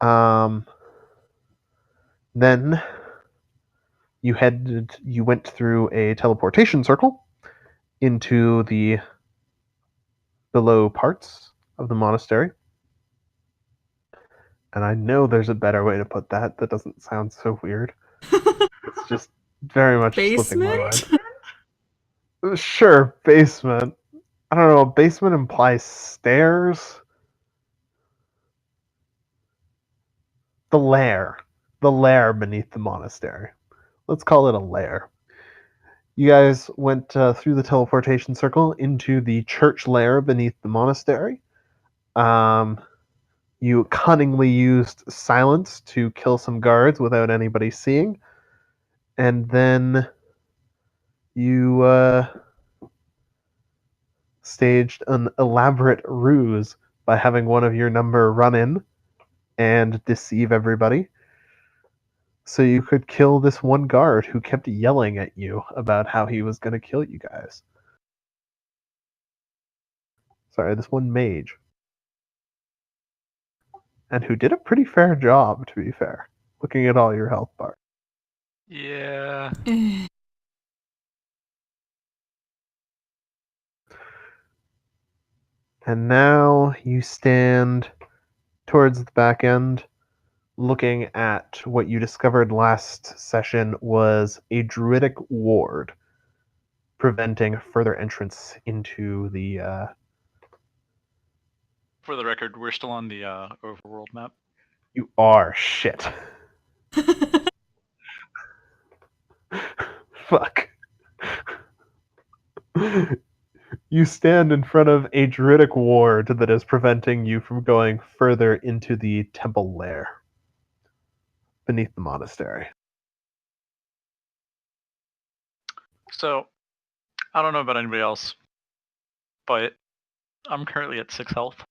Um, then you went through a teleportation circle into the below parts of the monastery. And I know there's a better way to put that doesn't sound so weird. It's just very much slipping my mind. Basement? Sure, basement. I don't know, basement implies stairs? The lair. The lair beneath the monastery. Let's call it a lair. You guys went through the teleportation circle into the church lair beneath the monastery. Um, you cunningly used silence to kill some guards without anybody seeing. And then you staged an elaborate ruse by having one of your number run in and deceive everybody. So you could kill this one guard who kept yelling at you about how he was going to kill you guys. Sorry, this one mage. And who did a pretty fair job, to be fair, looking at all your health bars. Yeah. And now you stand towards the back end, looking at what you discovered last session was a druidic ward preventing further entrance into the. For the record, we're still on the overworld map. You are shit. Fuck. You stand in front of a druidic ward that is preventing you from going further into the temple lair beneath the monastery. So, I don't know about anybody else, but I'm currently at 6 health.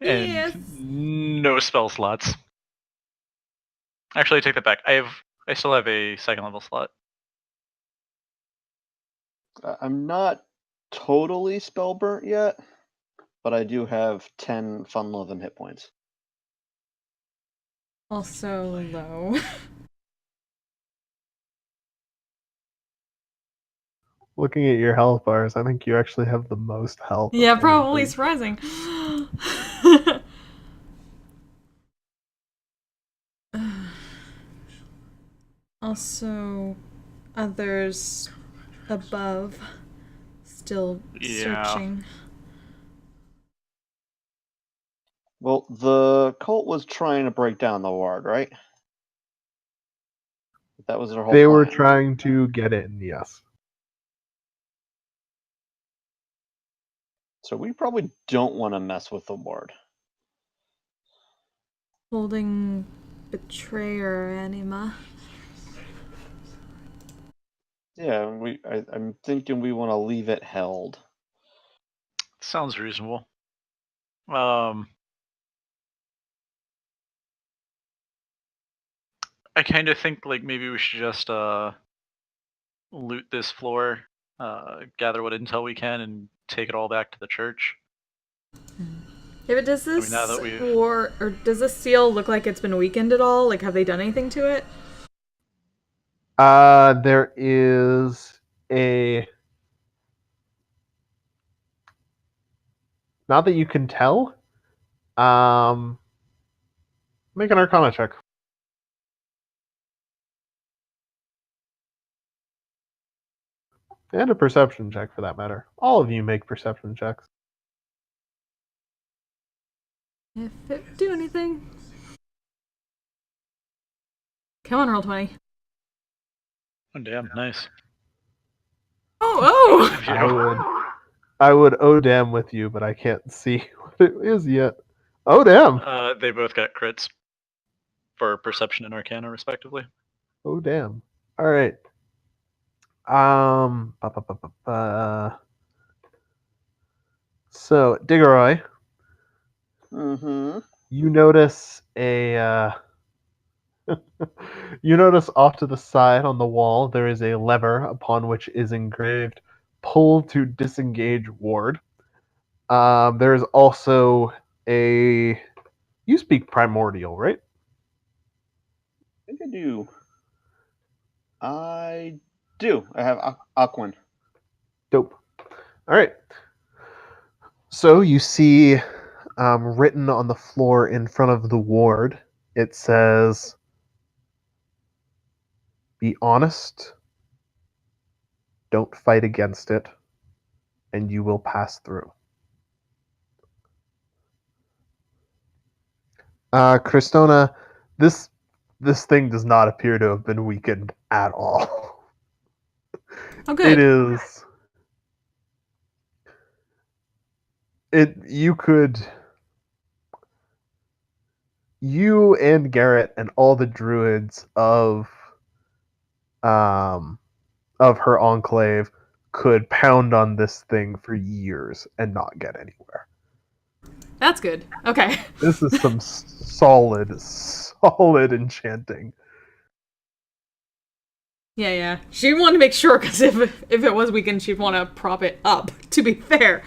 And Yes. no spell slots. Actually, I take that back. I still have a 2nd level slot. I'm not totally spell burnt yet, but I do have 10 fun, love, and hit points. Also low. Looking at your health bars, I think you actually have the most health. of Yeah, probably anybody. surprising. Also, others above still searching. Well, the cult was trying to break down the ward, right? That was their whole They plan. were trying to get in, yes. So we probably don't want to mess with the ward. Holding betrayer anima. Yeah, I'm thinking we want to leave it held. Sounds reasonable. I kind of think like maybe we should just loot this floor, gather what intel we can, and take it all back to the church. Yeah, but does this now that we've- or does this seal look like it's been weakened at all? Like, have they done anything to it? There is a. Not that you can tell. Make an Arcana check. And a perception check, for that matter. All of you make perception checks. If it do anything. Come on, roll 20. Oh damn, nice. Oh! I would oh damn with you, but I can't see what it is yet. Oh damn. They both got crits for perception and arcana, respectively. Oh damn. All right. So Diggeroy, Mm-hmm. you notice a. You notice off to the side on the wall there is a lever upon which is engraved "Pull to disengage ward." There's also a. You speak primordial, right? I think I do. I do. I have Aquan. Dope. All right. So you see written on the floor in front of the ward, it says, "Be honest, don't fight against it, and you will pass through." Cristona, this thing does not appear to have been weakened at all. Oh, It good. is. You could. You and Garrett and all the druids um of her enclave could pound on this thing for years and not get anywhere. That's good. Okay. This is some solid enchanting. Yeah. She wanted to make sure because if it was weakened, she'd want to prop it up. To be fair,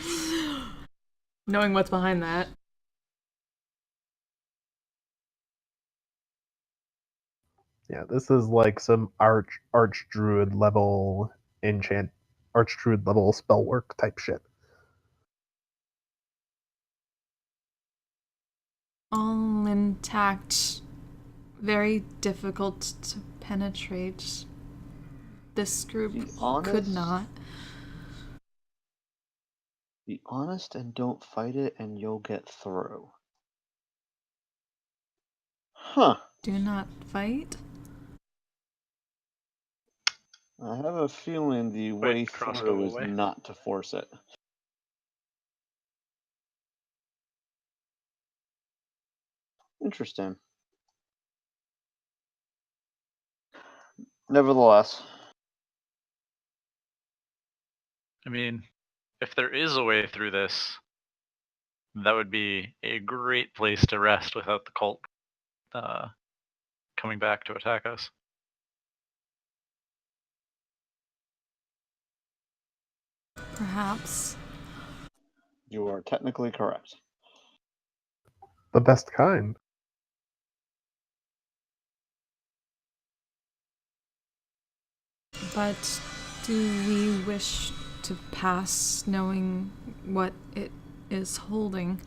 knowing what's behind that. Yeah, this is like some arch druid level arch druid level spell work type shit. All intact. Very difficult to penetrate. This group Be honest. could not. Be honest and don't fight it, and you'll get through. Huh. Do not fight. I have a feeling the way cross through go is away. not to force it. Interesting. Nevertheless, I mean, if there is a way through this, that would be a great place to rest without the cult coming back to attack us. Perhaps. you are technically correct. The best kind. But do we wish to pass knowing what it is holding?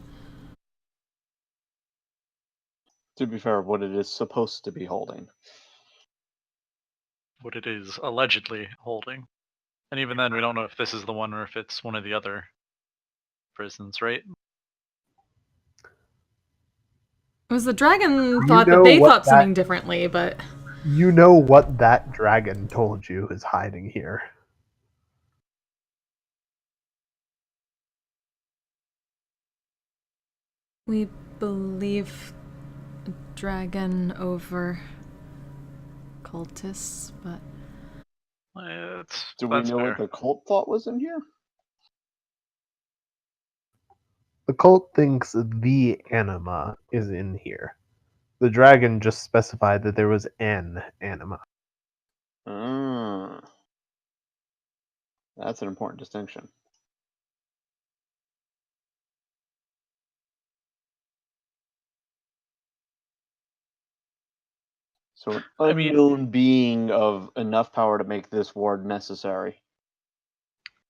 To be fair, what it is supposed to be holding. What it is allegedly holding. And even then, we don't know if this is the one or if it's one of the other prisons, right? It was the dragon thought that know they what thought that- something differently, but You know what that dragon told you is hiding here. we believe a dragon over cultists, but Do we That's know fair. what the cult thought was in here? The cult thinks the anima is in here. The dragon just specified that there was an anima. That's an important distinction. So an I mean- unknown being of enough power to make this ward necessary.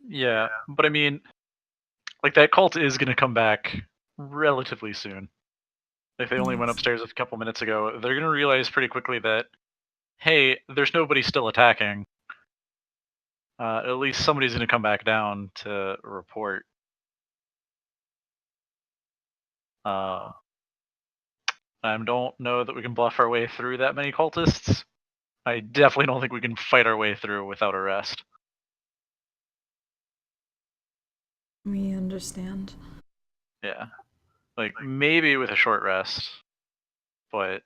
Yeah, but I mean, like, that cult is going to come back relatively soon. If they only went Yes. upstairs a couple minutes ago, they're going to realize pretty quickly that, hey, there's nobody still attacking. At least somebody's going to come back down to report. I don't know that we can bluff our way through that many cultists. I definitely don't think we can fight our way through without arrest. we understand. Yeah. Like, maybe with a short rest, but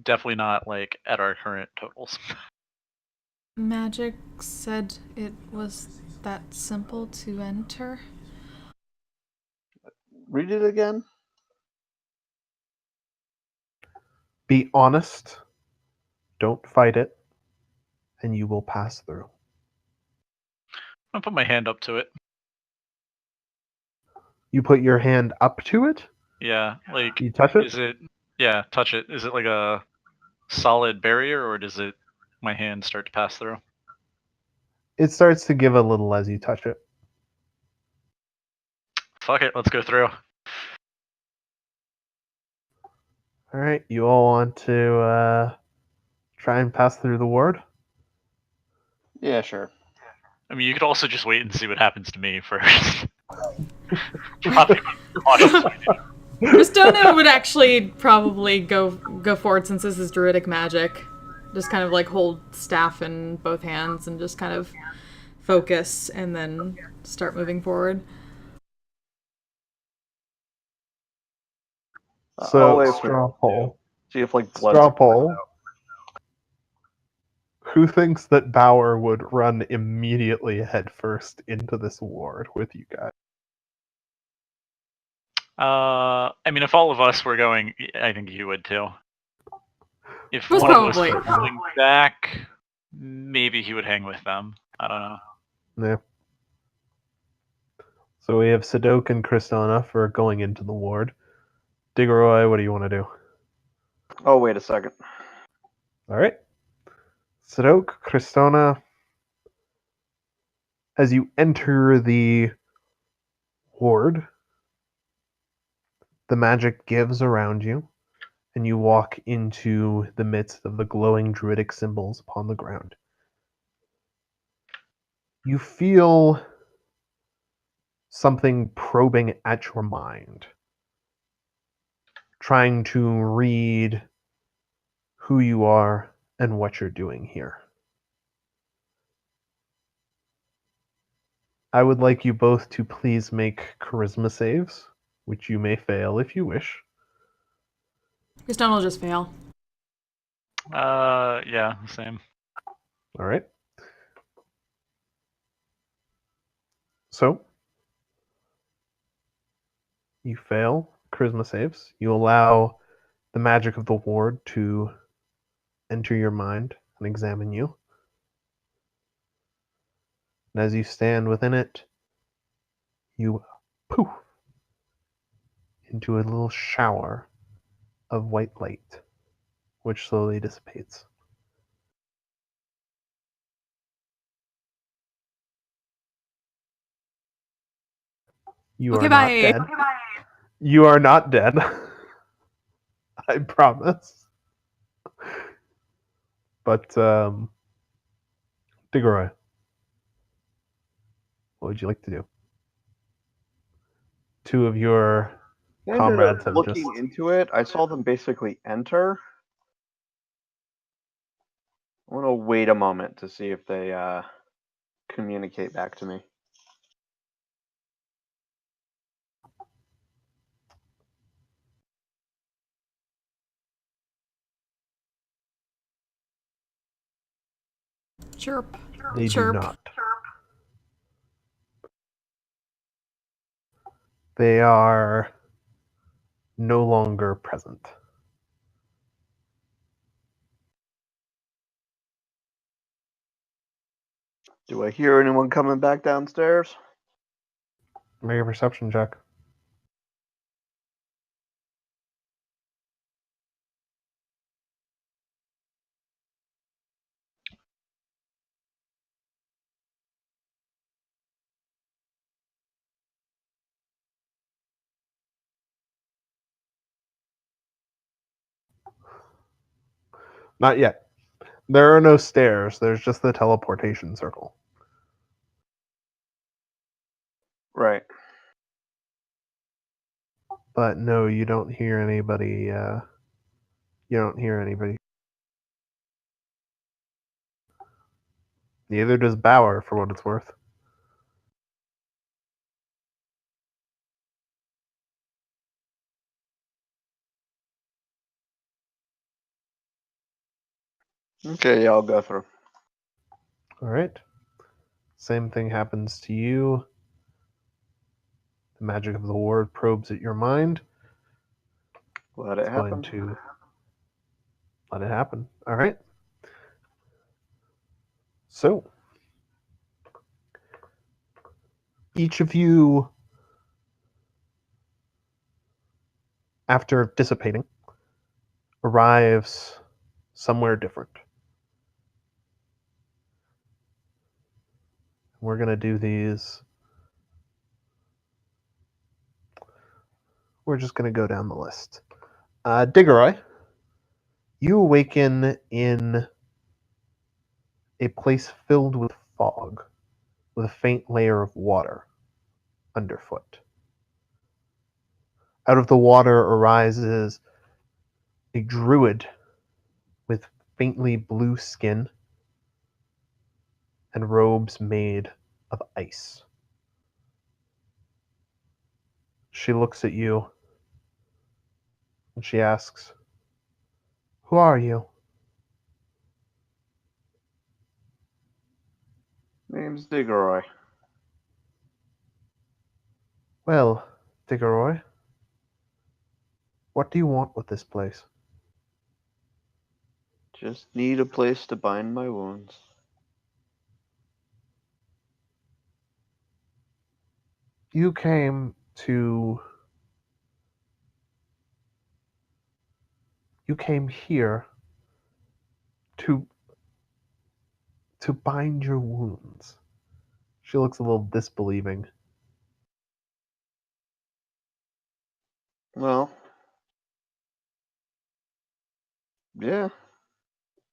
definitely not, like, at our current totals. Magic said it was that simple to enter. Read it again. Be honest, don't fight it, and you will pass through. I'll put my hand up to it. You put your hand up to it. Yeah, like, You touch it. is it? Yeah, touch it. Is it like a solid barrier, or does it? My hand start to pass through? It starts to give a little as you touch it. Fuck it, let's go through. All right, you all want to try and pass through the ward? Yeah, sure. I mean, you could also just wait and see what happens to me first. Probably honest. Kristona would actually probably go forward since this is druidic magic. Just kind of like hold staff in both hands and just kind of focus and then start moving forward. So wait for straw it. poll. See if like blood's Straw poll. Who thinks that Bauer would run immediately headfirst into this ward with you guys? I mean, if all of us were going, I think you would too. If Most one of us probably. was pulling back, maybe he would hang with them. I don't know. Yeah. So we have Sadok and Kristana for going into the ward. Diggeroy, what do you want to do? Oh, wait a second. All right. Sadok, Kristana, as you enter the ward, the magic gives around you, and you walk into the midst of the glowing druidic symbols upon the ground. You feel something probing at your mind, trying to read who you are and what you're doing here. I would like you both to please make charisma saves, which you may fail if you wish. Kristona will just fail. Yeah, same. All right. So, you fail charisma saves. You allow the magic of the ward to enter your mind and examine you. And as you stand within it, you poof into a little shower of white light, which slowly dissipates. You Okay, are not bye. dead. You are not dead. I promise. But, Diggeroy, what would you like to do? Two of your comrades have looking just... into it, I saw them basically enter. I want to wait a moment to see if they communicate back to me. Chirp. They Chirp. do not. They are no longer present. Do I hear anyone coming back downstairs? Make a perception check. Not yet. There are no stairs. There's just the teleportation circle. Right. But no, you don't hear anybody. You don't hear anybody. Neither does Bauer, for what it's worth. Okay, yeah, I'll go through. All right. Same thing happens to you. The magic of the ward probes at your mind. Let it It's going happen. to let it happen. All right. So, each of you after dissipating, arrives somewhere different. We're going to do these. We're just going to go down the list. Diggeroy, you awaken in a place filled with fog, with a faint layer of water underfoot. Out of the water arises a druid with faintly blue skin and robes made of ice. She looks at you and she asks, "Who are you?" Name's Diggeroy. "Well, Diggeroy, what do you want with this place?" Just need a place to bind my wounds. You came here to bind your wounds. She looks a little disbelieving. Well, yeah,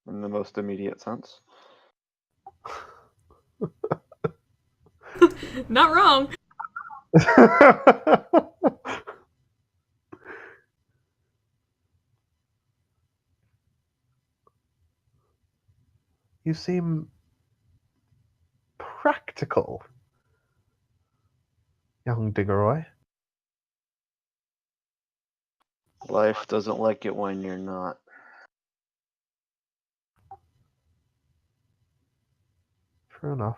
in the most immediate sense. Not wrong. You seem practical, young Diggeroy. Life doesn't like it when you're not. True enough.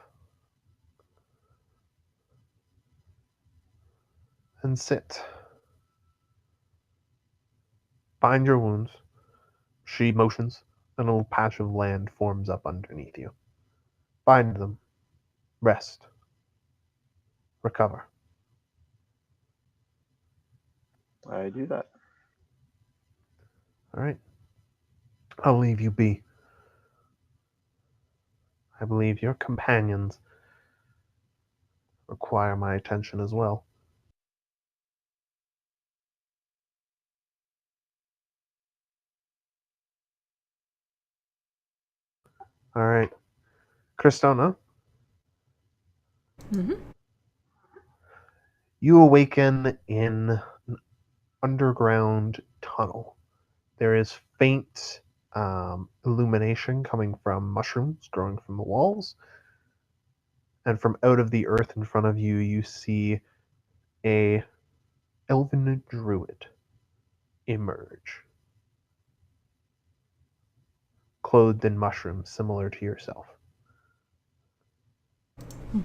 And sit. Bind your wounds. She motions, and a little patch of land forms up underneath you. Bind them. Rest. Recover. I do that. All right. I'll leave you be. I believe your companions require my attention as well. All right. Kristona, Mm-hmm. you awaken in an underground tunnel. There is faint illumination coming from mushrooms growing from the walls. And from out of the earth in front of you, you see a elven druid emerge, clothed in mushrooms similar to yourself.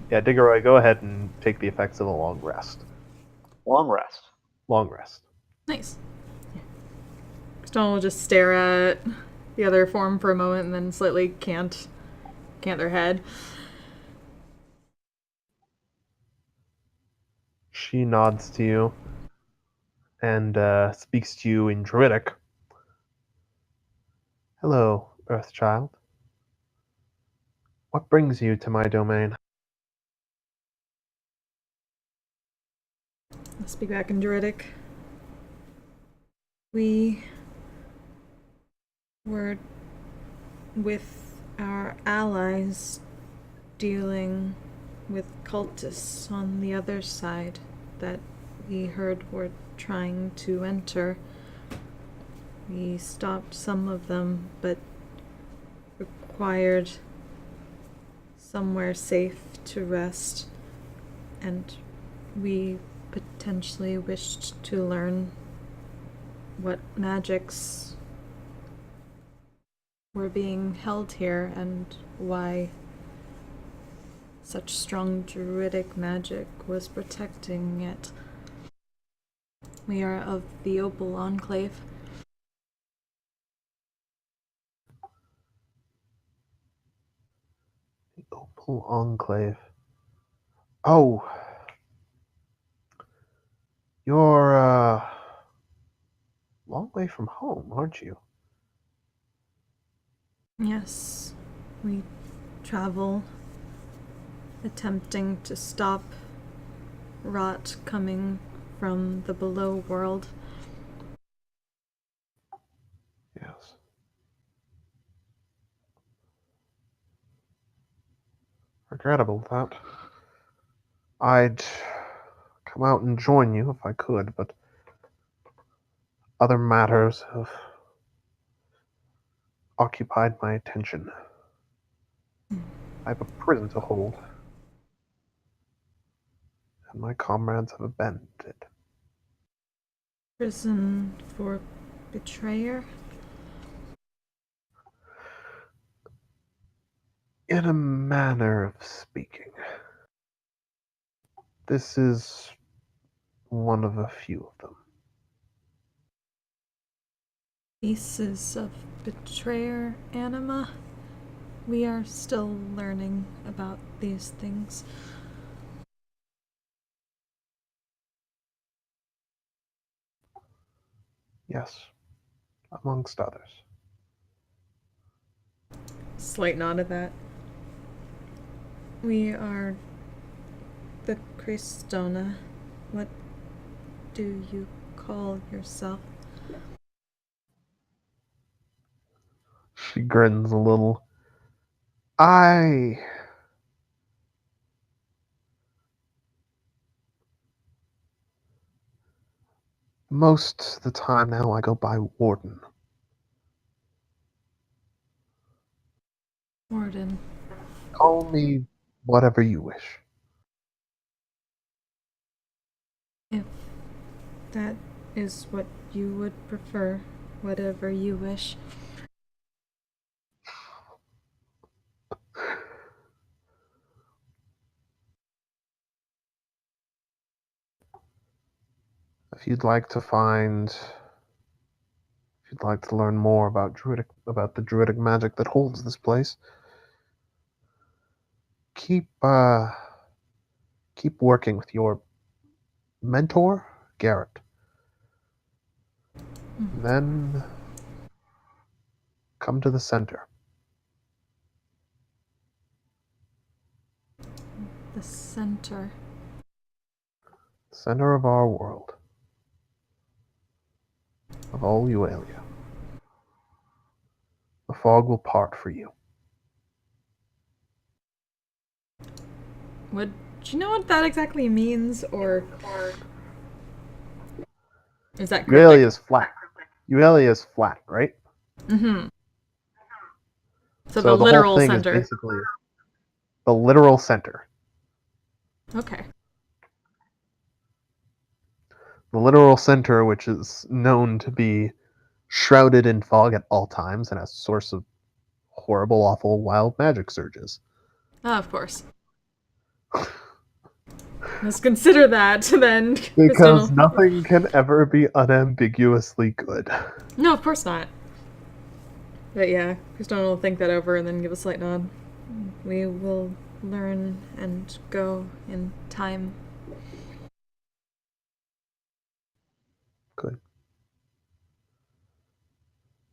Yeah, Diggeroy, go ahead and take the effects of a long rest. Long rest. Long rest. Nice. Stone will just stare at the other form for a moment and then slightly cant their head. She nods to you and speaks to you in Druidic. "Hello, Earthchild. What brings you to my domain?" I'll speak back in Druidic. We were with our allies dealing with cultists on the other side that we heard were trying to enter. We stopped some of them, but required somewhere safe to rest, and we potentially wished to learn what magics were being held here and why such strong druidic magic was protecting it. We are of the Opal Enclave. The Opal Enclave. Oh. You're, away from home, aren't you? Yes, we travel, attempting to stop rot coming from the below world. Yes. Regrettable that. I'd come out and join you if I could, but other matters have occupied my attention. I have a prison to hold, and my comrades have abandoned it. Prison for betrayer? In a manner of speaking, this is one of a few of them. Pieces of betrayer anima? We are still learning about these things. Yes, amongst others. Slight nod at that. We are the Cristona. What do you call yourself? She grins a little. I most of the time now I go by Warden. Warden. Call me whatever you wish. If that is what you would prefer, whatever you wish. If you'd like to learn more about the druidic magic that holds this place, keep working with your mentor, Garrett. Then come to the center. The center. Center of our world. Of all Yualia. The fog will part for you. Do you know what that exactly means, or is that cryptic? Yualia is flat. Yualia is flat, right? Mm-hmm. So So the the literal whole thing center. is basically the literal center. Okay. The literal center, which is known to be shrouded in fog at all times and a source of horrible, awful, wild magic surges. Ah, of course. Let's consider that then. Because Kristen nothing can ever be unambiguously good. No, of course not. But yeah, Kristen will think that over and then give a slight nod. We will learn and go in time. Good.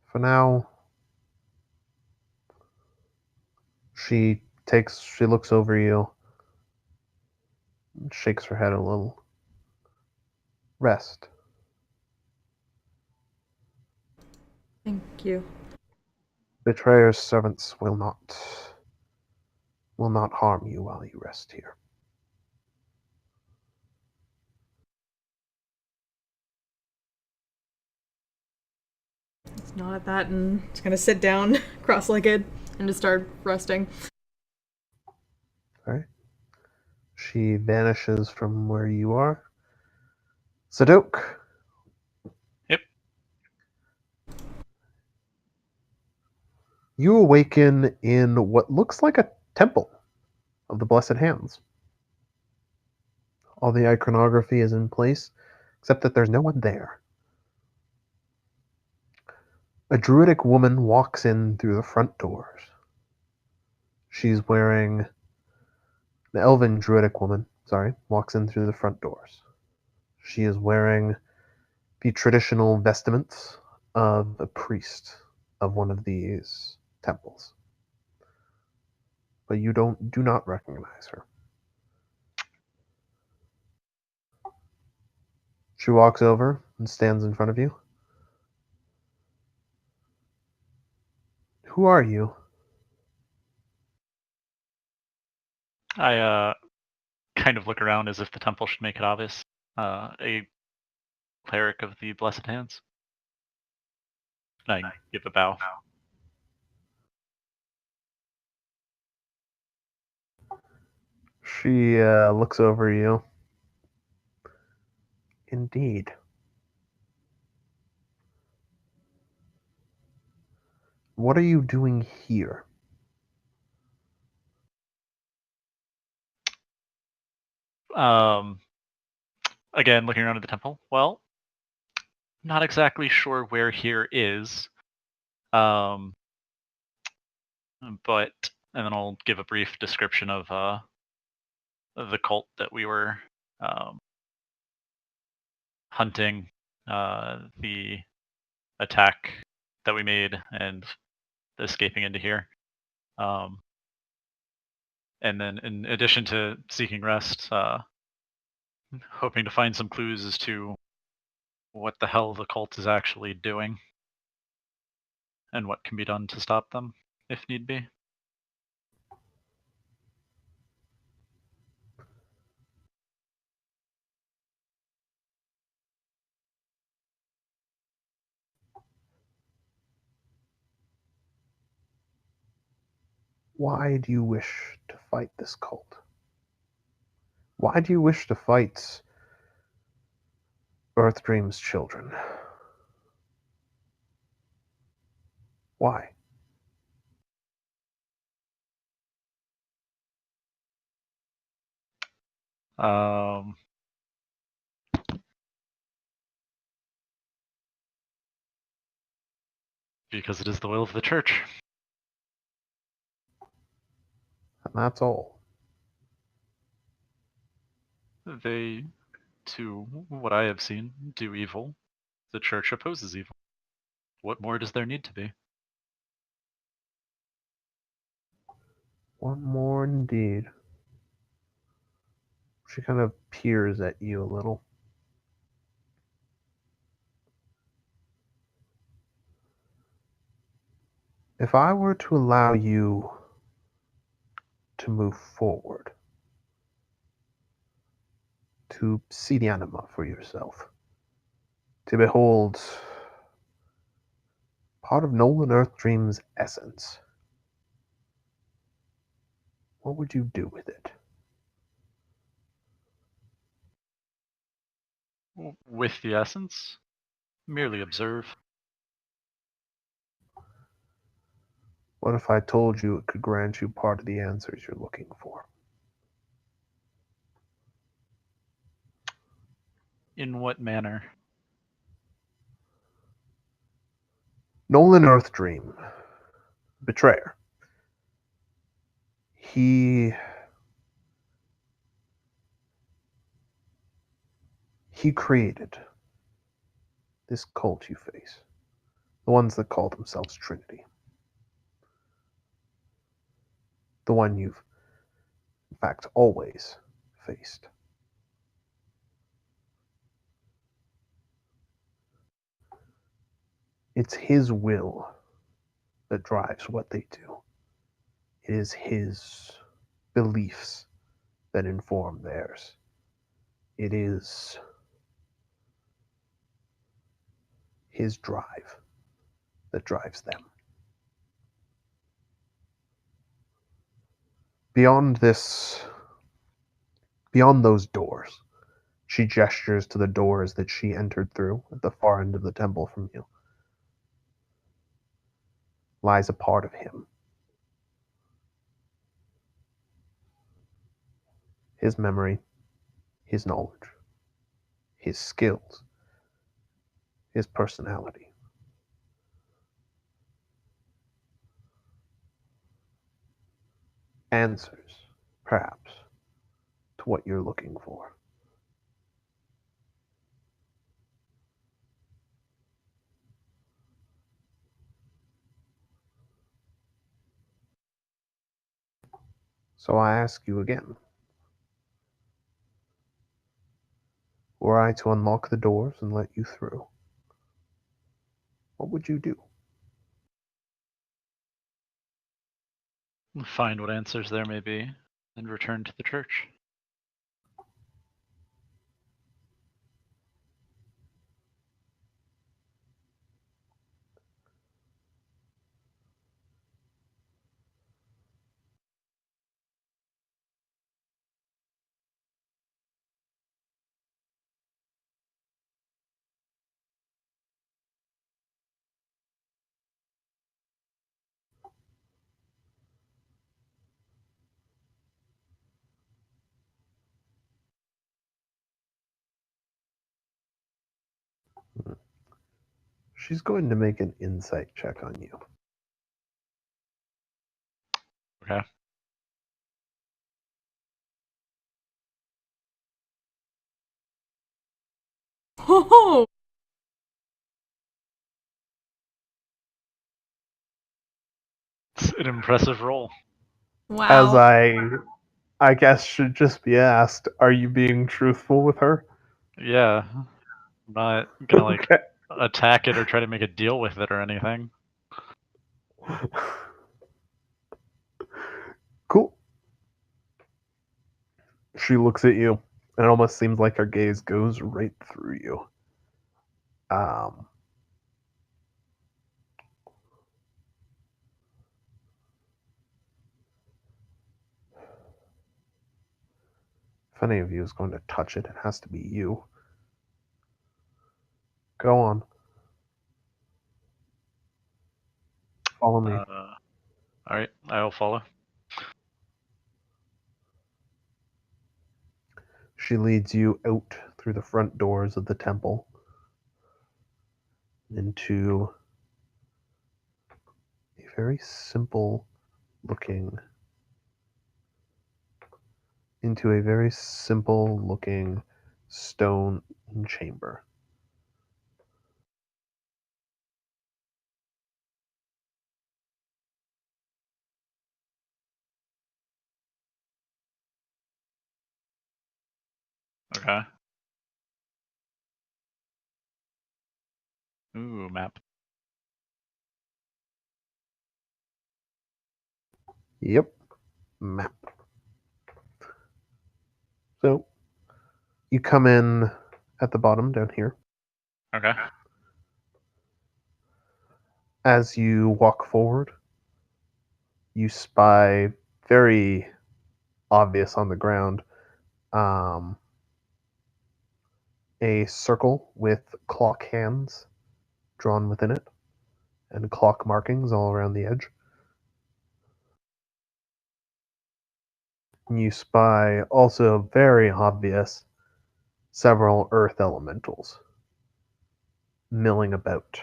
For now, she looks over you, and shakes her head a little. Rest. Thank you. Betrayer's servants will not harm you while you rest here. Let's nod at that and just kind of sit down, cross-legged, and just start resting. Alright. She vanishes from where you are. Sadok. Yep. You awaken in what looks like a temple of the Blessed Hands. All the iconography is in place, except that there's no one there. A druidic woman walks in through the front doors. She's wearing... The elven druidic woman, walks in through the front doors. She is wearing the traditional vestments of a priest of one of these temples. But you do not recognize her. She walks over and stands in front of you. Who are you? I kind of look around as if the temple should make it obvious. A cleric of the Blessed Hands. And I give a bow. She looks over you. Indeed. What are you doing here? Again, looking around at the temple. Well, not exactly sure where here is. But and then I'll give a brief description of the cult that we were hunting, the attack that we made, and escaping into here. And then, in addition to seeking rest, hoping to find some clues as to what the hell the cult is actually doing and what can be done to stop them, if need be. Why do you wish to fight this cult? Why do you wish to fight Earth Dream's children? Why? Because it is the will of the church. And that's all. They, to what I have seen, do evil. The church opposes evil. What more does there need to be? One more indeed. She kind of peers at you a little. If I were to allow you to move forward, to see the anima for yourself, to behold part of Nolan Earth Dream's essence, what would you do with it? With the essence? Merely observe. What if I told you it could grant you part of the answers you're looking for? In what manner? Nolan Earth Dream, betrayer. He created this cult you face. The ones that call themselves Trinity. The one you've, in fact, always faced. It's his will that drives what they do. It is his beliefs that inform theirs. It is his drive that drives them. Beyond those doors, she gestures to the doors that she entered through at the far end of the temple from you, lies a part of him. His memory, his knowledge, his skills, his personality. Answers, perhaps, to what you're looking for. So I ask you again. Were I to unlock the doors and let you through, what would you do? Find what answers there may be, and return to the church. She's going to make an insight check on you. Okay. Oh, It's an impressive roll. As wow. I guess should just be asked, are you being truthful with her? Yeah. I'm not gonna like Okay. attack it or try to make a deal with it or anything. Cool. She looks at you, and it almost seems like her gaze goes right through you. Um, if any of you is going to touch it, it has to be you. Go on. Follow me. Alright, I'll follow. She leads you out through the front doors of the temple into a very simple looking stone chamber. Okay. Ooh, map. Yep, map. So you come in at the bottom down here. Okay. As you walk forward, you spy very obvious on the ground um, a circle with clock hands drawn within it and clock markings all around the edge. You spy also very obvious several earth elementals milling about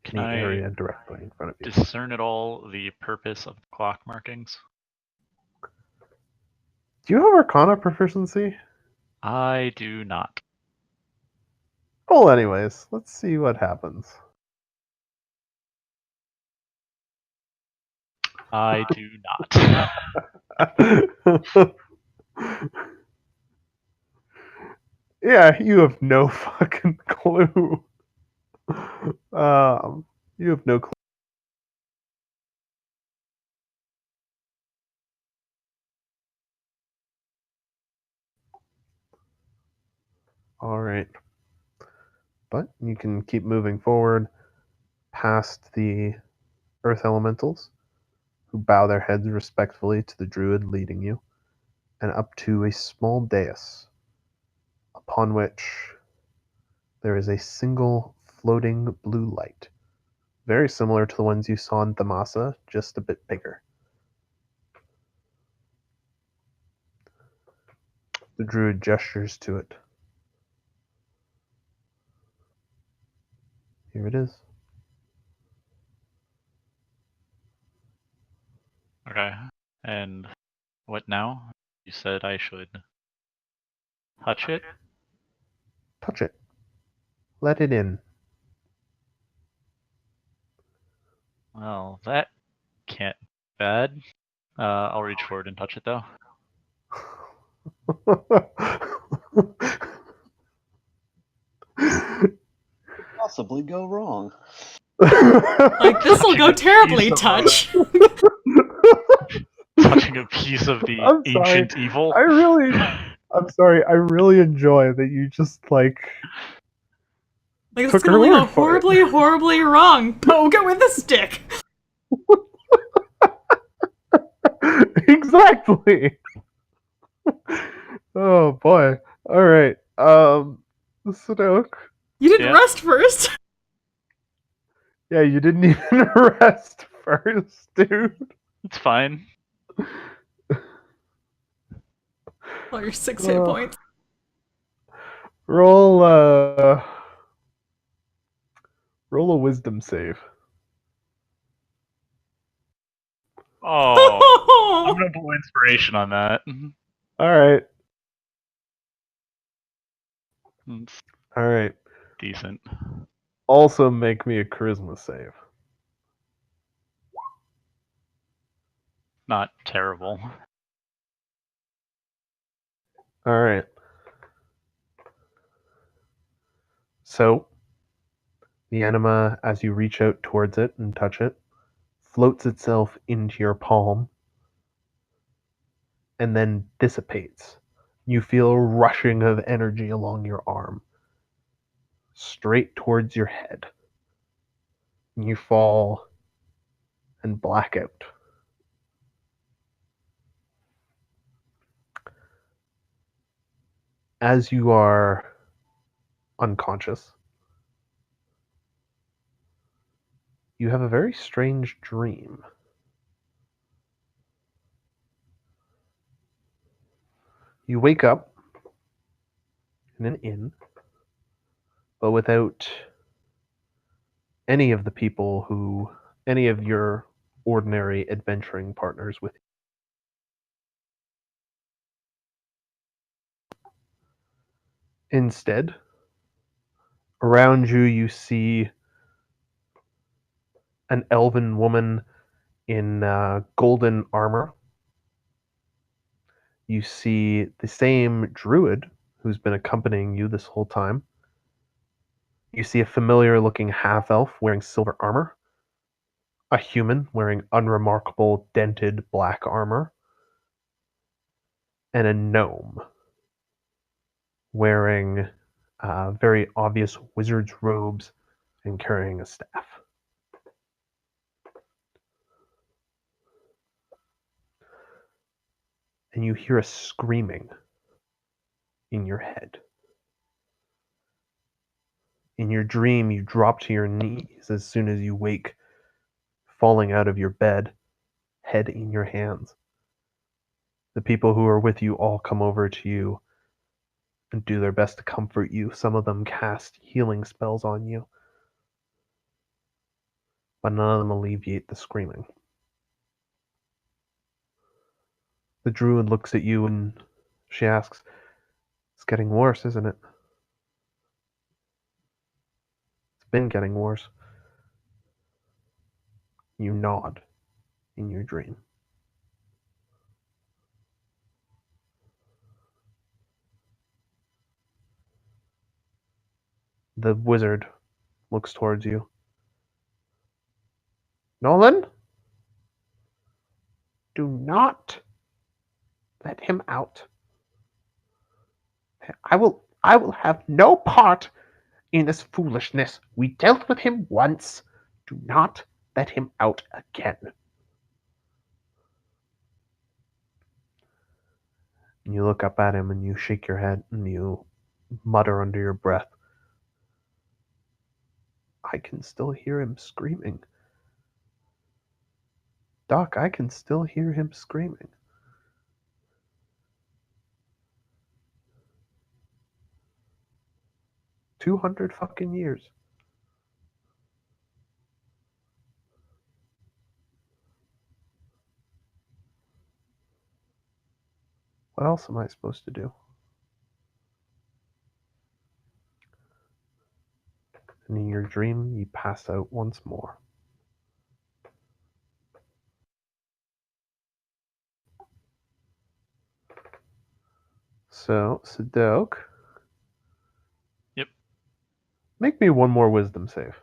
Can in the I area directly in front of you. discern at all the purpose of the clock markings? Do you have Arcana proficiency? I do not. Well, anyways, let's see what happens. I do not. Yeah, you have no fucking clue. You have no clue. All right. But you can keep moving forward past the earth elementals, who bow their heads respectfully to the druid leading you, and up to a small dais, upon which there is a single floating blue light, very similar to the ones you saw in Thamasa, just a bit bigger. The druid gestures to it. Here it is. Okay. And what now? You said I should touch it? Touch it. Let it in. Well, that can't be bad. I'll reach forward and touch it though. Possibly go wrong. Like, this'll go Touching a terribly, piece of touch. touching a piece of the I'm sorry. ancient evil. I'm sorry. I really enjoy that you just like Like, it's took gonna her go word for it. horribly, horribly wrong. Poke it with a stick. Exactly. Oh boy. All right. Sudoku. You didn't Yeah. rest first. Yeah, you didn't even rest first, dude. It's fine. All your 6 hit points. Roll roll a wisdom save. Oh, I'm gonna blow inspiration on that. All right. It's All right. decent. Also make me a charisma save. Not terrible. All right. So, the enema, as you reach out towards it and touch it, floats itself into your palm and then dissipates. You feel a rushing of energy along your arm, straight towards your head. You fall and black out. As you are unconscious, you have a very strange dream. You wake up in an inn, but without any of the people who, any of your ordinary adventuring partners with you. Instead, around you, you see an elven woman in golden armor. You see the same druid who's been accompanying you this whole time. You see a familiar looking half elf wearing silver armor, a human wearing unremarkable dented black armor, and a gnome wearing very obvious wizard's robes and carrying a staff. And you hear a screaming in your head. In your dream, you drop to your knees as soon as you wake, falling out of your bed, head in your hands. The people who are with you all come over to you and do their best to comfort you. Some of them cast healing spells on you, but none of them alleviate the screaming. The druid looks at you and she asks, "It's getting worse, isn't it?" "It's been getting worse." You nod in your dream. The wizard looks towards you. "Nolan, do not let him out. I will have no part in this foolishness. We dealt with him once. Do not let him out again." And you look up at him and you shake your head and you mutter under your breath, "I can still hear him screaming. Doc, I can still hear him screaming." 200 fucking years. What else am I supposed to do? And in your dream, you pass out once more. So, Sadok. Yep. Make me one more wisdom save.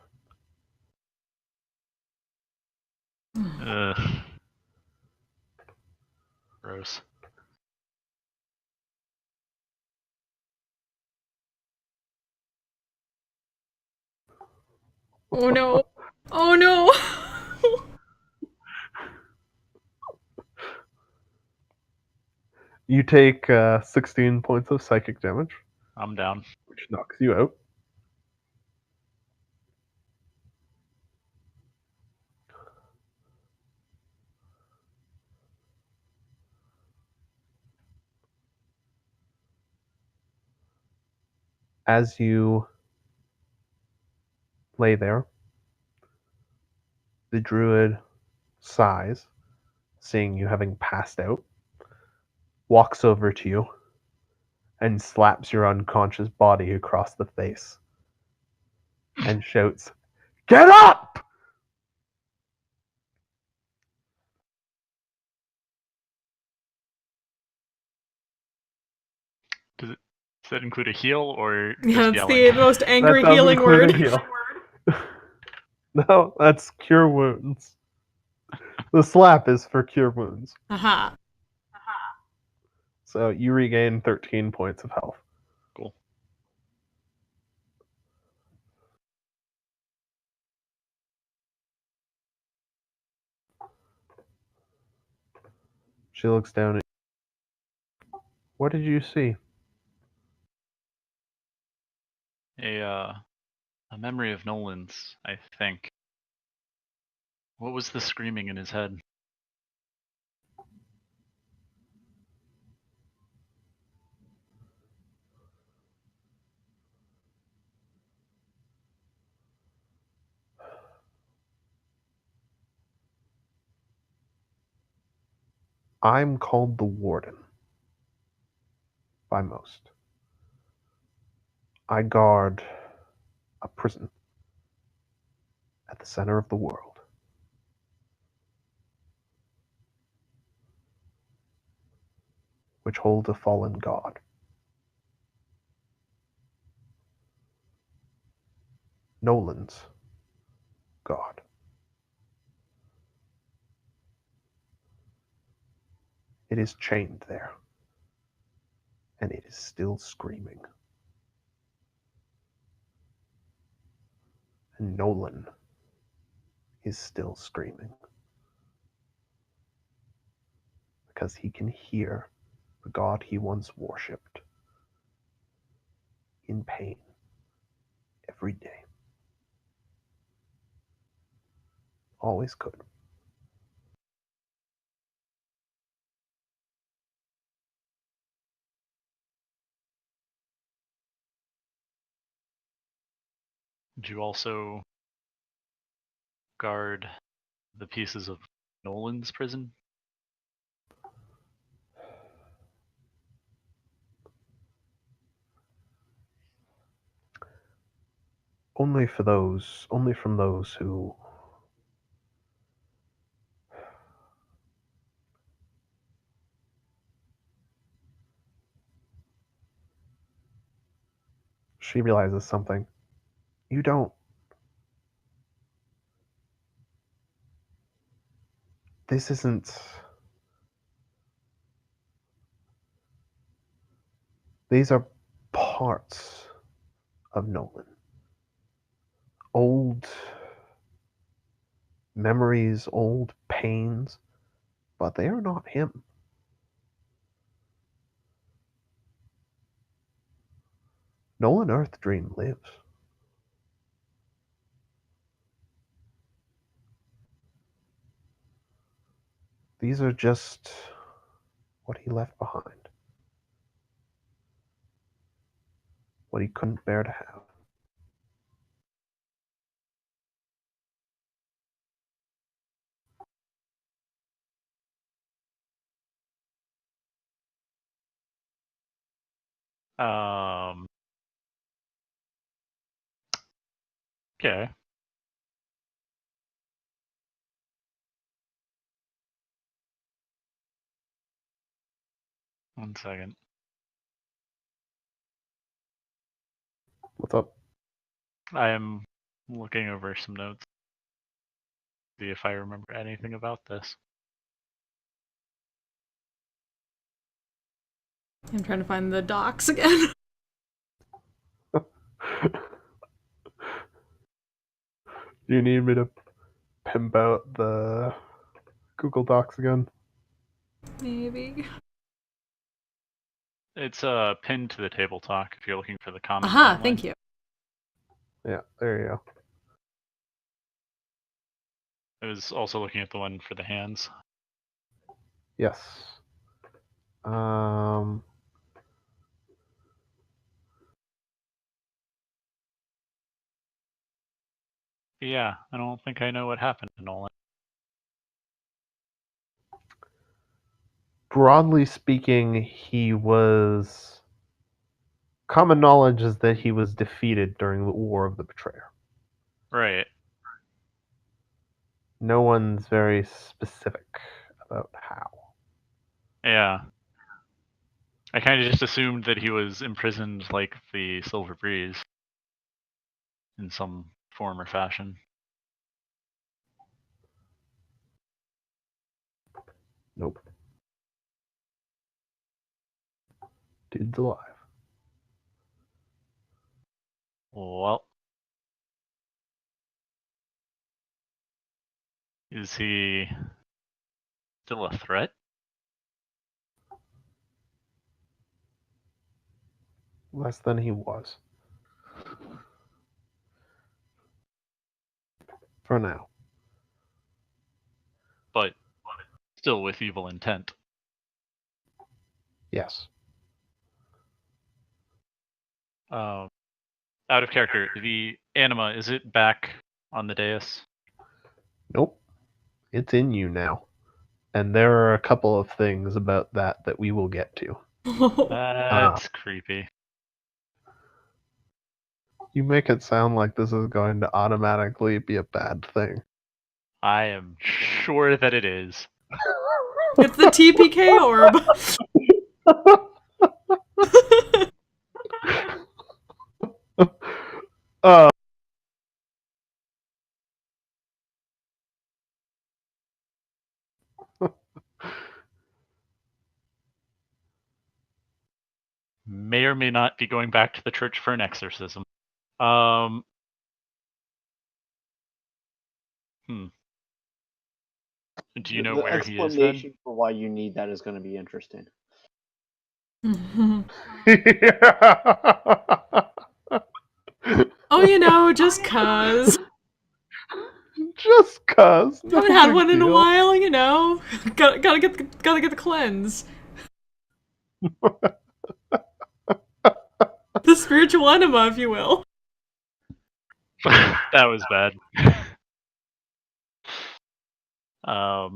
Ugh. Gross. Oh no. Oh no. You take 16 points of psychic damage, I'm down. which knocks you out. As you lay there, the druid sighs, seeing you having passed out, walks over to you, and slaps your unconscious body across the face and shouts, "Get up!" Does that include a heal or Yeah, just it's yelling? the most angry That does healing include word. a heal. No, that's cure wounds. The slap is for cure wounds. Aha. So you regain 13 points of health. Cool. She looks down at you. What did you see? A memory of Nolan's, I think. What was the screaming in his head? I'm called the Warden by most. I guard a prison at the center of the world, which holds a fallen god. Nolan's god. It is chained there, and it is still screaming. And Nolan is still screaming because he can hear the god he once worshipped in pain every day. Always could. Did you also guard the pieces of Nolan's prison? Only from those who she realizes something. You don't. This isn't. These are parts of Nolan. Old memories, old pains, but they are not him. Nolan Earthdream lives. These are just what he left behind. What he couldn't bear to have. Um. Okay. One second. What's up? I am looking over some notes. See if I remember anything about this. I'm trying to find the docs again. Do you need me to pimp out the Google Docs again? Maybe. It's pinned to the table talk if you're looking for the common Aha, timeline. thank you. Yeah, there you go. I was also looking at the one for the hands. Yes. Yeah, I don't think I know what happened to Nolan. Broadly speaking, he was. Common knowledge is that he was defeated during the War of the Betrayer. Right. No one's very specific about how. Yeah. I kind of just assumed that he was imprisoned like the Silver Breeze in some form or fashion. Nope. Dude's alive. Well, is he still a threat? Less than he was. For now. But still with evil intent. Yes. Out of character, the anima, is it back on the dais? Nope. It's in you now. And there are a couple of things about that we will get to. That's creepy. You make it sound like this is going to automatically be a bad thing. I am sure that it is. It's the TPK orb. uh, May or may not be going back to the church for an exorcism. Do you know the where he is then? explanation for why you need that is going to be interesting. Oh, you know, just cuz. Just cuz. No Haven't had big one in a deal. while, you know. Gotta get the cleanse. The spiritual enema, if you will. That was bad. But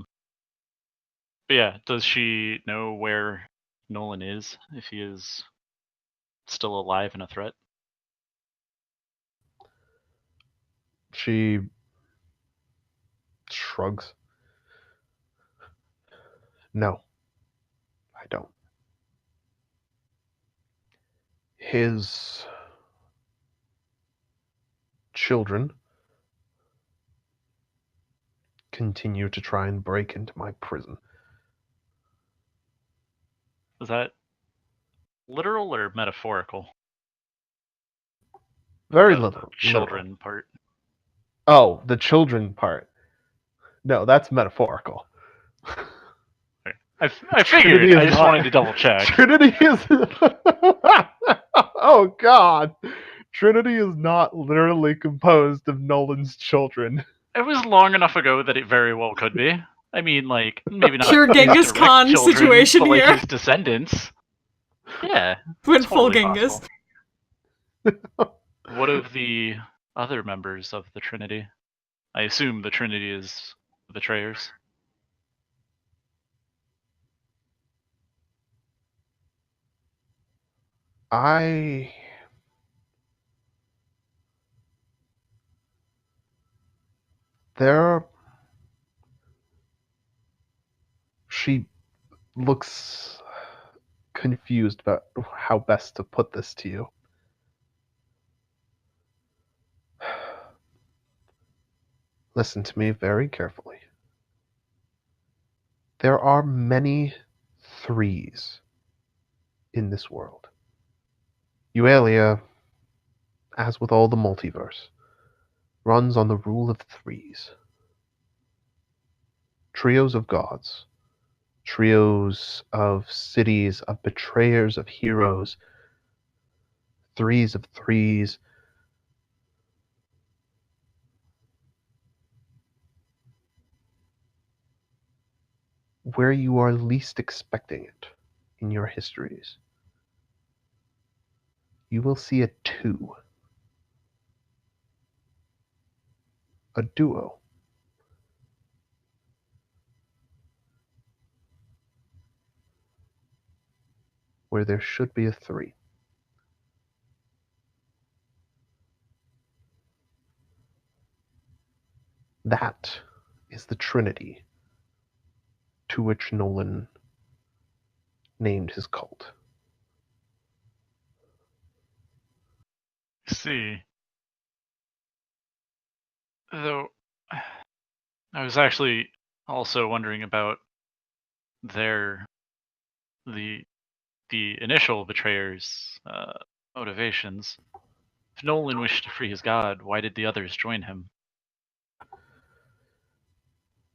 yeah, does she know where Nolan is, if he is still alive and a threat? She shrugs. No, I don't. His children continue to try and break into my prison. Is that literal or metaphorical? Very The little. children part. Oh, the children part. No, that's metaphorical. I figured. I just wanted to double check. Trinity is. Oh God, Trinity is not literally composed of Nolan's children. It was long enough ago that it very well could be. I mean, like, maybe not Pure his Genghis direct Khan children, situation but like here. his descendants. Yeah, Went totally full Genghis. possible. What of the other members of the Trinity? I assume the Trinity is the betrayers. She looks confused about how best to put this to you. Listen to me very carefully. There are many threes in this world. Yualia, as with all the multiverse, runs on the rule of threes. Trios of gods, trios of cities, of betrayers, of heroes, threes of threes. Where you are least expecting it in your histories, you will see a two, a duo. Where there should be a three. That is the Trinity to which Nolan named his cult. See. Though, I was actually also wondering about their the initial betrayer's motivations. If Nolan wished to free his god, why did the others join him?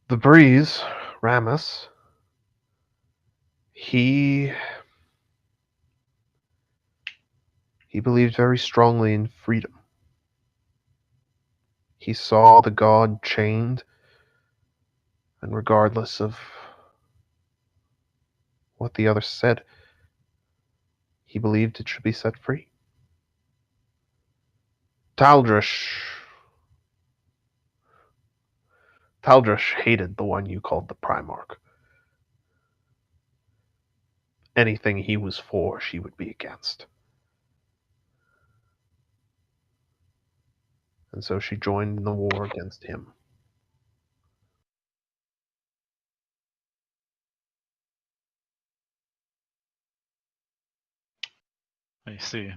The breeze, Ramus, he believed very strongly in freedom. He saw the god chained, and regardless of what the others said, he believed it should be set free. Taldrish hated the one you called the Primarch. Anything he was for, she would be against. And so she joined in the war against him. I see.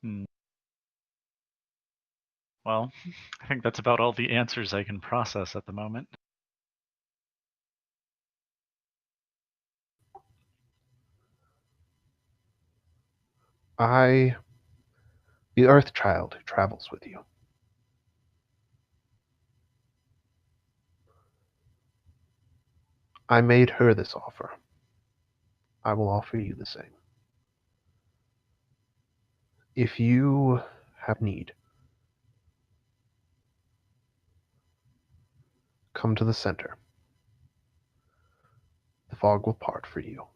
Hmm. Well, I think that's about all the answers I can process at the moment. The Earth Child who travels with you. I made her this offer. I will offer you the same. If you have need, come to the center. The fog will part for you.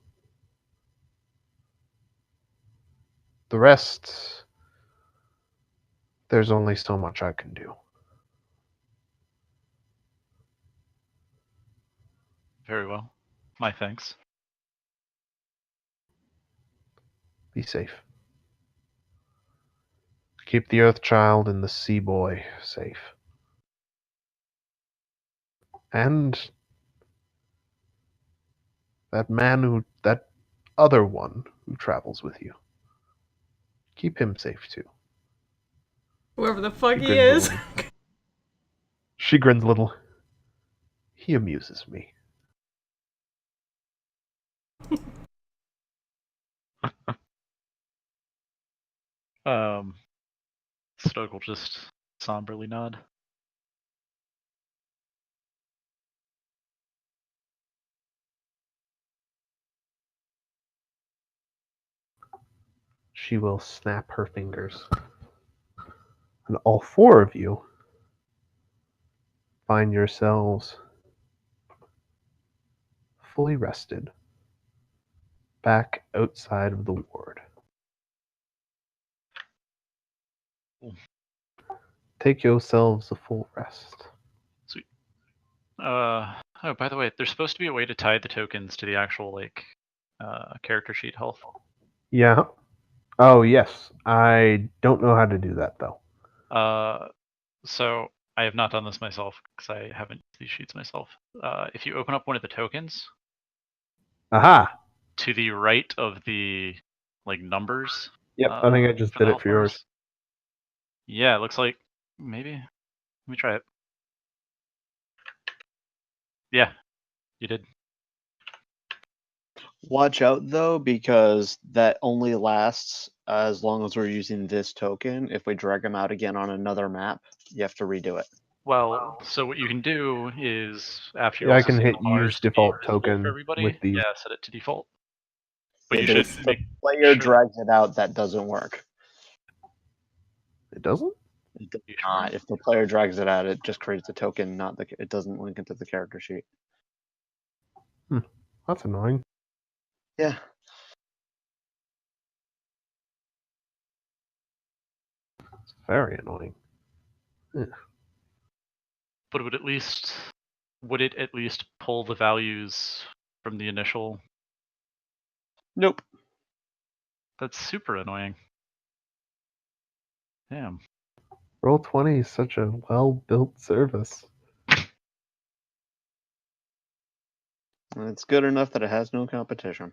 The rest, there's only so much I can do. Very well. My thanks. Be safe. Keep the Earth Child and the Sea Boy safe. And that other one who travels with you. Keep him safe too. Whoever the fuck She he grins is. a little. She grins a little. He amuses me. Stug will just somberly nod. She will snap her fingers. And all four of you find yourselves fully rested back outside of the ward. Take yourselves a full rest. Sweet. Oh, by the way, there's supposed to be a way to tie the tokens to the actual character sheet health. Yeah, Oh, yes. I don't know how to do that, though. So I have not done this myself because I haven't used these sheets myself. If you open up one of the tokens, Aha! to the right of the numbers. Yep, I think I just for the did it health for yours. bars. Yeah, it looks like maybe. Let me try it. Yeah, you did. Watch out though, because that only lasts as long as we're using this token. If we drag them out again on another map, you have to redo it. Well, so what you can do is after you Yeah, I also can set hit the bars use to be default visible for token everybody. with these. Yeah, set it to default. But Yeah, you but should if the make player sure. drags it out, that doesn't work. It doesn't? It does You not. sure? If the player drags it out, it just creates a token, not the. It doesn't link into the character sheet. That's annoying. Yeah. It's very annoying. But would it at least pull the values from the initial? Nope. That's super annoying. Damn. Roll20 is such a well-built service. And it's good enough that it has no competition.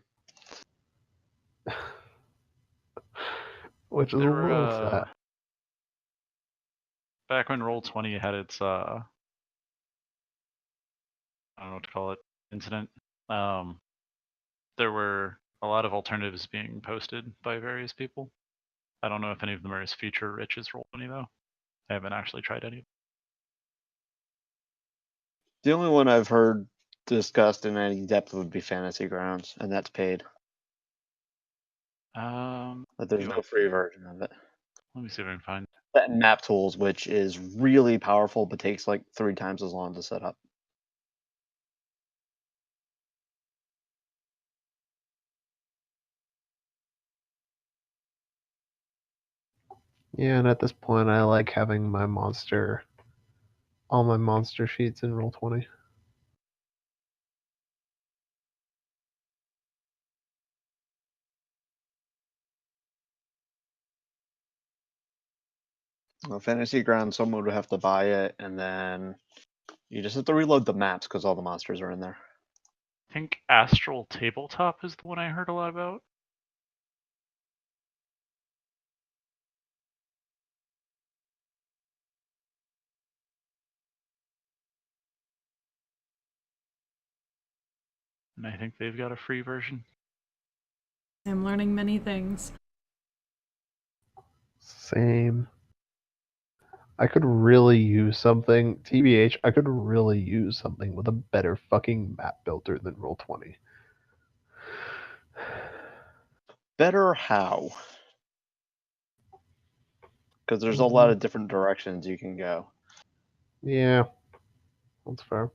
Which is a There were, little sad. back when Roll20 had its I don't know what to call it, incident, there were a lot of alternatives being posted by various people. I don't know if any of them are as feature rich as Roll20 though. I haven't actually tried any. The only one I've heard discussed in any depth would be Fantasy Grounds, and that's paid. But there's no free version of it. Let me see if I can find. That and Map Tools, which is really powerful, but takes like 3 times as long to set up. Yeah, and at this point, I like having all my monster sheets in Roll20. Well, Fantasy Grounds, someone would have to buy it, and then you just have to reload the maps because all the monsters are in there. I think Astral Tabletop is the one I heard a lot about. And I think they've got a free version. I'm learning many things. Same. I could really use something. TBH, I could really use something with a better fucking map builder than Roll20. Better how? Because there's a lot of different directions you can go. Yeah, that's fair.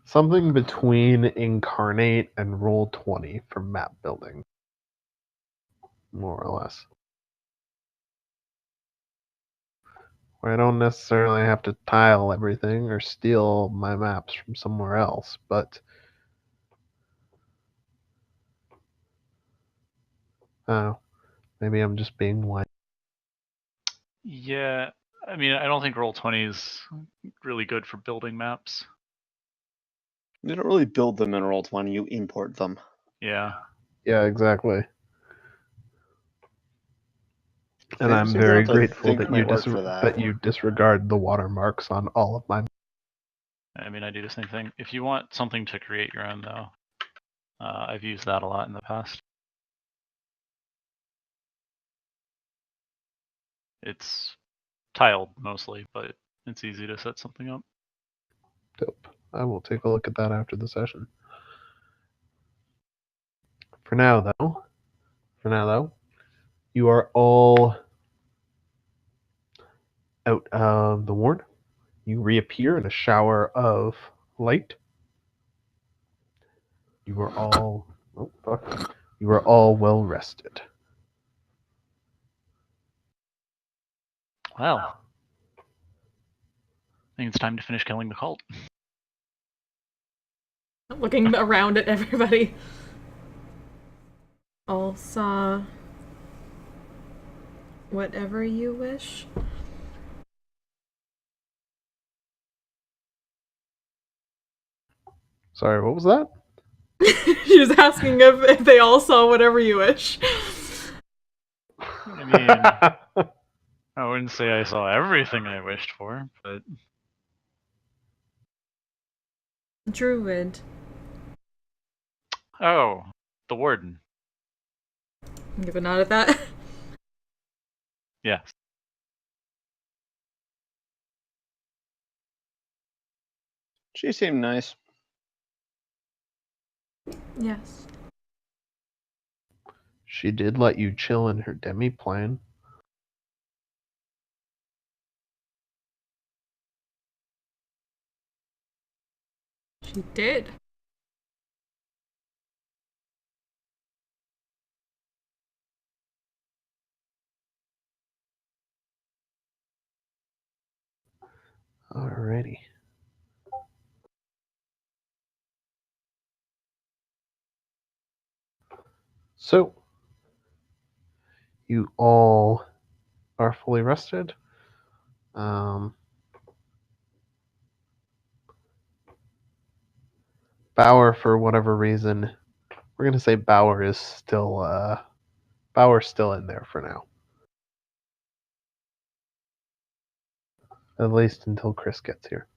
Something between Incarnate and Roll20 for map building. More or less. Where I don't necessarily have to tile everything or steal my maps from somewhere else, but oh, maybe I'm just being white. Yeah, I mean, I don't think Roll20 is really good for building maps. You don't really build them in Roll20, you import them. Yeah. Yeah, exactly. And I'm Fantasy very Grounds, I grateful think, that might work for that. that you disregard the watermarks on all of my. I mean, I do the same thing. If you want something to create your own, though, I've used that a lot in the past. It's tiled mostly, but it's easy to set something up. Dope. I will take a look at that after the session. For now, though, you are all out of the ward. You reappear in a shower of light. You are all You are all well rested. Well, I think it's time to finish killing the cult. Looking around at everybody. all saw whatever you wish. Sorry, what was that? She was asking if they all saw whatever you wish. I mean, I wouldn't say I saw everything I wished for, but Druid. oh, the warden. Give a nod at that. Yes. She seemed nice. Yes. She did let you chill in her demi-plane. She did. Alrighty. So, you all are fully rested. Bauer, for whatever reason, we're gonna say Bauer is still Bauer's still in there for now. At least until Chris gets here.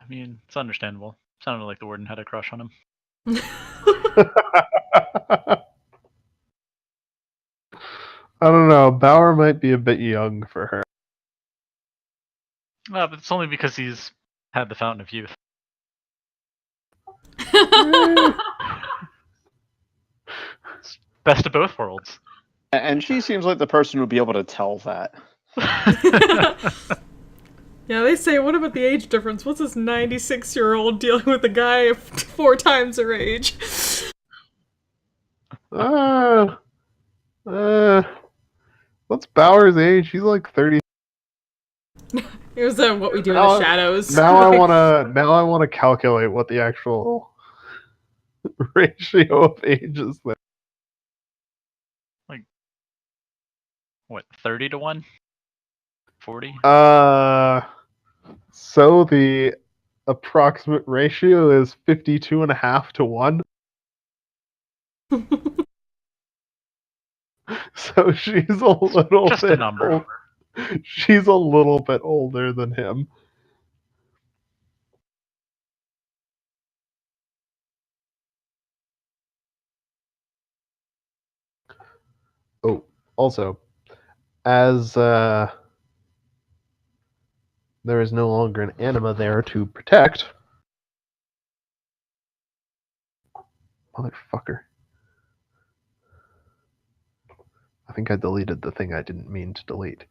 I mean, it's understandable. Sounded like the warden had a crush on him. I don't know. Bauer might be a bit young for her. But it's only because he's had the Fountain of Youth. It's best of both worlds. And she seems like the person who'd be able to tell that. Yeah, they say, what about the age difference? What's this 96-year-old dealing with a guy 4 times her age? What's Bauer's age? She's like 30. It was What We Do in the Shadows. Now I wanna calculate what the actual ratio of ages there. Like, what, 30 to 1? 40? So the approximate ratio is 52.5 to 1. So she's a little Just a bit number. She's a little bit older than him. Oh, also, as there is no longer an anima there to protect. Motherfucker. I think I deleted the thing I didn't mean to delete.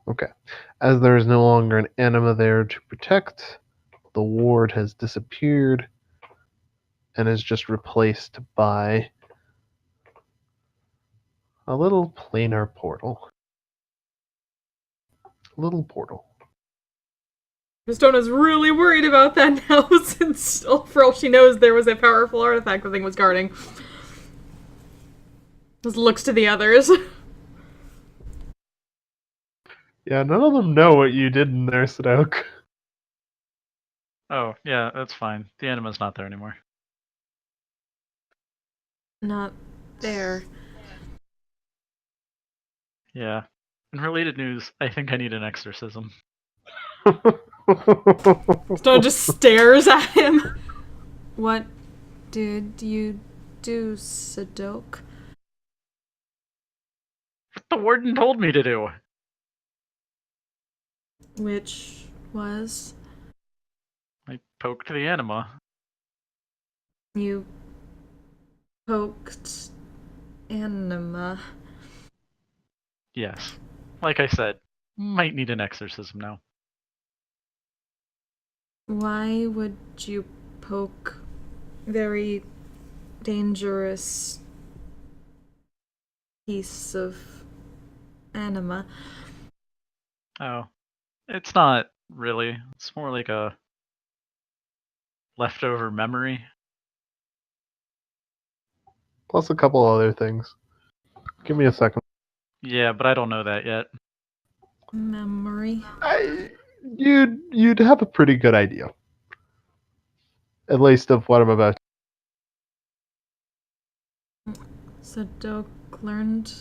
Okay. As there is no longer an anima there to protect, the ward has disappeared and is just replaced by a little planar portal. Little portal. Kristona's really worried about that now, since, for all she knows, there was a powerful artifact the thing was guarding. Just looks to the others. Yeah, none of them know what you did in there, Sadok. Oh, yeah, that's fine. The anima's not there anymore. Not there. Yeah. In related news, I think I need an exorcism. Kristona just stares at him. What did you do, Sadok? What the warden told me to do. Which was? I poked the anima. You poked anima. Yes. Like I said, might need an exorcism now. Why would you poke very dangerous piece of anima? Oh. It's not really. It's more like a leftover memory. Plus a couple other things. Give me a second. Yeah, but I don't know that yet. Memory. You'd have a pretty good idea, at least of what I'm about. So Doak learned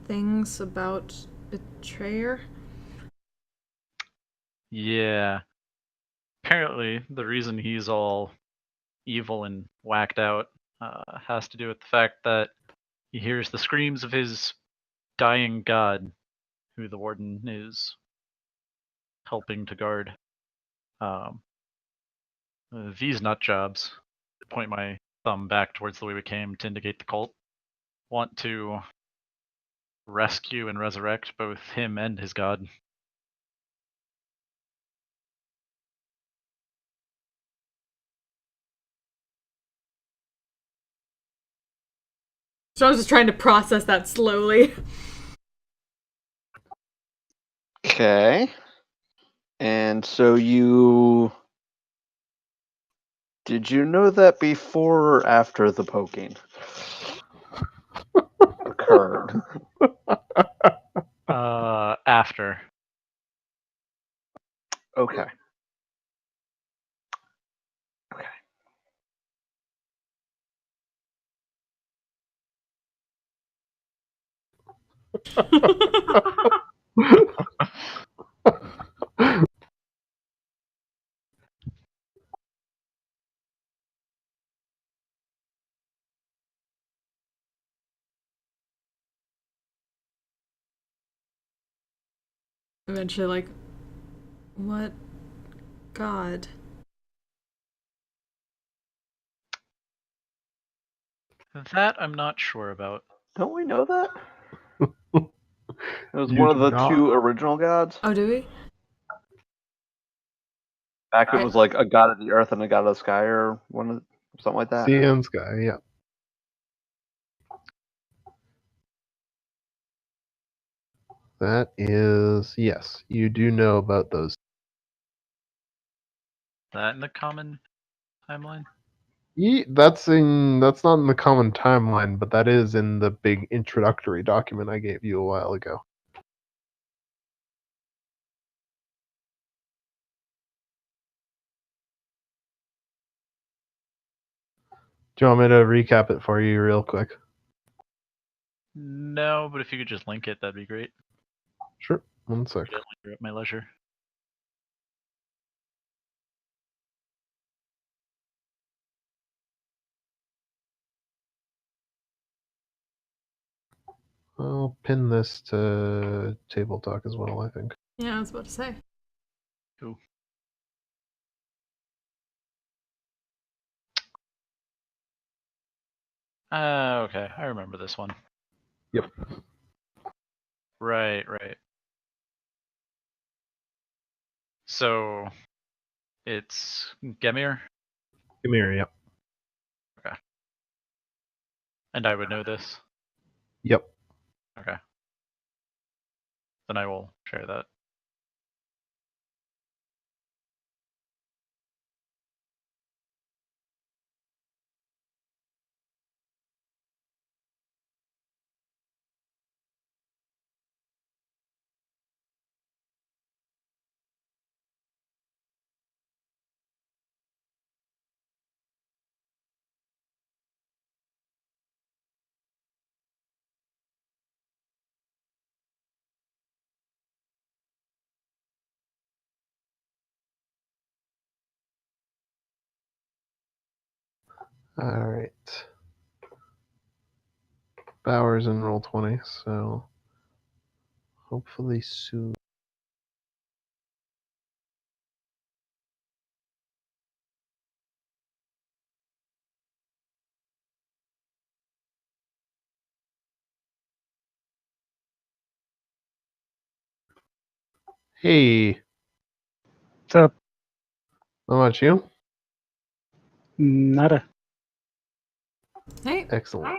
things about betrayer. Yeah. Apparently, the reason he's all evil and whacked out has to do with the fact that he hears the screams of his dying god, who the warden is helping to guard. These nut jobs, point my thumb back towards the way we came to indicate the cult, want to rescue and resurrect both him and his god. So I was just trying to process that slowly. Okay. And so did you know that before or after the poking occurred? After. Okay. Okay. Eventually, like, what god? That I'm not sure about. Don't we know that? It was You one of do the not. two original gods. Oh, do we? Back it was like a god of the earth and a god of the sky, or something like that. Sea and Sky, yeah. That is, yes, you do know about those. That in the common timeline? That's not in the common timeline, but that is in the big introductory document I gave you a while ago. Do you want me to recap it for you real quick? No, but if you could just link it, that'd be great. Sure. One sec. Read it later at my leisure. I'll pin this to Table Talk as well, I think. Yeah, I was about to say. Cool. Okay, I remember this one. Yep. Right. So it's Gemir, Come here, yep. and I would know this. Yep. Okay. Then I will share that. Alright. Bowers in roll 20, so hopefully soon. Hey, What's up? how about you? Nada. Hey. Excellent.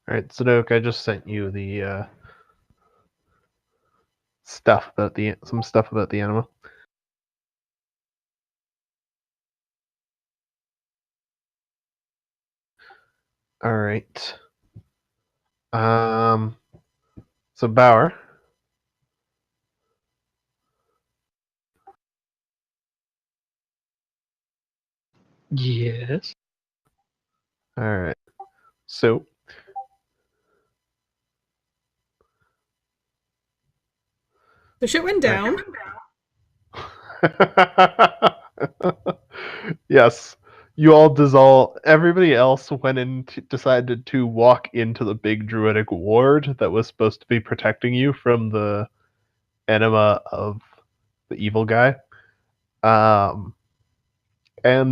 All right, Zadok, I just sent you the stuff about some stuff about the anima. All right. So Bauer. Yes. All right. So The shit went down. yes, you all dissolve. Everybody else went in, decided to walk into the big druidic ward that was supposed to be protecting you from the enema of the evil guy. And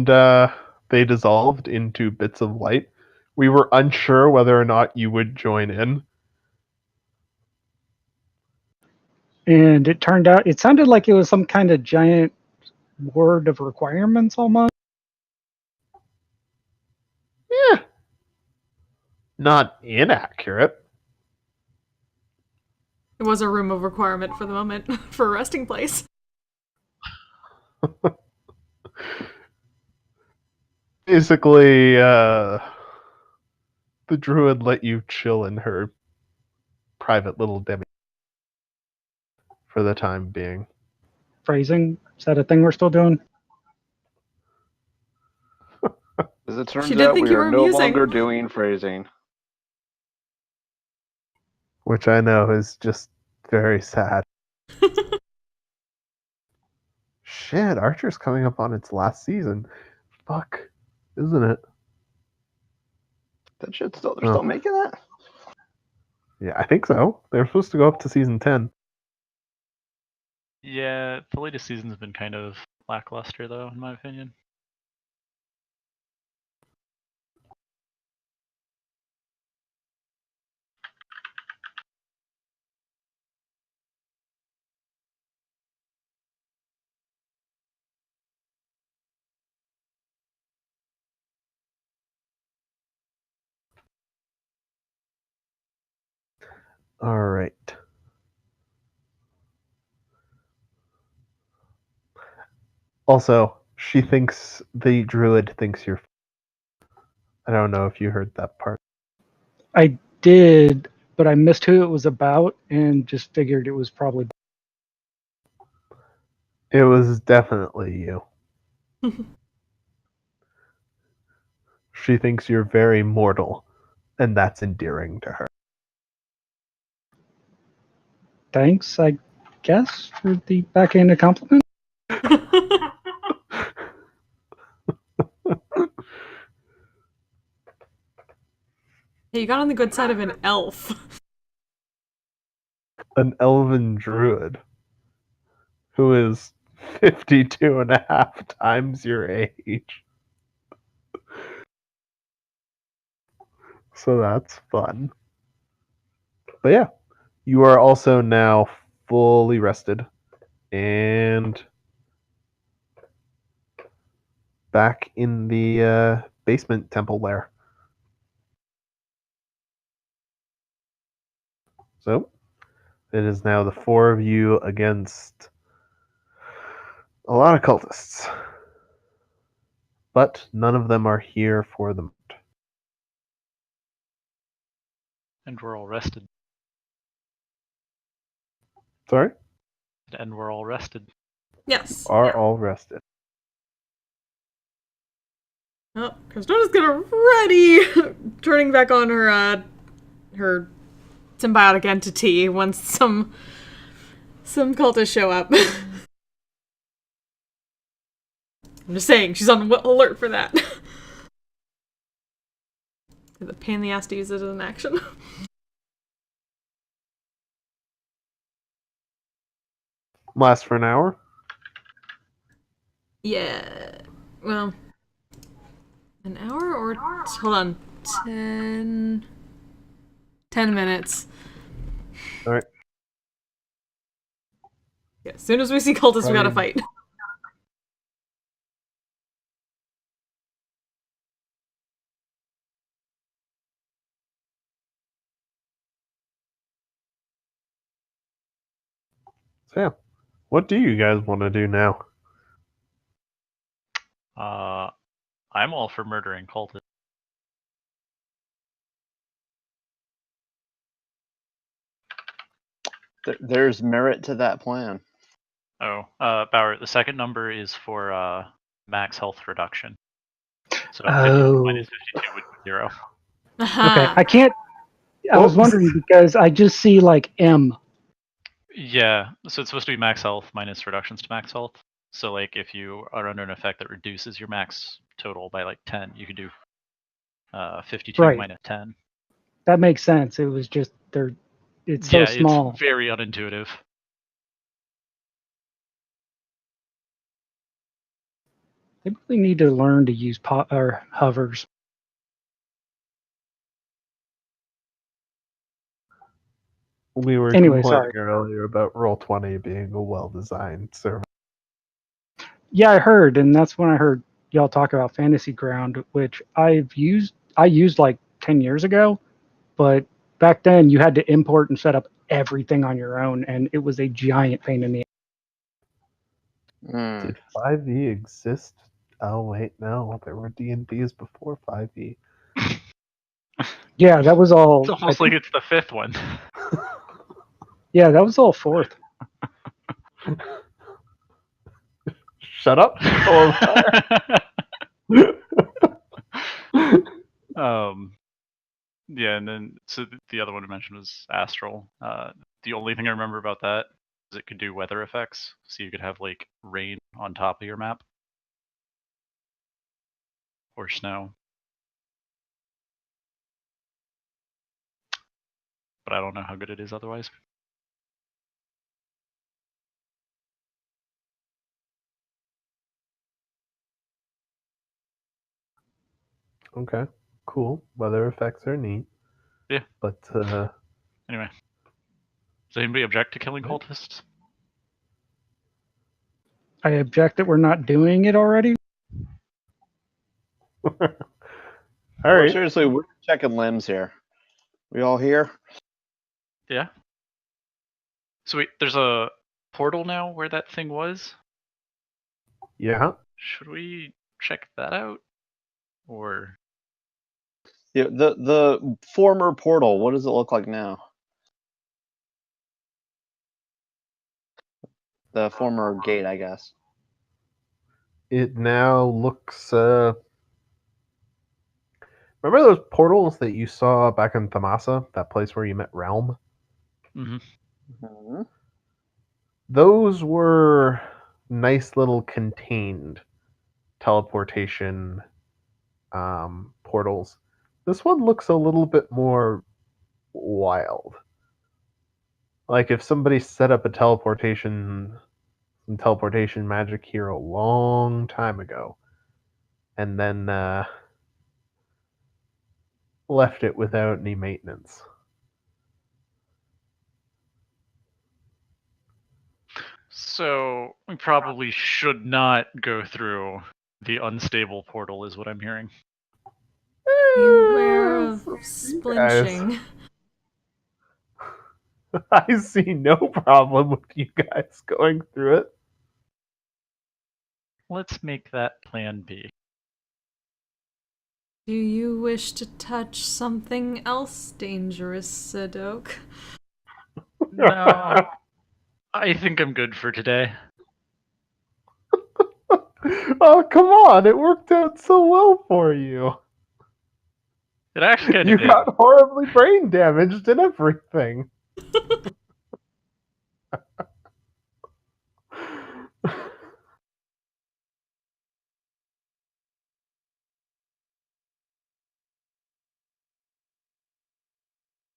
they dissolved into bits of light. We were unsure whether or not you would join in. And it turned out, it sounded like it was some kind of giant word of requirements almost. Yeah, not inaccurate. It was a room of requirement for the moment for a resting place. Basically, the druid let you chill in her private little demi for the time being. Phrasing, is that a thing we're still doing? As it turns She did out, think we you are were no amusing. longer doing phrasing. Which I know is just very sad. Shit, Archer's coming up on its last season. Fuck, isn't it? That shit's still, they're still making that? Yeah, I think so. They're supposed to go up to season 10. Yeah, the latest season's been kind of lackluster, though, in my opinion. All right. Also, the druid thinks you're. I don't know if you heard that part. I did, but I missed who it was about and just figured it was probably. It was definitely you. She thinks you're very mortal, and that's endearing to her. Thanks, I guess, for the backhanded compliment. Hey, you got on the good side of an elf. An elven druid who is 52 and a half times your age. So that's fun. But yeah, you are also now fully rested and back in the basement temple lair. So it is now the four of you against a lot of cultists. But none of them are here for the moment. And we're all rested. Sorry? And we're all rested. Yes. Are all rested. Oh, Kristona's gonna ready turning back on her symbiotic entity once some cultists show up. I'm just saying, she's on alert for that. The pain in the ass to use it as an action. Lasts for an hour. Yeah. Well, an hour or hold on, 10 minutes. All right. Yeah, as soon as we see cultists, we gotta Probably- fight. So yeah, what do you guys want to do now? I'm all for murdering cultists. There's merit to that plan. Oh, Bauer, the second number is for max health reduction. So 52 minus 52 would be 0. Okay, I can't. I was wondering because I just see like M. Yeah, so it's supposed to be max health minus reductions to max health. So like if you are under an effect that reduces your max total by like 10, you could do 52 Right. minus 10. That makes sense. It was just it's so small. It's very unintuitive. They really need to learn to use or hovers. We were Anyway, complaining sorry. earlier about Roll20 being a well-designed server. Yeah, I heard, and that's when I heard y'all talk about Fantasy Ground, which I used like 10 years ago, but back then you had to import and set up everything on your own, and it was a giant pain in the ass. Did 5e exist? Oh wait, no, there were D&Ds before 5e. Yeah, that was all. It's almost like it's the fifth one. Yeah, that was all fourth. Shut up. Yeah, and then so the other one I mentioned was Astral. The only thing I remember about that is it could do weather effects, so you could have like rain on top of your map or snow. But I don't know how good it is otherwise. Okay, cool. Weather effects are neat. Yeah. But anyway, does anybody object to killing cultists? I object that we're not doing it already. all Well, right. seriously, we're checking limbs here. We all here? Yeah. So wait, there's a portal now where that thing was? Yeah. Should we check that out? Or Yeah, the former portal, what does it look like now? The former gate, I guess. It now looks. Remember those portals that you saw back in Thamasa, that place where you met Realm? Mm-hmm. Those were nice little contained teleportation portals. This one looks a little bit more wild. Like if somebody set up a teleportation magic here a long time ago, and then left it without any maintenance. So we probably should not go through the unstable portal, is what I'm hearing. Beware of splinching. I see no problem with you guys going through it. Let's make that plan B. Do you wish to touch something else dangerous, Sadok? No. I think I'm good for today. Oh, come on. It worked out so well for you. It actually kind You of did. got horribly brain damaged and everything.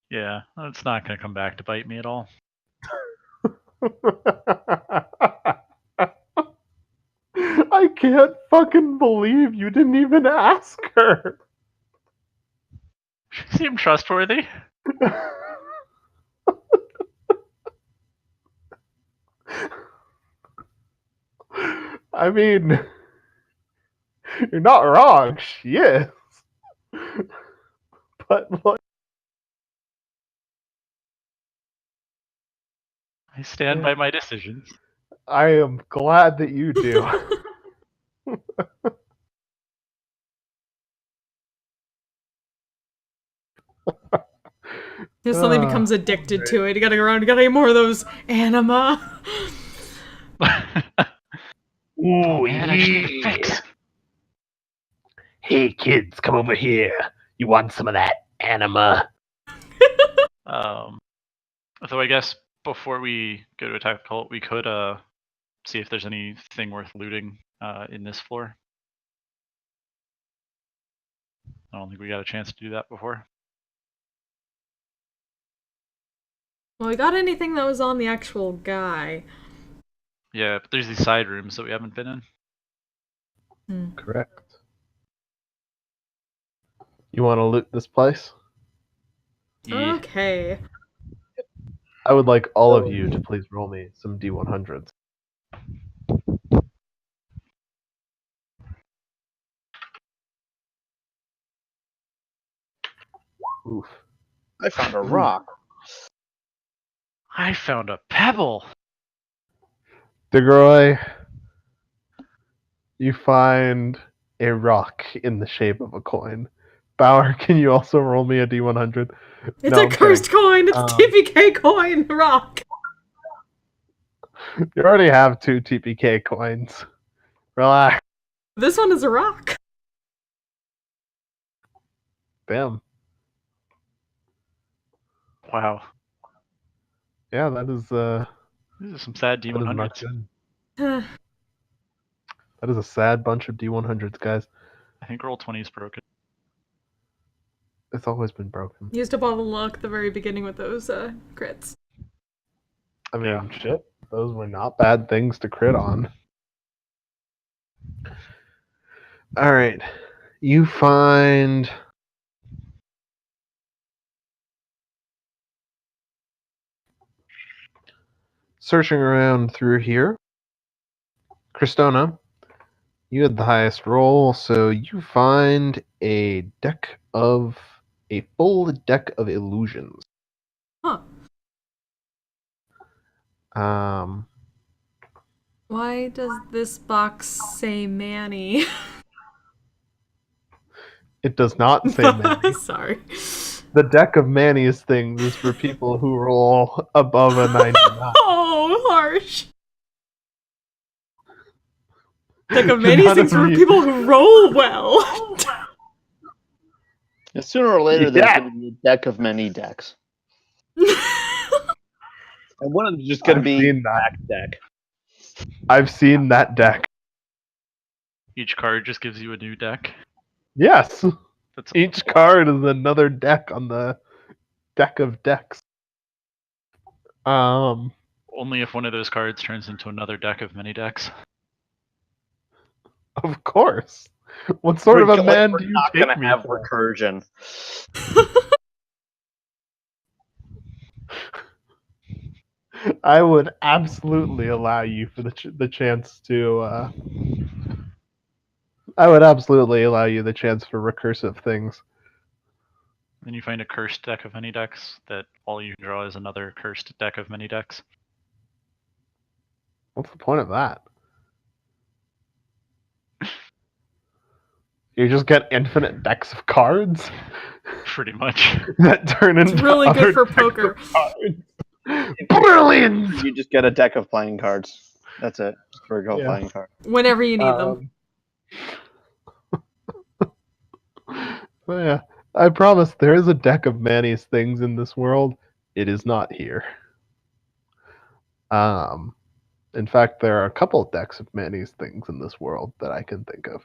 Yeah, it's not going to come back to bite me at all. I can't fucking believe you didn't even ask her. She seemed trustworthy. I mean, you're not wrong. She is. But like, I stand by my decisions. I am glad that you do. He suddenly becomes addicted to it. You gotta go around, you gotta get more of those anima. Ooh, Man, I just need a fix. Hey kids, come over here. You want some of that anima? So I guess before we go to attack the cult, we could see if there's anything worth looting in this floor. I don't think we got a chance to do that before. Well, we got anything that was on the actual guy. Yeah, but there's these side rooms that we haven't been in. Correct. You want to loot this place? Yeah. Okay. I would like all of you to please roll me some D100s. Oof. I found a rock. I found a pebble. DeGroy, you find a rock in the shape of a coin. Bauer, can you also roll me a D100? It's No, a I'm cursed kidding. coin! It's a TPK coin! Rock! You already have 2 TPK coins. Relax. This one is a rock. Damn. Wow. Yeah, that is These are some sad that is not D100s. good. That is a sad bunch of D100s, guys. I think roll 20 is broken. It's always been broken. Used up all the luck at the very beginning with those crits. I mean, Yeah. shit. Those were not bad things to crit on. Alright. You find... Searching around through here. Cristona, you had the highest roll, so you find a full deck of illusions. Huh. Why does this box say Manny? It does not say Manny. Sorry. The deck of Manny's things is for people who roll above a 99. Oh, harsh. Deck of Manny's None things of for you- people who roll well. And sooner or later, there's Yeah. going to be a deck of many decks. And one of them is just going to I've be seen that. back deck. I've seen that deck. Each card just gives you a new deck. Yes. That's Each card is another deck on the deck of decks. only if one of those cards turns into another deck of many decks. Of course. What sort of a man We're do you not take going to me have for? recursion. I would absolutely allow you for the chance to. I would absolutely allow you the chance for recursive things. Then you find a cursed deck of many decks that all you can draw is another cursed deck of many decks. What's the point of that? You just get infinite decks of cards Pretty much. that turn into really good other for decks poker. of cards. Brilliant. You just get a deck of playing cards. That's it. Just a regular Yeah. playing card. Whenever you need them. Well, yeah, I promise there is a deck of Manny's things in this world. It is not here. In fact, there are a couple of decks of Manny's things in this world that I can think of.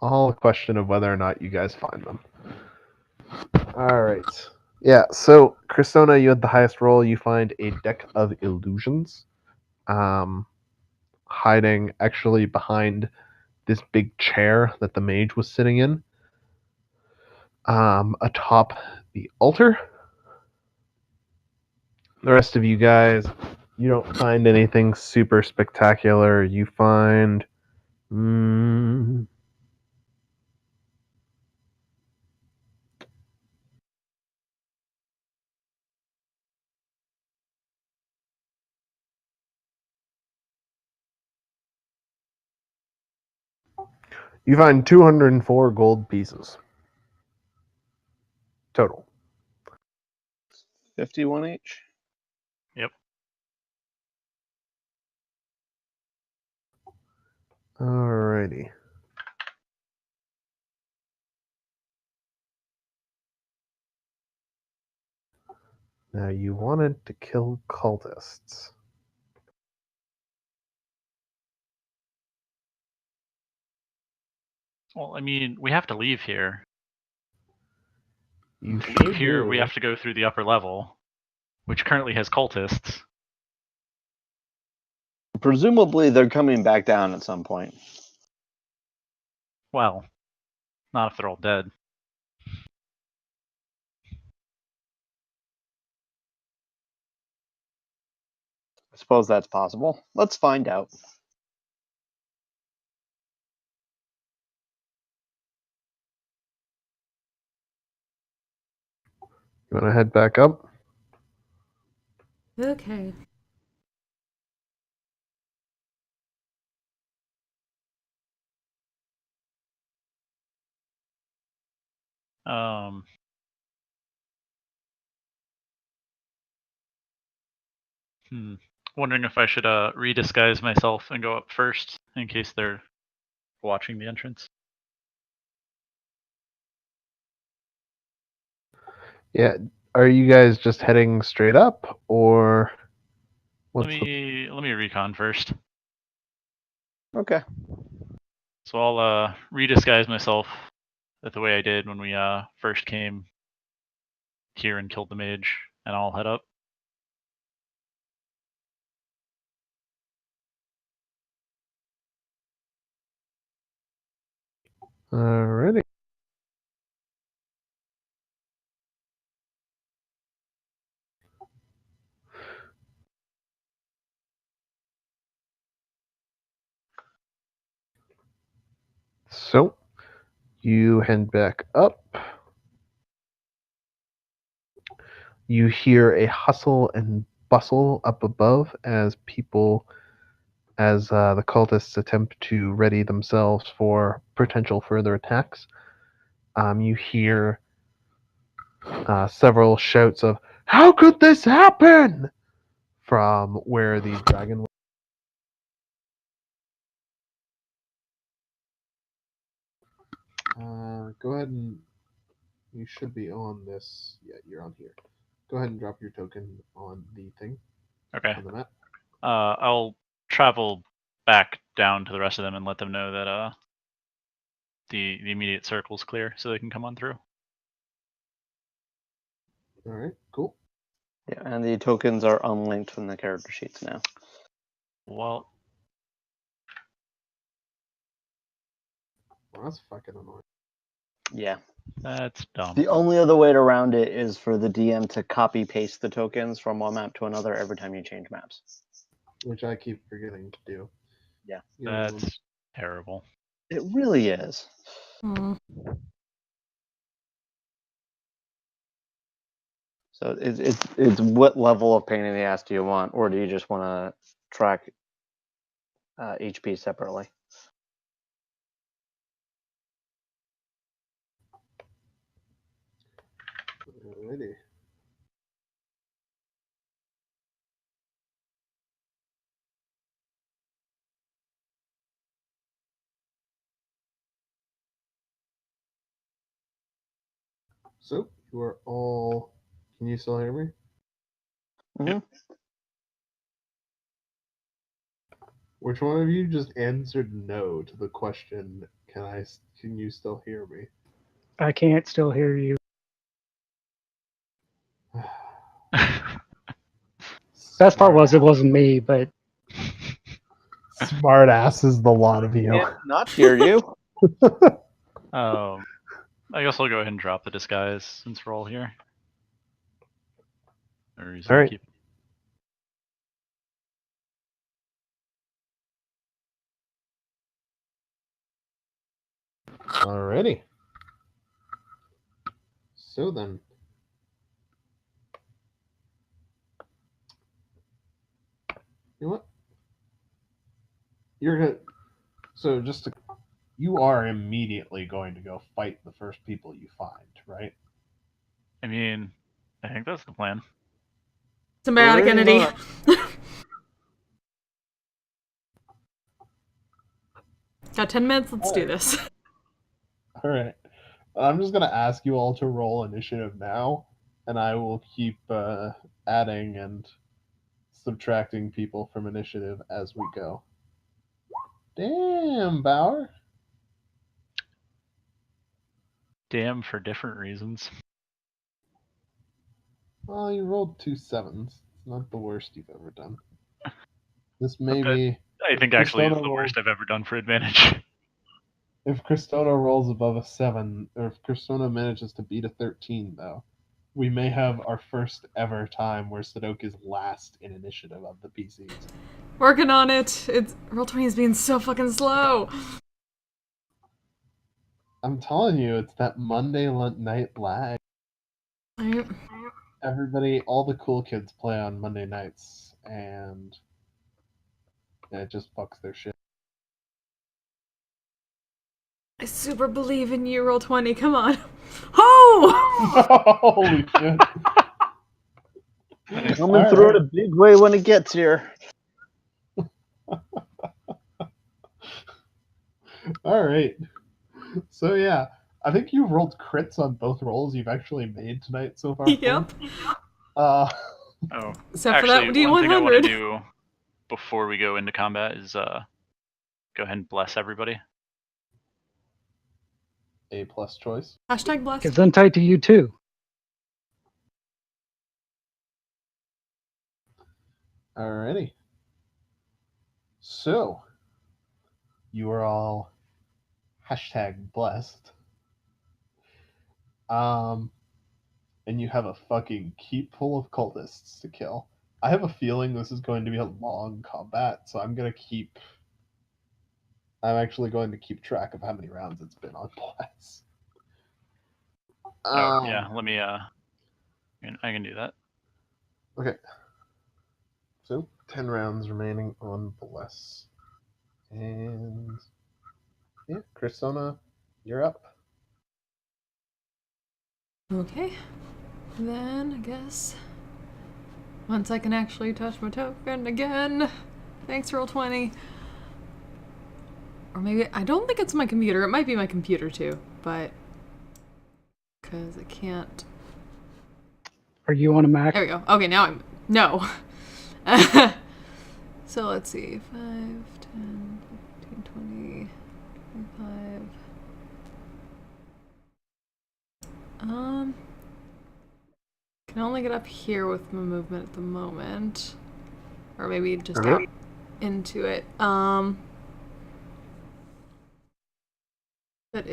All a question of whether or not you guys find them. All right. Yeah, so Cristona, you had the highest roll. You find a deck of illusions, hiding actually behind this big chair that the mage was sitting in, atop the altar. The rest of you guys, you don't find anything super spectacular. You find You find 204 gold pieces total. 51 each. Yep. Alrighty. Now you wanted to kill cultists. Well, I mean, we have to leave here. You To sure leave here, do. we have to go through the upper level, which currently has cultists. Presumably, they're coming back down at some point. Well, not if they're all dead. I suppose that's possible. Let's find out. You want to head back up? Okay. Um, Wondering if I should redisguise myself and go up first in case they're watching the entrance. Yeah. Are you guys just heading straight up, or Let me recon first. Okay. So I'll redisguise myself the way I did when we first came here and killed the mage, and I'll head up. Alrighty. So you head back up. You hear a hustle and bustle up above as the cultists attempt to ready themselves for potential further attacks. You hear several shouts of "How could this happen?" from where the dragon. Go ahead and you should be on this. Yeah, you're on here. Go ahead and drop your token on the thing Okay. on the map. I'll travel back down to the rest of them and let them know that the immediate circle's clear, so they can come on through. All right, cool. Yeah, and the tokens are unlinked from the character sheets now. Well, Well, that's fucking annoying. Yeah. that's dumb. The only other way around it is for the DM to copy paste the tokens from one map to another every time you change maps. Which I keep forgetting to do. Yeah. You know, That's terrible. It really is. Hmm. So it's what level of pain in the ass do you want, or do you just want to track HP separately? alrighty. So you are all. Can you still hear me? Mm-hmm. Which one of you just answered no to the question? Can you still hear me? I can't still hear you. Best part was it wasn't me, but Smart ass is the lot of you. Can't not hear you. I guess I'll go ahead and drop the disguise since we're all here. No reason All to right. keep. Alrighty. So then. You know what? You're gonna. So just to. you are immediately going to go fight the first people you find, right? I mean, I think that's the plan. Symbiotic Pretty entity. much. Got 10 minutes. Let's do this. All right. I'm just gonna ask you all to roll initiative now, and I will keep adding and subtracting people from initiative as we go. Damn, Bauer. Damn, for different reasons. Well, you rolled 2 7s. It's not the worst you've ever done. This may But be. I think actually it's Cristona the rolls- worst I've ever done for advantage. If Cristona rolls above a 7, or if Cristona manages to beat a 13, though, we may have our first ever time where Sadok is last in initiative of the PCs. Working on it. It's Roll20 is being so fucking slow. I'm telling you, it's that Monday night lag. Right. Everybody, all the cool kids play on Monday nights, and it just fucks their shit. I super believe in you, Roll20. Come on. Oh! Holy shit. Nice. Coming All through right. in a big way when it gets here. All right. So yeah, I think you've rolled crits on both rolls you've actually made tonight so far. Yep. Uh, Oh, Except for actually, that one thing I want to D100. do before we go into combat is go ahead and bless everybody. A plus choice. Hashtag blessed. It's untied to you too. Alrighty. So, you are all hashtag blessed. And you have a fucking keep full of cultists to kill. I have a feeling this is going to be a long combat, so I'm actually going to keep track of how many rounds it's been on bless. Yeah, let me. I can do that. Okay. So 10 rounds remaining on bless, and yeah, Cristona, you're up. Okay. Then, I guess, once I can actually touch my token again. Thanks, Roll20. Or maybe, I don't think it's my computer. It might be my computer too, but, because I can't. Are you on a Mac? There we go. Okay, now I'm, no. So let's see, 5, 10, 15, 20, 25. Can only get up here with my movement at the moment. Or maybe just out into it. But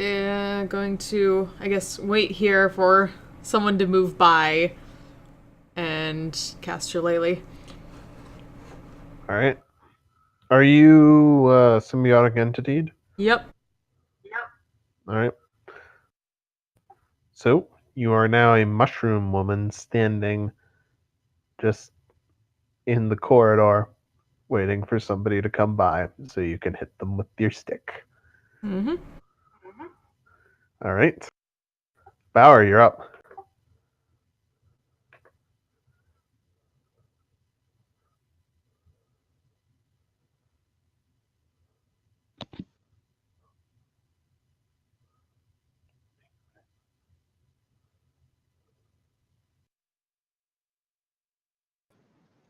going to, I guess, wait here for someone to move by and cast Shillelagh. All right. Are you symbiotic entity? Yep. All right. So you are now a mushroom woman standing just in the corridor, waiting for somebody to come by so you can hit them with your stick. Mm-hmm. All right. Bauer, you're up.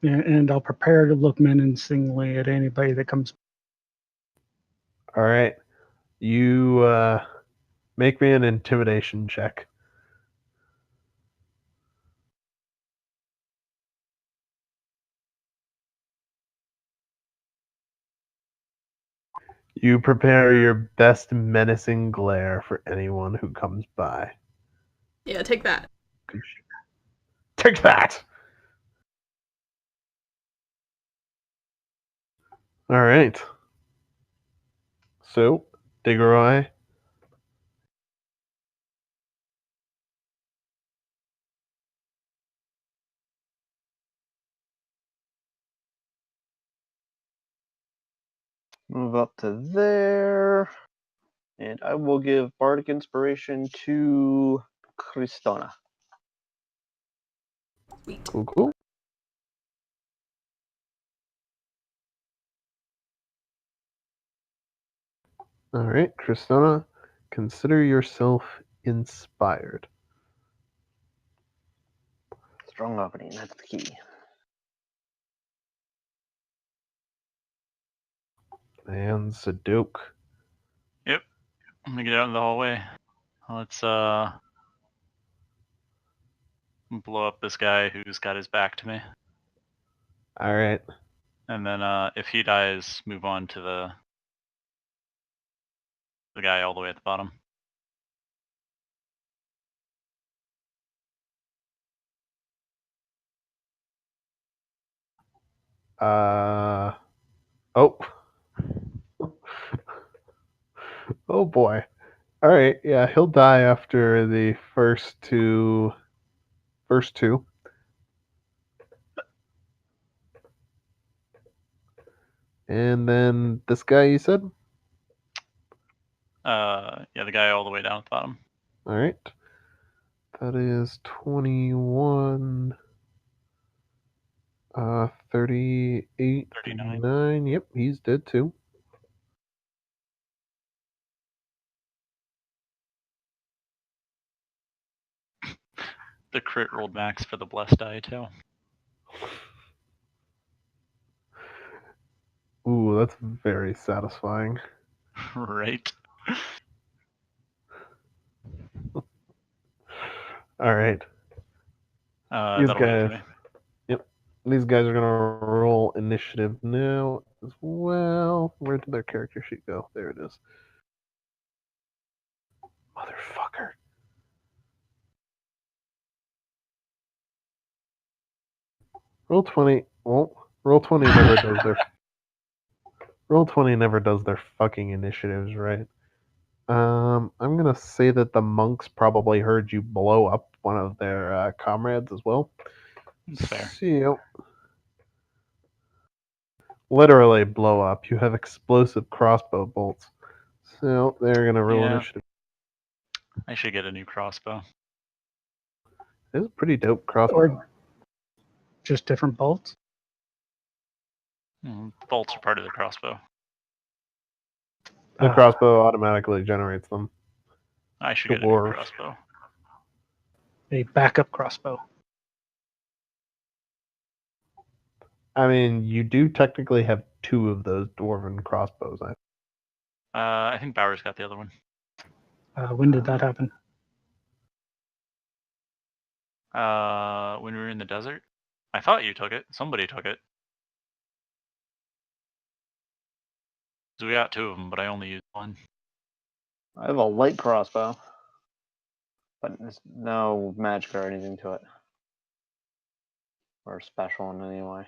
And I'll prepare to look menacingly at anybody that comes. All right. You make me an intimidation check. You prepare your best menacing glare for anyone who comes by. Yeah, take that. Take that! All right. So, Diggeroy, Move up to there. And I will give Bardic Inspiration to Cristona. Sweet. Cool. All right, Cristona, consider yourself inspired. Strong opening, that's the key. And Sadok. Yep. I'm gonna get out in the hallway. Let's blow up this guy who's got his back to me. All right. And then if he dies, move on to the guy all the way at the bottom. Oh. Oh boy. All right. Yeah, he'll die after the first two. And then this guy, you said? Yeah, the guy all the way down at the bottom. All right. That is 21, 38, 39. 39. Yep, he's dead too. The crit rolled max for the blessed die too. Ooh, that's very satisfying. Right. All right. That'll be it for me. Yep. These guys are gonna roll initiative now as well. Where did their character sheet go? There it is. Motherfucker. Roll 20. Well, roll 20 never does their. Roll 20 never does their fucking initiatives, right? I'm gonna say that the monks probably heard you blow up one of their comrades as well. It's fair. So, literally blow up. You have explosive crossbow bolts. So they're gonna roll Yeah. initiative. I should get a new crossbow. It's a pretty dope crossbow. Or just different bolts. Bolts are part of the crossbow. The crossbow automatically generates them. I should get a new Dwarf. crossbow. A backup crossbow. I mean, you do technically have two of those dwarven crossbows. I think Bauer's got the other one. When did that happen? When we were in the desert. I thought you took it. Somebody took it. So we got two of them, but I only used one. I have a light crossbow, but there's no magic or anything to it. Or special in any way.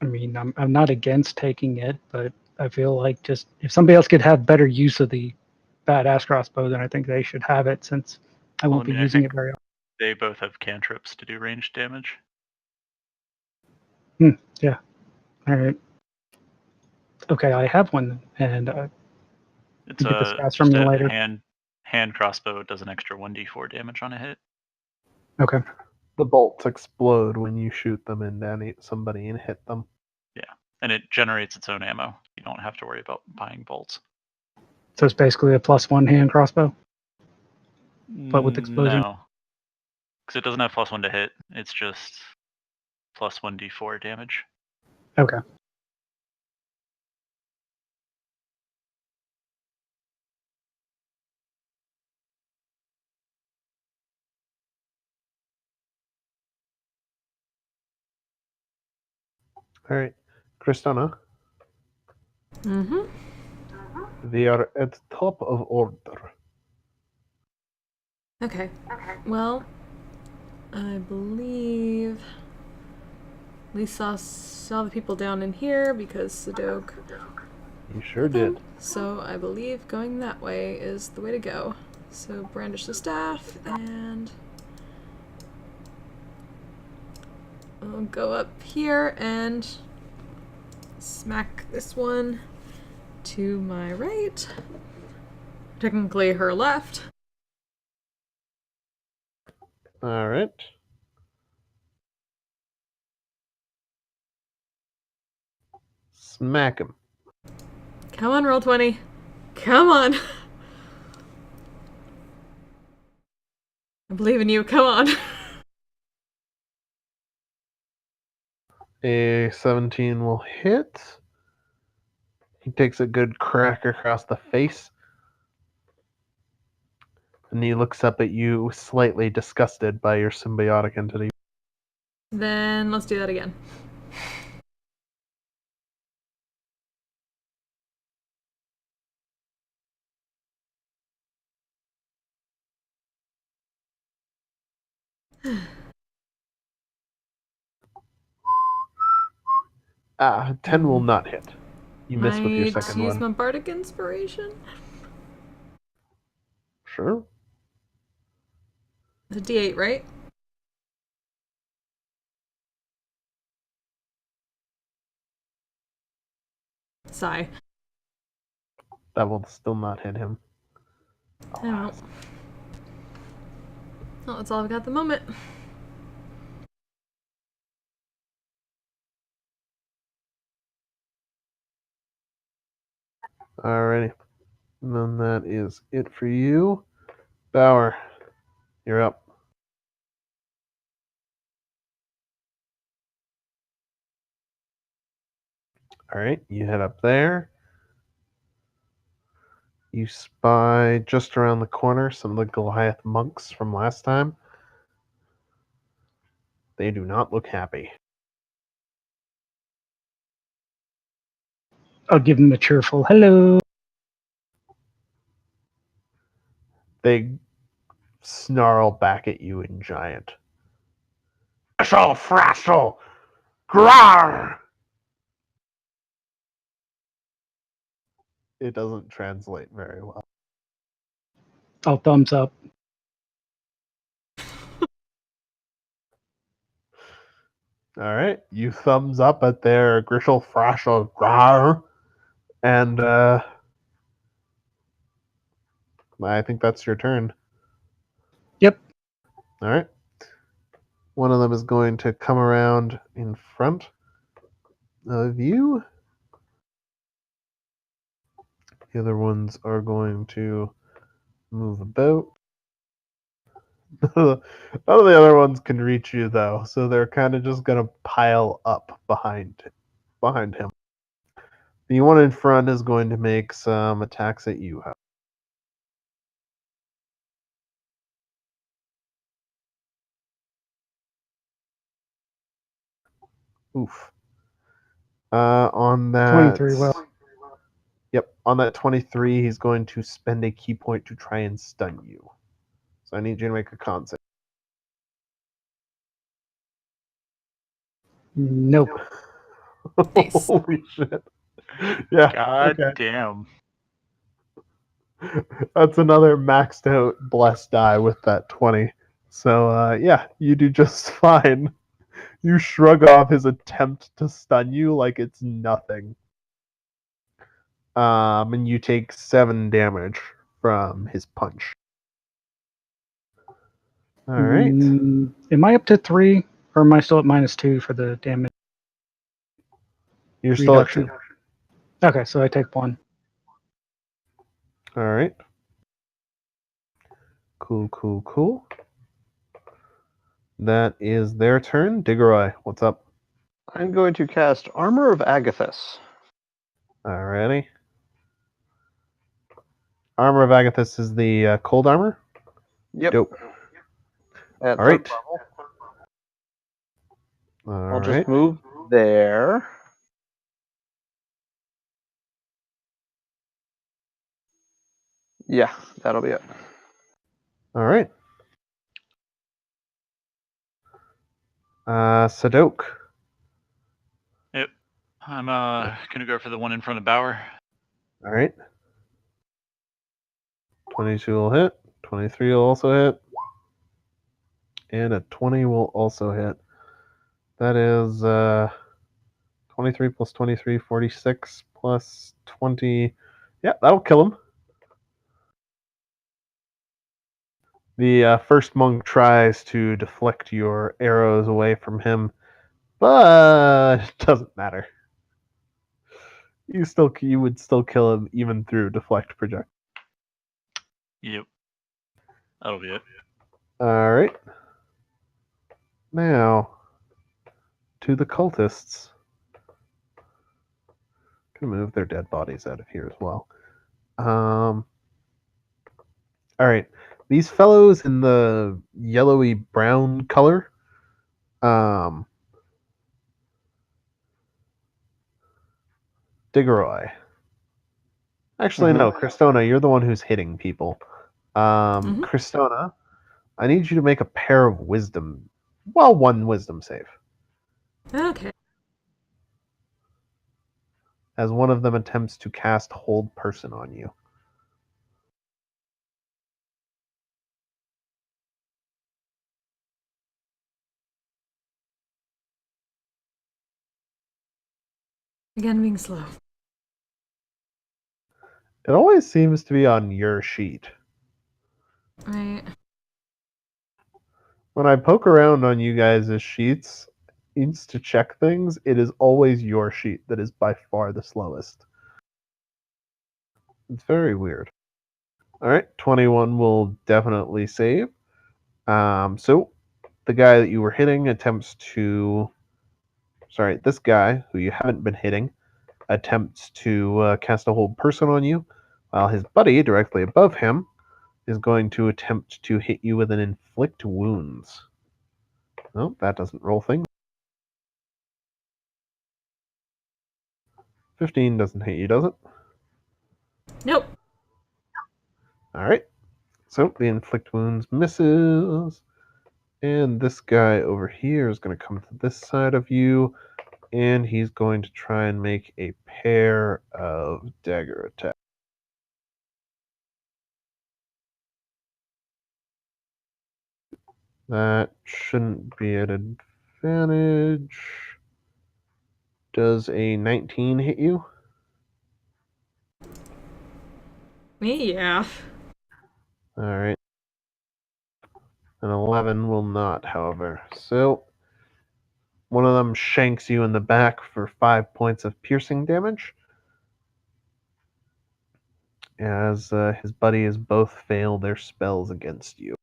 I mean, I'm not against taking it, but I feel like just if somebody else could have better use of the badass crossbow, then I think they should have it, since I won't be using it very often. They both have cantrips to do ranged damage. Yeah. All right. Okay, I have one, and It's get the a, stats from just you a later. hand crossbow. It does an extra 1d4 damage on a hit. Okay. The bolts explode when you shoot them into somebody and hit them. Yeah, and it generates its own ammo. You don't have to worry about buying bolts. So it's basically a +1 hand crossbow, but with explosion. No, because it doesn't have +1 to hit. It's just +1d4 damage. Okay. All right, Kristana, Mm-hmm. we are at top of order. Okay. Well, I believe Lisa saw the people down in here because Sadok. You sure did. So I believe going that way is the way to go. So brandish the staff and I'll go up here and smack this one to my right. Technically her left. All right. Smack him. Come on, roll 20. Come on. I believe in you. Come on. A 17 will hit. He takes a good crack across the face. And he looks up at you, slightly disgusted by your symbiotic entity. Then let's do that again. Ah, 10 will not hit. You miss with your Might second use one. my bardic inspiration. Sure. It's a D8, right? Sigh. That will still not hit him. Oh, well, that's all I've got at the moment. Alrighty. And then that is it for you. Bauer, you're up. Alright, you head up there. You spy just around the corner some of the Goliath monks from last time. They do not look happy. I'll give him a cheerful hello. They snarl back at you in giant. Frassel, frassel, grar! It doesn't translate very well. I'll thumbs up. Alright, you thumbs up at their Grishel Frassel Grar, and I think that's your turn. Yep. Alright. One of them is going to come around in front of you. The other ones are going to move about. None of the other ones can reach you though, so they're kind of just gonna pile up behind him. The one in front is going to make some attacks at you. Oof. On that 23, well. Yep, on that 23, he's going to spend a key point to try and stun you. So I need you to make a con save. Nope. Nice. Holy shit. Yeah. God Okay. damn. That's another maxed out blessed die with that 20. So yeah, you do just fine. You shrug off his attempt to stun you like it's nothing. And you take 7 damage from his punch. All right. Am I up to 3, or am I still at -2 for the damage You're still at reduction? 2. Okay, so I take 1. All right. Cool. That is their turn. Diggeroy, what's up? I'm going to cast Armor of Agathis. Alrighty. Armor of Agathis is the cold armor? Yep. Dope. At All third right. level. I'll Alright. just move there. Yeah, that'll be it. Alright. Sadok. Yep. I'm gonna go for the one in front of Bauer. Alright. 22 will hit. 23 will also hit. And a 20 will also hit. That is 23 plus 23, 46 plus 20. Yeah, that'll kill him. The first monk tries to deflect your arrows away from him, but it doesn't matter. You would still kill him even through deflect project. Yep. That'll be it. All right. Now to the cultists. Gonna move their dead bodies out of here as well. All right. These fellows in the yellowy brown color. Diggeroy. Actually, no, Cristona, you're the one who's hitting people. Cristona, I need you to make a pair of wisdom. Well, one wisdom save. Okay. As one of them attempts to cast Hold Person on you. Again, being slow. It always seems to be on your sheet. Right. When I poke around on you guys' sheets, to check things, it is always your sheet that is by far the slowest. It's very weird. All right, 21 will definitely save. So the guy that you were hitting attempts to. Sorry, this guy who you haven't been hitting attempts to cast a Hold Person on you, while his buddy directly above him is going to attempt to hit you with an Inflict Wounds. No, that doesn't roll things. 15 doesn't hit you, does it? Nope. Alright. So the Inflict Wounds misses. And this guy over here is going to come to this side of you. And he's going to try and make a pair of dagger attacks. That shouldn't be an advantage. Does a 19 hit you? Me, yeah. Alright. An 11 will not, however. So, one of them shanks you in the back for 5 points of piercing damage. As his buddies both fail their spells against you.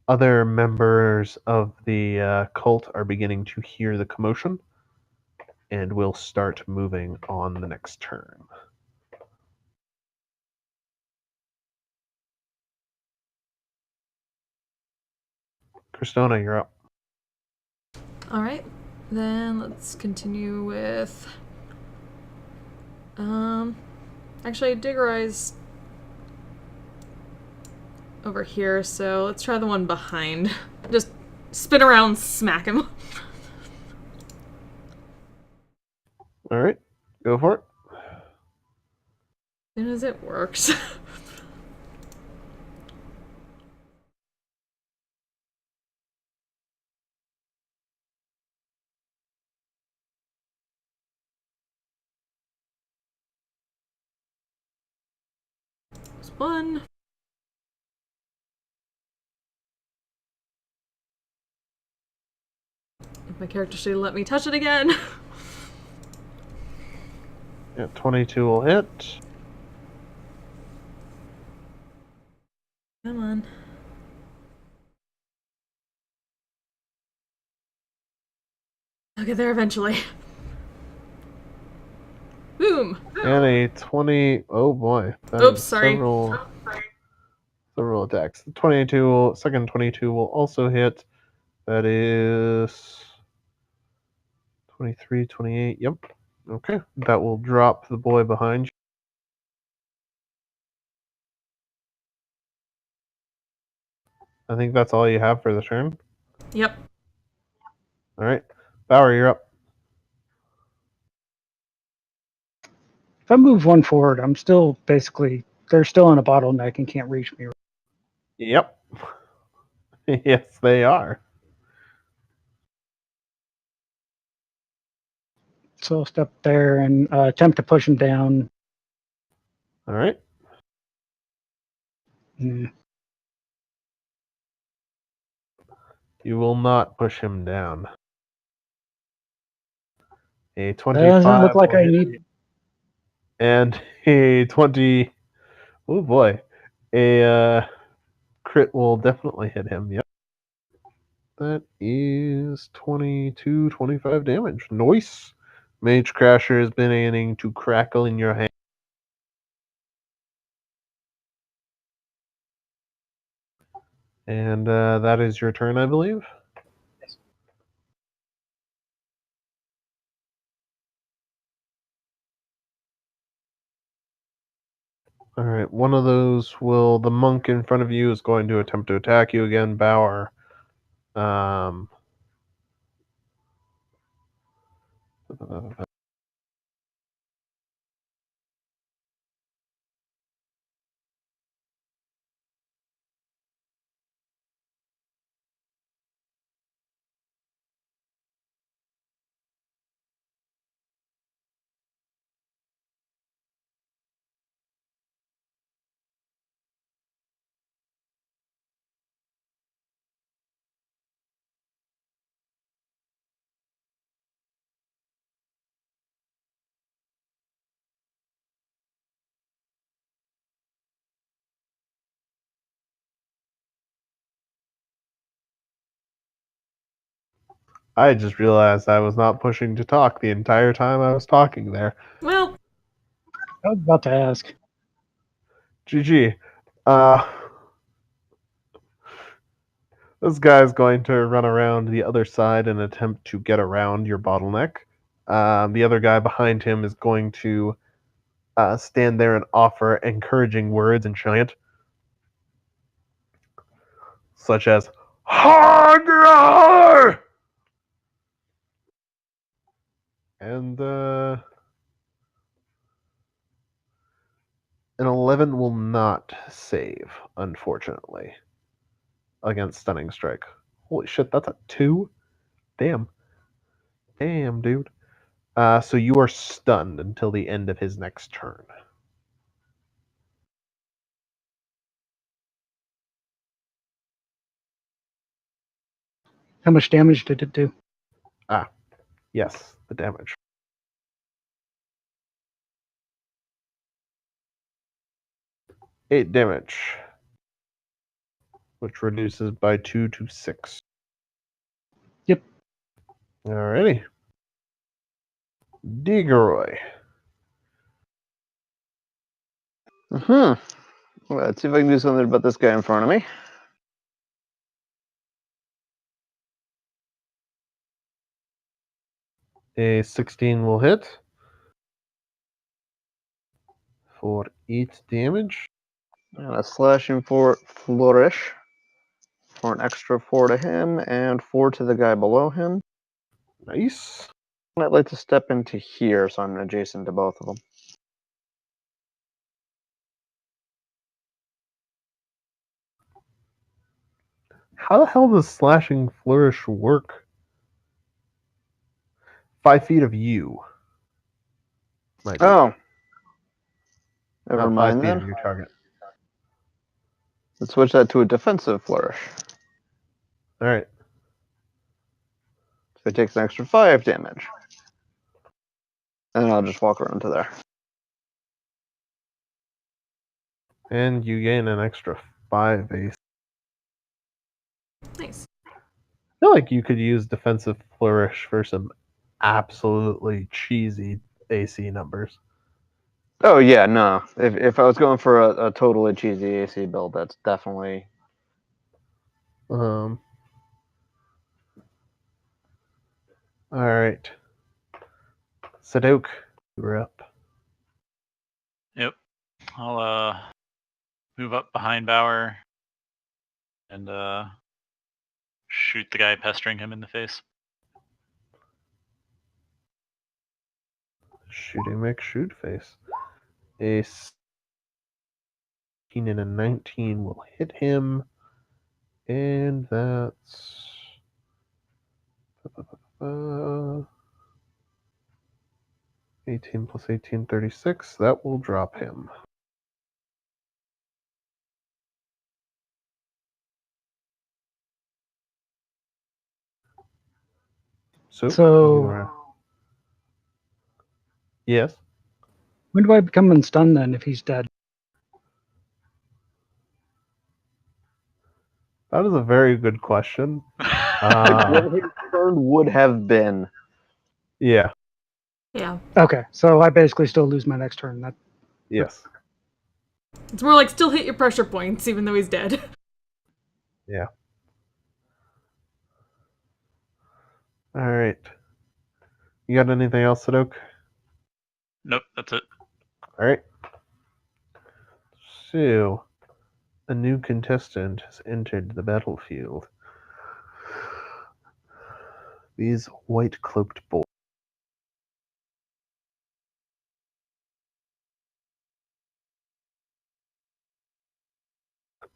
Other members of the cult are beginning to hear the commotion and will start moving on the next turn. Cristona, you're up. Alright. Then let's continue with actually Diggeroy's over here, so let's try the one behind. Just spin around, smack him. Alright, go for it. As soon as it works. There's one. If my character should let me touch it again. Yeah, 22 will hit. Come on. I'll get there eventually. Boom! And a 20. Oh boy. That Oops, is sorry. Several attacks. The 22, second 22 will also hit. That is 23, 28. Yep. Okay. That will drop the boy behind you. I think that's all you have for the turn. Yep. All right. Bauer, you're up. If I move one forward, I'm still basically, they're still in a bottleneck and can't reach me. Yep. Yes, they are. So I'll step there and attempt to push him down. All right. Mm. You will not push him down. A 25 Doesn't look like will I hit need. you, and a 20. Oh boy, a crit will definitely hit him. Yep. That is 22, 25 damage. Nice. Mage Crasher is beginning to crackle in your hand. And that is your turn, I believe. All right, one of those will. The monk in front of you is going to attempt to attack you again, Bauer. Um, I just realized I was not pushing to talk the entire time I was talking there. Well, I was about to ask. GG. This guy's going to run around the other side and attempt to get around your bottleneck. The other guy behind him is going to stand there and offer encouraging words and chant, such as "Hagrar!" And an 11 will not save, unfortunately, against Stunning Strike. Holy shit, that's a 2? Damn. Damn, dude. So you are stunned until the end of his next turn. How much damage did it do? Yes, the damage. 8 damage, which reduces by 2 to 6. Yep. Alrighty. Digoroy. Well, let's see if I can do something about this guy in front of me. A 16 will hit for 8 damage. And a slashing flourish for an extra 4 to him and 4 to the guy below him. Nice. I'd like to step into here, so I'm adjacent to both of them. How the hell does slashing flourish work? 5 feet of you. Might be. Oh. Never Not 5 mind feet then. of your target. Let's switch that to a defensive flourish. Alright. So it takes an extra 5 damage. And I'll just walk around to there. And you gain an extra 5 AC. nice. I feel like you could use defensive flourish for some absolutely cheesy AC numbers. Oh yeah, no. If I was going for a totally cheesy AC build, that's definitely All right. Sadok, you're up. Yep. I'll move up behind Bauer and shoot the guy pestering him in the face. Shooting makes shoot face. A 16 and a 19 will hit him. And that's 18 plus 18, 36. That will drop him. So, yes. When do I become unstunned then if he's dead? That is a very good question. What his turn would have been. Yeah. Yeah. Okay, so I basically still lose my next turn. That Yes. It's more like still hit your pressure points, even though he's dead. Yeah. All right. You got anything else, Sadok? Nope, that's it. All right. So, a new contestant has entered the battlefield. These white-cloaked boys.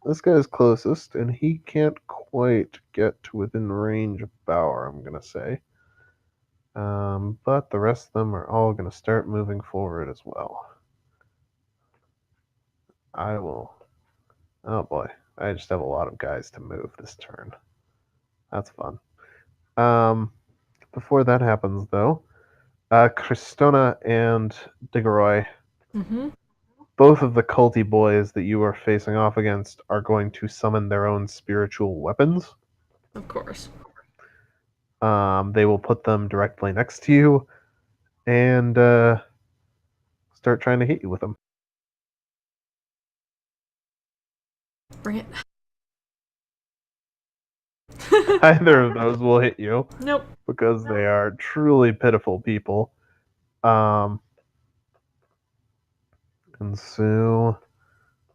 This guy's closest, and he can't quite get to within range of Bauer, I'm going to say. But the rest of them are all going to start moving forward as well. I will... Oh boy, I just have a lot of guys to move this turn. That's fun. Before that happens, though, Kristona and Digoroy, Mm-hmm. both of the culty boys that you are facing off against, are going to summon their own spiritual weapons. Of course. They will put them directly next to you and start trying to hit you with them. Bring it. Either of those will hit you Nope. because they are truly pitiful people. And so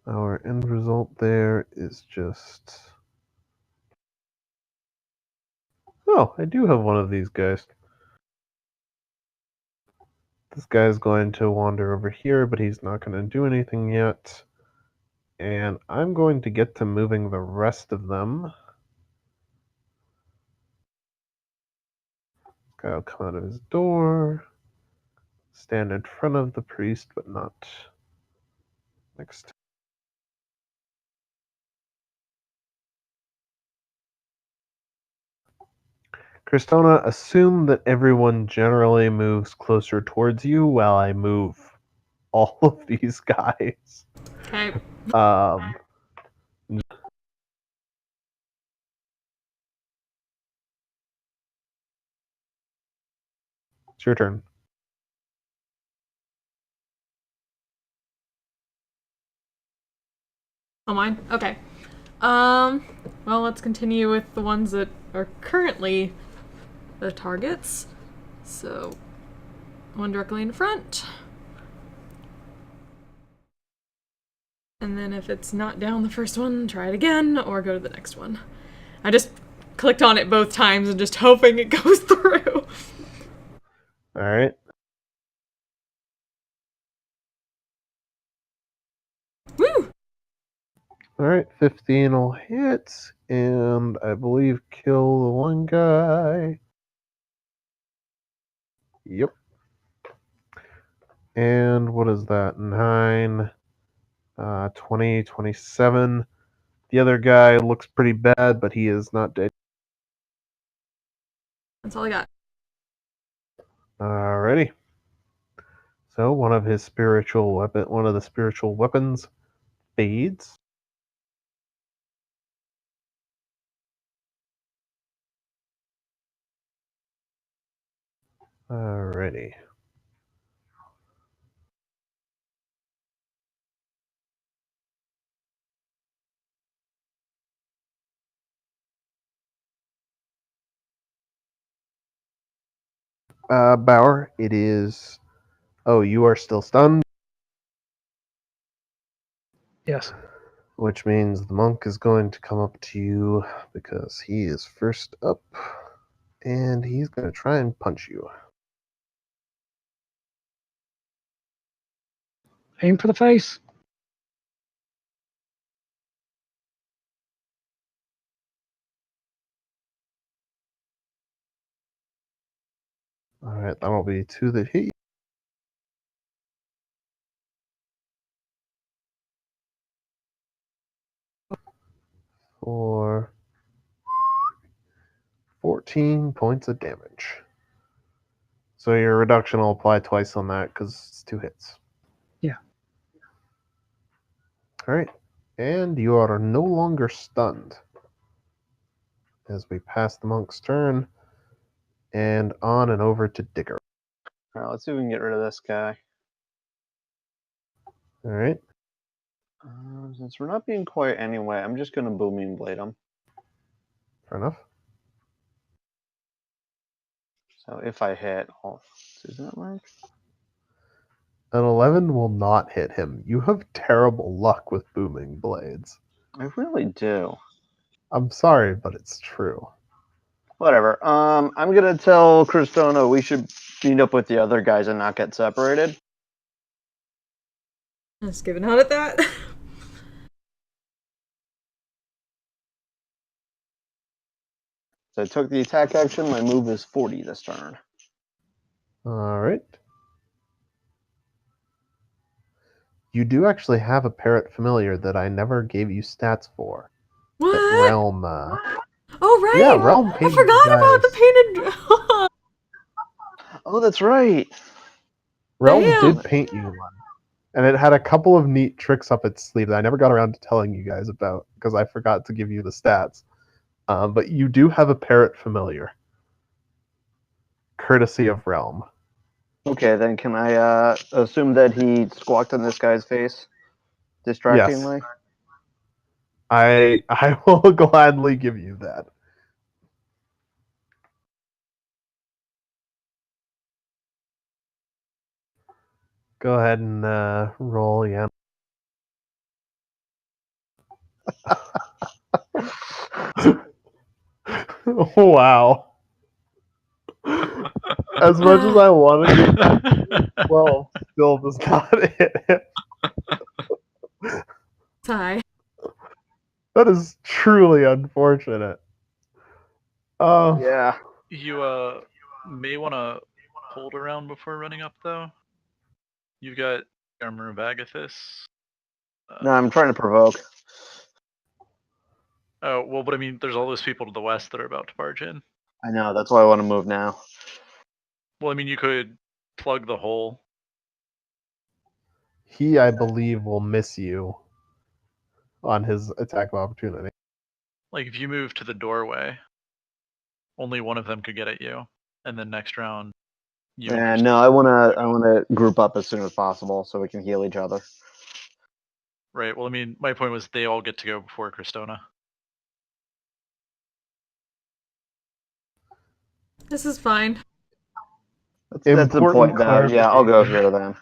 our end result there is just... Oh, I do have one of these guys. This guy's going to wander over here, but he's not going to do anything yet. And I'm going to get to moving the rest of them. This guy will come out of his door, stand in front of the priest, but not next. Kristona, assume that everyone generally moves closer towards you while I move all of these guys. Okay. It's your turn. Oh, mine? Okay. Well, let's continue with the ones that are currently the targets. So, one directly in front. And then if it's not down the first one, try it again, or go to the next one. I just clicked on it both times and just hoping it goes through. Alright. Woo! Alright, 15 will hit, and I believe kill the one guy. Yep. And what is that? 9, 20, 27. The other guy looks pretty bad, but he is not dead. That's all I got. Alrighty. So one of the spiritual weapons fades. Alrighty. Bauer, it is... Oh, you are still stunned? yes. Which means the monk is going to come up to you because he is first up. And he's going to try and punch you. Aim for the face. Alright, that'll be 2 that hit you. for 14 points of damage. So your reduction will apply twice on that because it's 2 hits. Yeah. All right. And you are no longer stunned. As we pass the monk's turn, and on and over to Digger. Alright, let's see if we can get rid of this guy. All right. Since we're not being quiet anyway, I'm just going to booming blade him. Fair enough. So if I hit, does that work? An 11 will not hit him. You have terrible luck with booming blades. I really do. I'm sorry, but it's true. Whatever. I'm gonna tell Cristona we should meet up with the other guys and not get separated. Let's give a nod at that. So I took the attack action. My move is 40 this turn. All right. You do actually have a parrot familiar that I never gave you stats for. That What? Realm. Oh, right! Yeah, Realm I painted forgot you about the guys. painted. Oh, that's right. Realm Damn. did paint you one. And it had a couple of neat tricks up its sleeve that I never got around to telling you guys about because I forgot to give you the stats. But you do have a parrot familiar, courtesy of Realm. Okay, then can I assume that he squawked in this guy's face distractingly? Yes. I will gladly give you that. Go ahead and roll again. Wow. As much as I want to give that, 12 still does not hit him. Tie. That is truly unfortunate. Yeah. You may want to hold around before running up, though. You've got Armor of Agathis. No, I'm trying to provoke. Oh, well, but I mean, there's all those people to the west that are about to barge in. I know, that's why I want to move now. Well, I mean, you could plug the hole. He, I believe, will miss you on his attack of opportunity. Like, if you move to the doorway, only one of them could get at you. And then next round, you and Yeah, Chris- no, I wanna group up as soon as possible so we can heal each other. Right, well, I mean, my point was they all get to go before Cristona. This is fine. That's the Important point, though. Yeah, I'll go here then.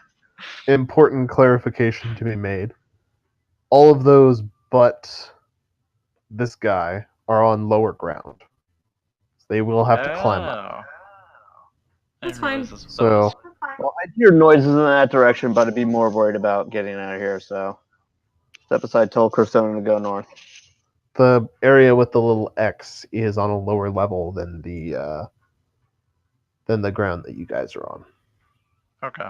Important clarification to be made. All of those but this guy are on lower ground. They will have to climb up. I That's didn't realize fine. this So, was- Well, I hear noises in that direction, but I'd be more worried about getting out of here, so step aside, tell Cristona to go north. the area with the little X is on a lower level than the ground that you guys are on. Okay.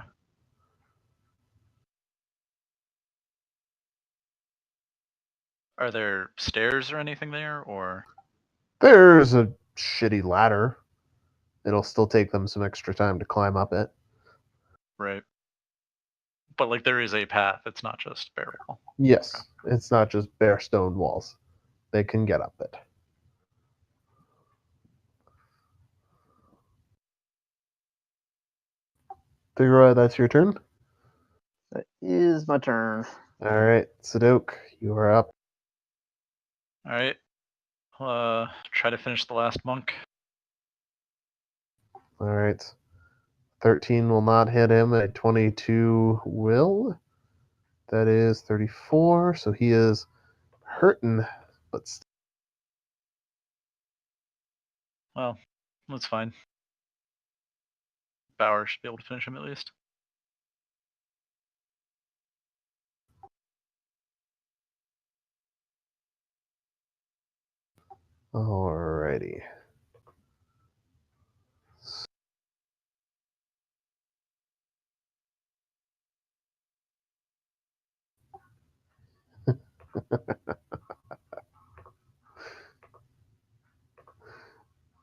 Are there stairs or anything there, or? There's a shitty ladder. It'll still take them some extra time to climb up it. Right. But, like, there is a path. It's not just bare wall. Yes, it's not just bare stone walls. They can get up it. Tigra, that's your turn. That is my turn. All right, Sadok, you are up. All right. Try to finish the last monk. All right. 13 will not hit him. A 22 will. That is 34. So he is hurting, but Well, that's fine. Bauer should be able to finish him at least. alrighty.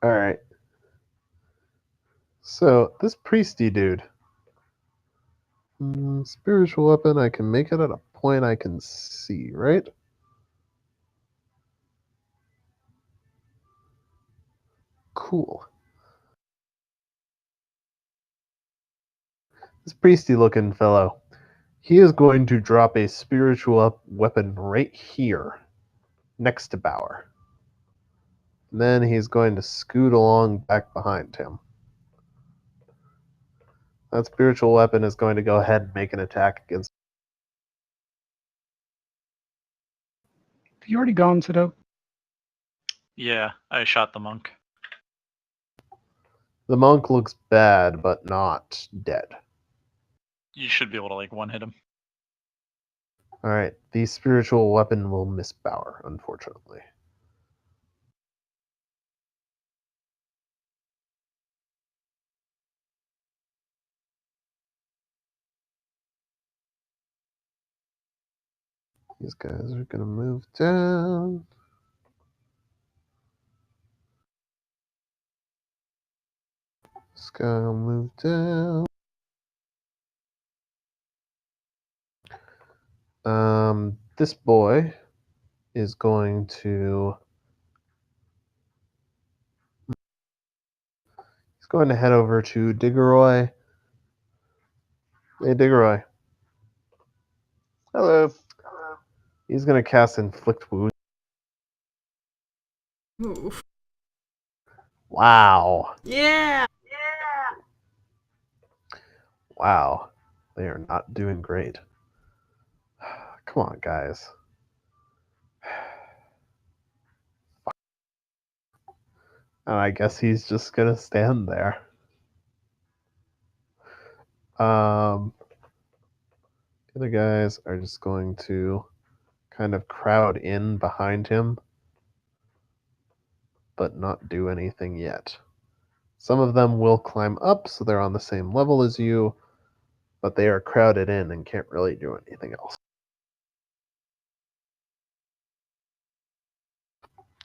All right. So this priesty dude, spiritual weapon. I can make it at a point I can see, right? Cool. This priesty looking fellow, he is going to drop a spiritual weapon right here next to Bauer. And then he's going to scoot along back behind him. That spiritual weapon is going to go ahead and make an attack against. Have you already gone, Sido? Yeah, I shot the monk. The monk looks bad, but not dead. You should be able to like one hit him. Alright, the spiritual weapon will miss Bauer, unfortunately. These guys are going to move down. This guy will move down. This boy is going to. He's going to head over to Diggeroy. Hey, Diggeroy. Hello. He's going to cast Inflict Wounds. Oof. Wow. Yeah. Wow. They are not doing great. Come on, guys. And I guess he's just going to stand there. The other guys are just going to kind of crowd in behind him, but not do anything yet. Some of them will climb up, so they're on the same level as you, but they are crowded in and can't really do anything else.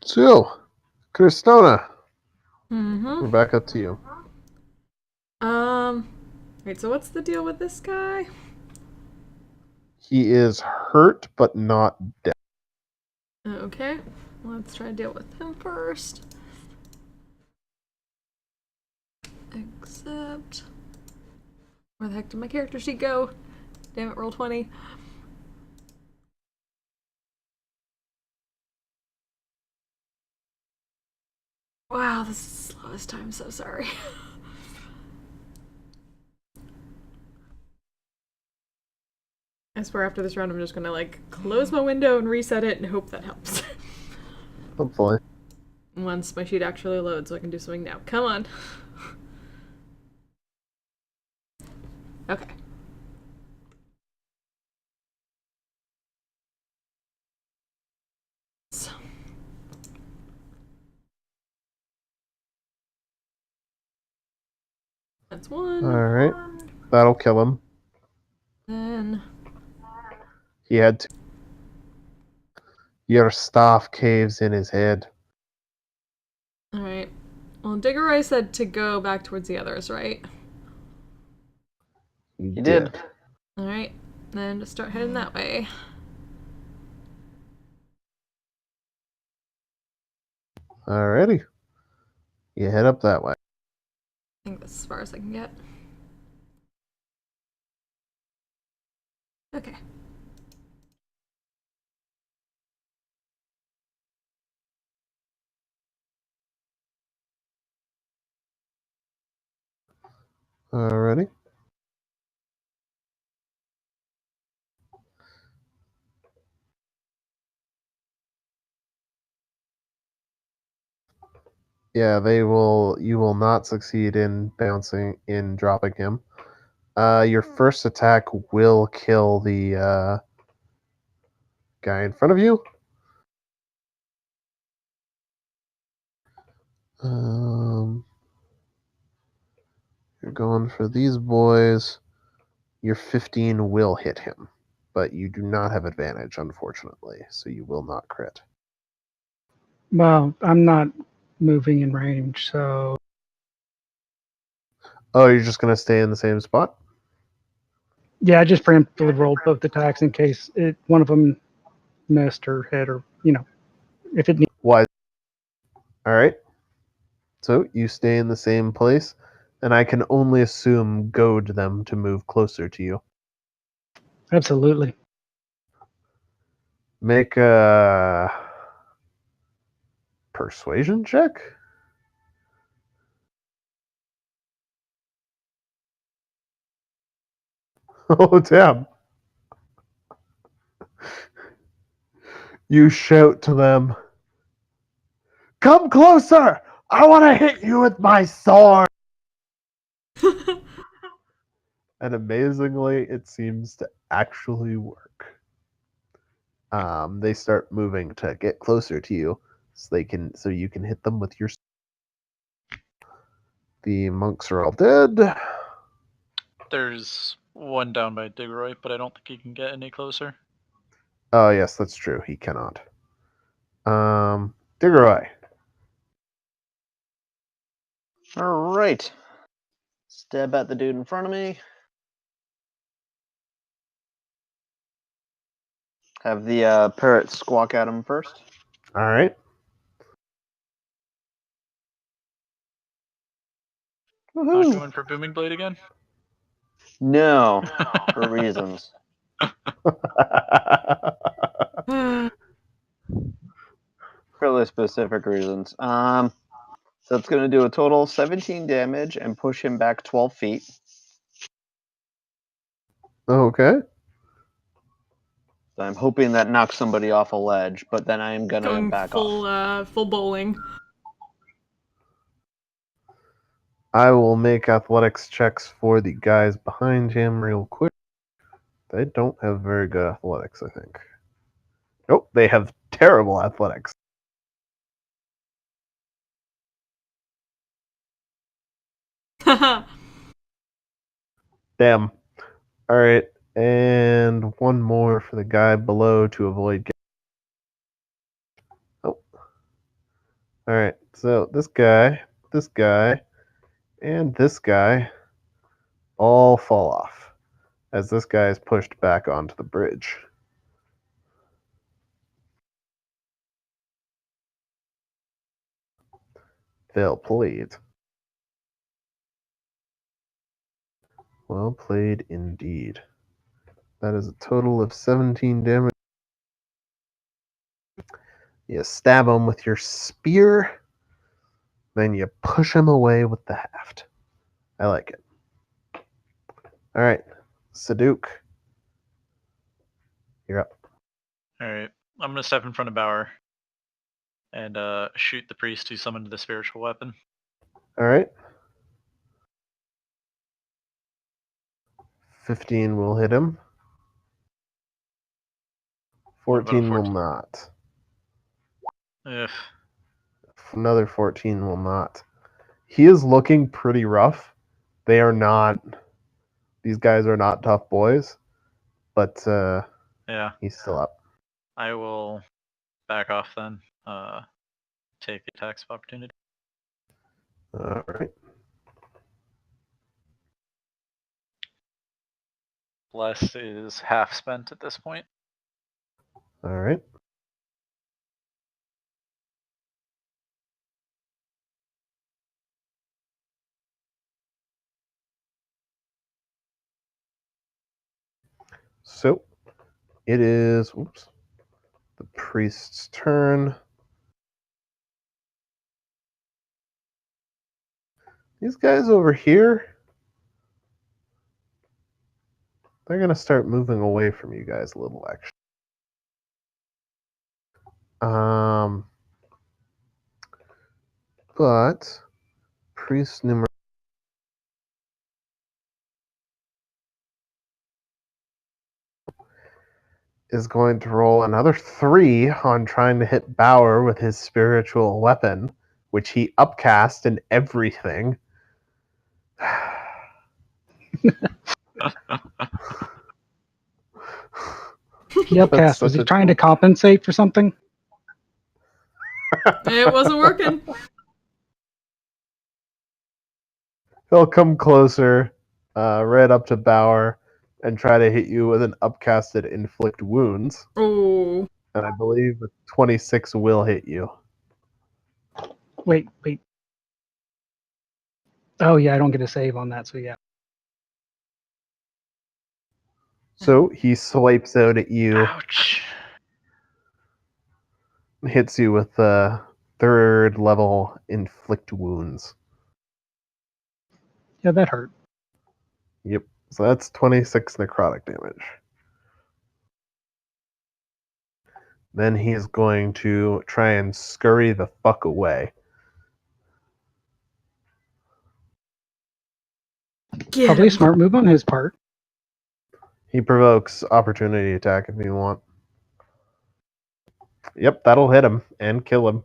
So, Kristona, we're back up to you. Wait, so what's the deal with this guy? He is hurt, but not dead. Okay, let's try to deal with him first. Except, where the heck did my character sheet go? Damn it, roll 20. Wow, this is the slowest time, so sorry. I swear after this round I'm just gonna like close my window and reset it and hope that helps. Hopefully. Once my sheet actually loads so I can do something now. Come on. Okay. So. That's one. Alright. That'll kill him. Then He had to. Your staff caves in his head. alright. Well, Diggeroy said to go back towards the others, right? You did. Alright. Then just start heading that way. Alrighty. You head up that way. I think that's as far as I can get. Okay. Alrighty. Yeah, you will not succeed in dropping him. Your first attack will kill the guy in front of you. You're going for these boys. Your 15 will hit him, but you do not have advantage, unfortunately, so you will not crit. Well, I'm not moving in range. So Oh, you're just gonna stay in the same spot? yeah, I just preemptively rolled both attacks in case one of them missed or hit, or if it needs. Why? All right. So you stay in the same place, and I can only assume goad them to move closer to you. Absolutely. Make a persuasion check. Oh, damn. You shout to them, "Come closer! I want to hit you with my sword!" And amazingly, it seems to actually work. They start moving to get closer to you, so you can hit them with your. The monks are all dead. There's one down by Digroy, but I don't think he can get any closer. Oh yes, that's true. He cannot. Digeroy. All right. Stab at the dude in front of me. Have the parrot squawk at him first. All right. Not Woohoo! going for Booming Blade again? No, for reasons. Fairly specific reasons. So it's going to do a total of 17 damage and push him back 12 feet. Okay. So I'm hoping that knocks somebody off a ledge, but then I am going to Going back off. full bowling. I will make athletics checks for the guys behind him real quick. They don't have very good athletics, I think. Nope, they have terrible athletics. Damn. All right, and one more for the guy below to avoid. Oh. All right. So this guy, and this guy all fall off as this guy is pushed back onto the bridge. Well played. Well played indeed. That is a total of 17 damage. You stab him with your spear, then you push him away with the haft. I like it. All right, Saduk, you're up. Alright, I'm gonna step in front of Bauer and shoot the priest who summoned the spiritual weapon. All right. 15 will hit him. What about a 14 will 14? not. Ugh. Another 14 will not. He is looking pretty rough. They are not. These guys are not tough boys, but Yeah, he's still up. I will back off then. Take the attacks of opportunity. All right. Bless is half spent at this point. All right. So it is the priest's turn. These guys over here, they're going to start moving away from you guys a little, actually. But priest number is going to roll another 3 on trying to hit Bauer with his spiritual weapon, which he upcast and everything. He upcast. Was he trying to compensate for something? It wasn't working. They'll come closer, right up to Bauer, and try to hit you with an upcasted inflict wounds. Oh. And I believe a 26 will hit you. Wait. Oh yeah, I don't get a save on that, so yeah. So he swipes out at you, Ouch. hits you with the 3rd level inflict wounds. Yeah, that hurt. Yep. So that's 26 necrotic damage. Then he's going to try and scurry the fuck away. Get Probably a him. smart move on his part. He provokes opportunity attack if you want. Yep, that'll hit him and kill him.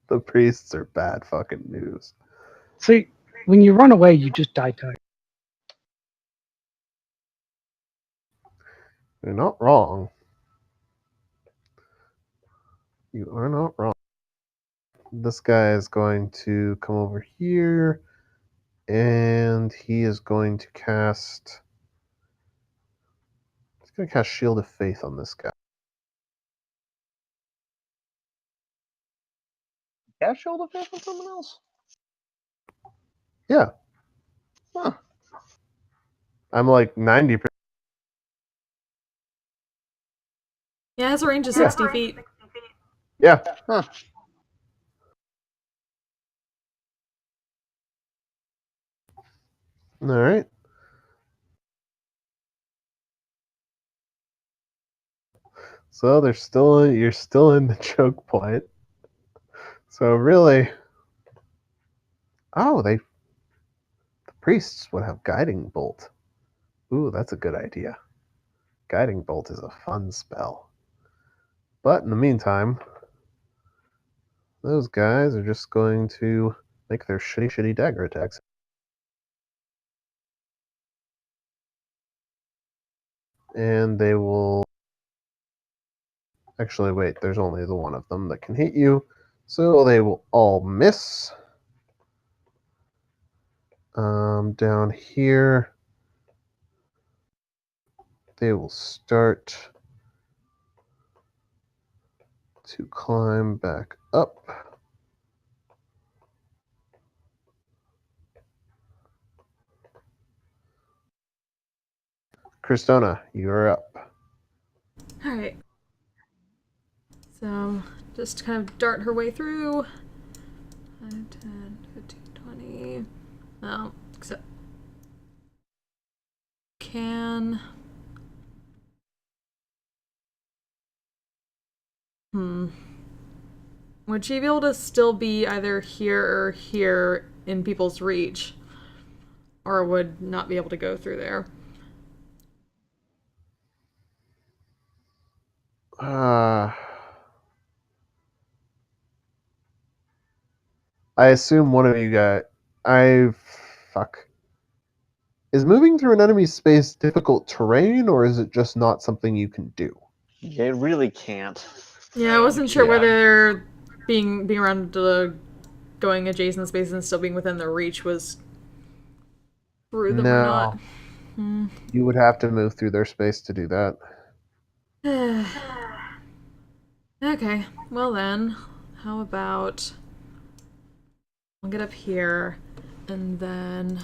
The priests are bad fucking news. See, when you run away, you just die tired. You're not wrong. You are not wrong. This guy is going to come over here, and he is going to cast... He's going to cast Shield of Faith on this guy. Cast Shield of Faith on someone else? Yeah. Huh. I'm like 90%. Yeah, it has a range of 60 feet. Yeah. Huh. All right. So you're still in the choke point. So really, the priests would have guiding bolt. Ooh, that's a good idea. Guiding bolt is a fun spell. But in the meantime, those guys are just going to make their shitty dagger attacks. And they will... Actually, wait, there's only the one of them that can hit you. So they will all miss. Down here, they will start to climb back up. Kristona, you're up. Alright. So, just kind of dart her way through. 5, 10, 15, 20. Oh, except. Can. Would she be able to still be either here or here in people's reach? Or would not be able to go through there? I assume one of you guys... Fuck. Is moving through an enemy's space difficult terrain, or is it just not something you can do? Yeah, it really can't. Yeah, I wasn't sure Yeah. whether being around going adjacent spaces and still being within their reach was through them or not. You would have to move through their space to do that. Okay, well then, how about I'll get up here and then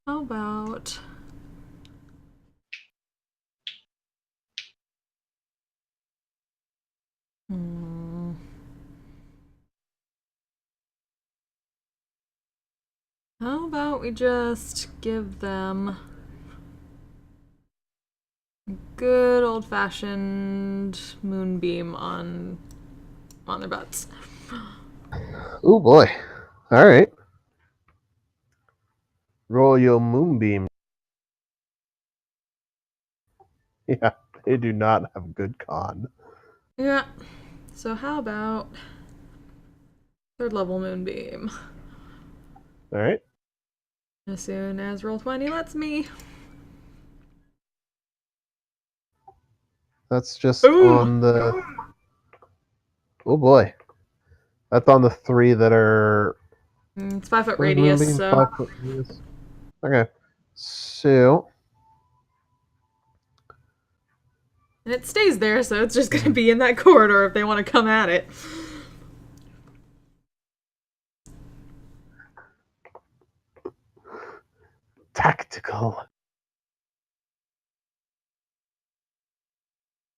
how about how about we just give them a good old-fashioned moonbeam on their butts. Oh boy. Alright. Roll your moonbeam. Yeah, they do not have good con. Yeah. So how about third level moonbeam? All right. As soon as Roll20 lets me. That's just Boom! on the. Oh boy. That's on the 3 that are. It's 5 foot What is radius, Moonbeam? so 5 foot radius. Okay. So. and it stays there, so it's just gonna be in that corridor if they want to come at it. Tactical.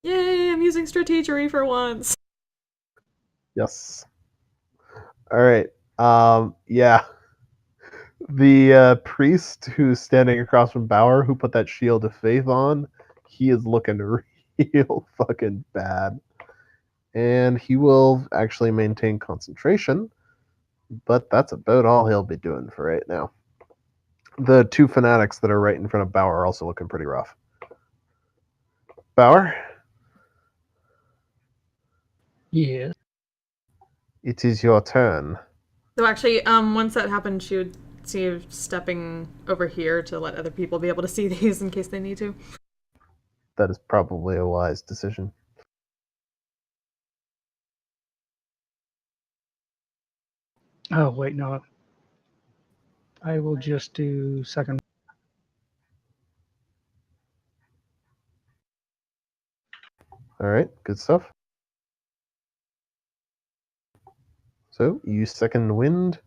Yay! I'm using strategery for once. Yes. All right. Yeah. The priest who's standing across from Bauer, who put that shield of faith on, he is looking real fucking bad. And he will actually maintain concentration, but that's about all he'll be doing for right now. The 2 fanatics that are right in front of Bauer are also looking pretty rough. Bauer, Yes. it is your turn. So actually, once that happened, she would see if stepping over here to let other people be able to see these in case they need to. That is probably a wise decision. Oh, wait, no. I will just do second. All right, good stuff. So, you second wind.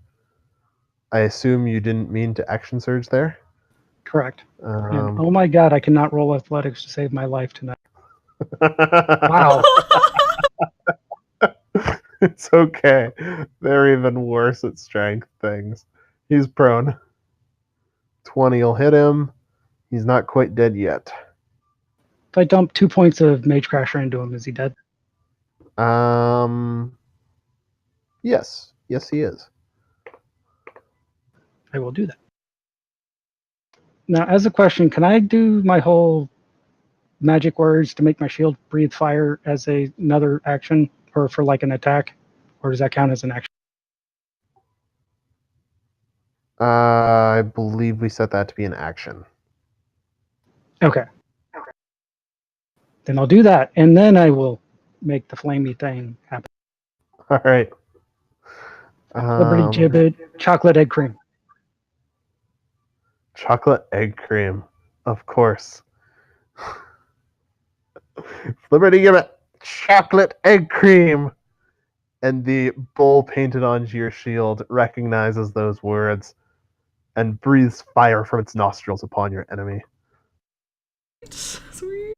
I assume you didn't mean to action surge there. Correct. And oh my god, I cannot roll athletics to save my life tonight. Wow. It's okay. They're even worse at strength things. He's prone. 20 will hit him. He's not quite dead yet. If I dump 2 points of Mage Crasher into him, is he dead? Yes. Yes, he is. I will do that. Now, as a question, can I do my whole magic words to make my shield breathe fire as another action or for like an attack? Or does that count as an action? I believe we set that to be an action. Okay. Then I'll do that, and then I will make the flamey thing happen. All right. Liberty Gibbet, chocolate egg cream. Chocolate egg cream. Of course. Liberty Gibbet, chocolate egg cream. And the bull painted onto your shield recognizes those words and breathes fire from its nostrils upon your enemy. Sweet.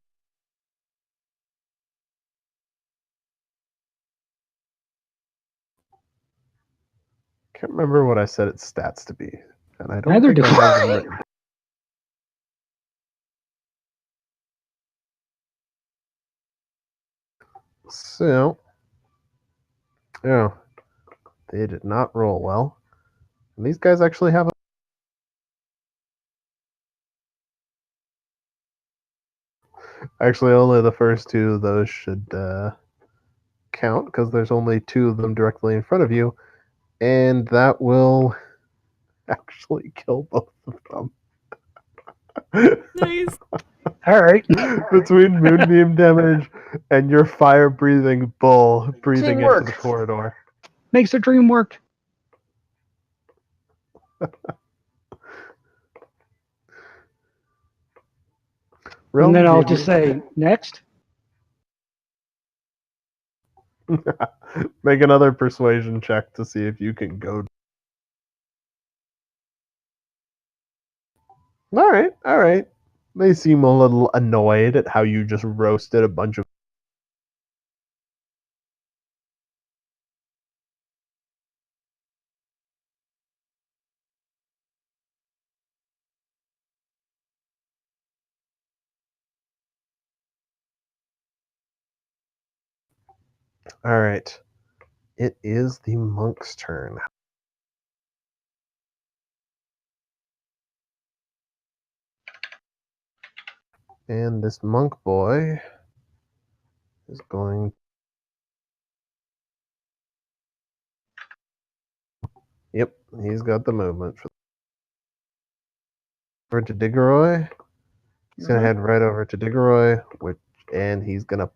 Can't remember what I said its stats to be, and I don't Neither think do I have them written. So, oh, they did not roll well. And these guys actually have actually only the first 2 of those should count because there's only 2 of them directly in front of you, and that will actually kill both of them. Nice. All right. Between moonbeam damage and your fire breathing bull breathing into Teamwork. the corridor. Makes the dream work. And then I'll just say, next. Make another persuasion check to see if you can go. All right, all right. They seem a little annoyed at how you just roasted a bunch of. All right. It is the monk's turn. And this monk boy is going Yep, he's got the movement. Over to Diggeroy. He's gonna head right over to Diggeroy, and he's gonna.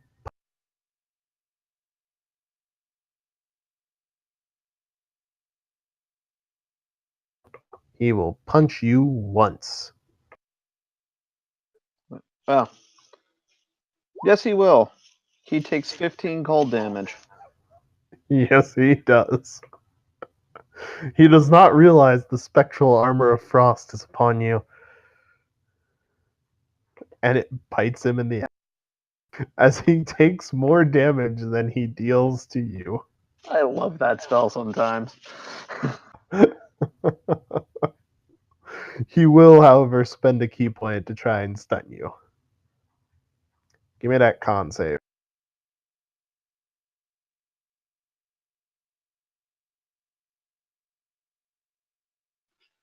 He will punch you once. Oh. Yes, he will. He takes 15 cold damage. Yes, he does. He does not realize the spectral armor of frost is upon you, and it bites him in the ass as he takes more damage than he deals to you. I love that spell sometimes. He will, however, spend a key point to try and stun you. Give me that con save.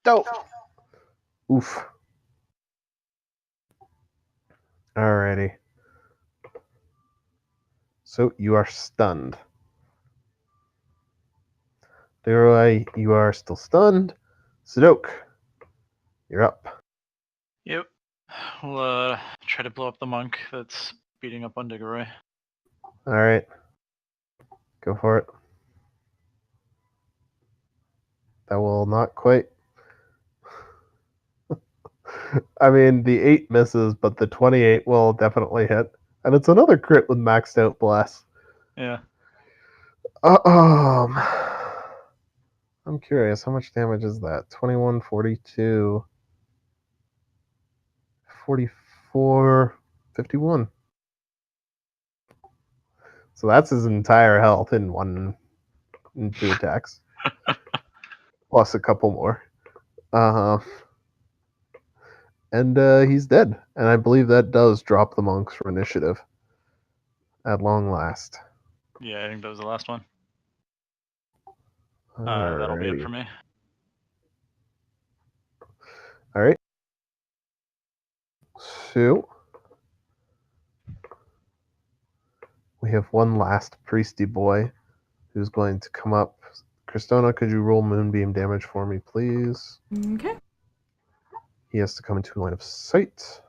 Dope. Oof. Alrighty. So you are stunned. Leroy, you are still stunned. Sadok, you're up. Yep. We'll try to blow up the monk that's beating up on Diggeroy. Alright. Go for it. That will not quite. I mean, the 8 misses, but the 28 will definitely hit. And it's another crit with maxed out bless. Yeah. I'm curious, how much damage is that? 21, 42, 44, 51. So that's his entire health in 2 attacks. Plus a couple more. And he's dead. And I believe that does drop the monks from initiative. At long last. Yeah, I think that was the last one. That'll be it for me. Alright. So we have one last priesty boy who's going to come up. Cristona, could you roll moonbeam damage for me, please? Okay. He has to come into line of sight.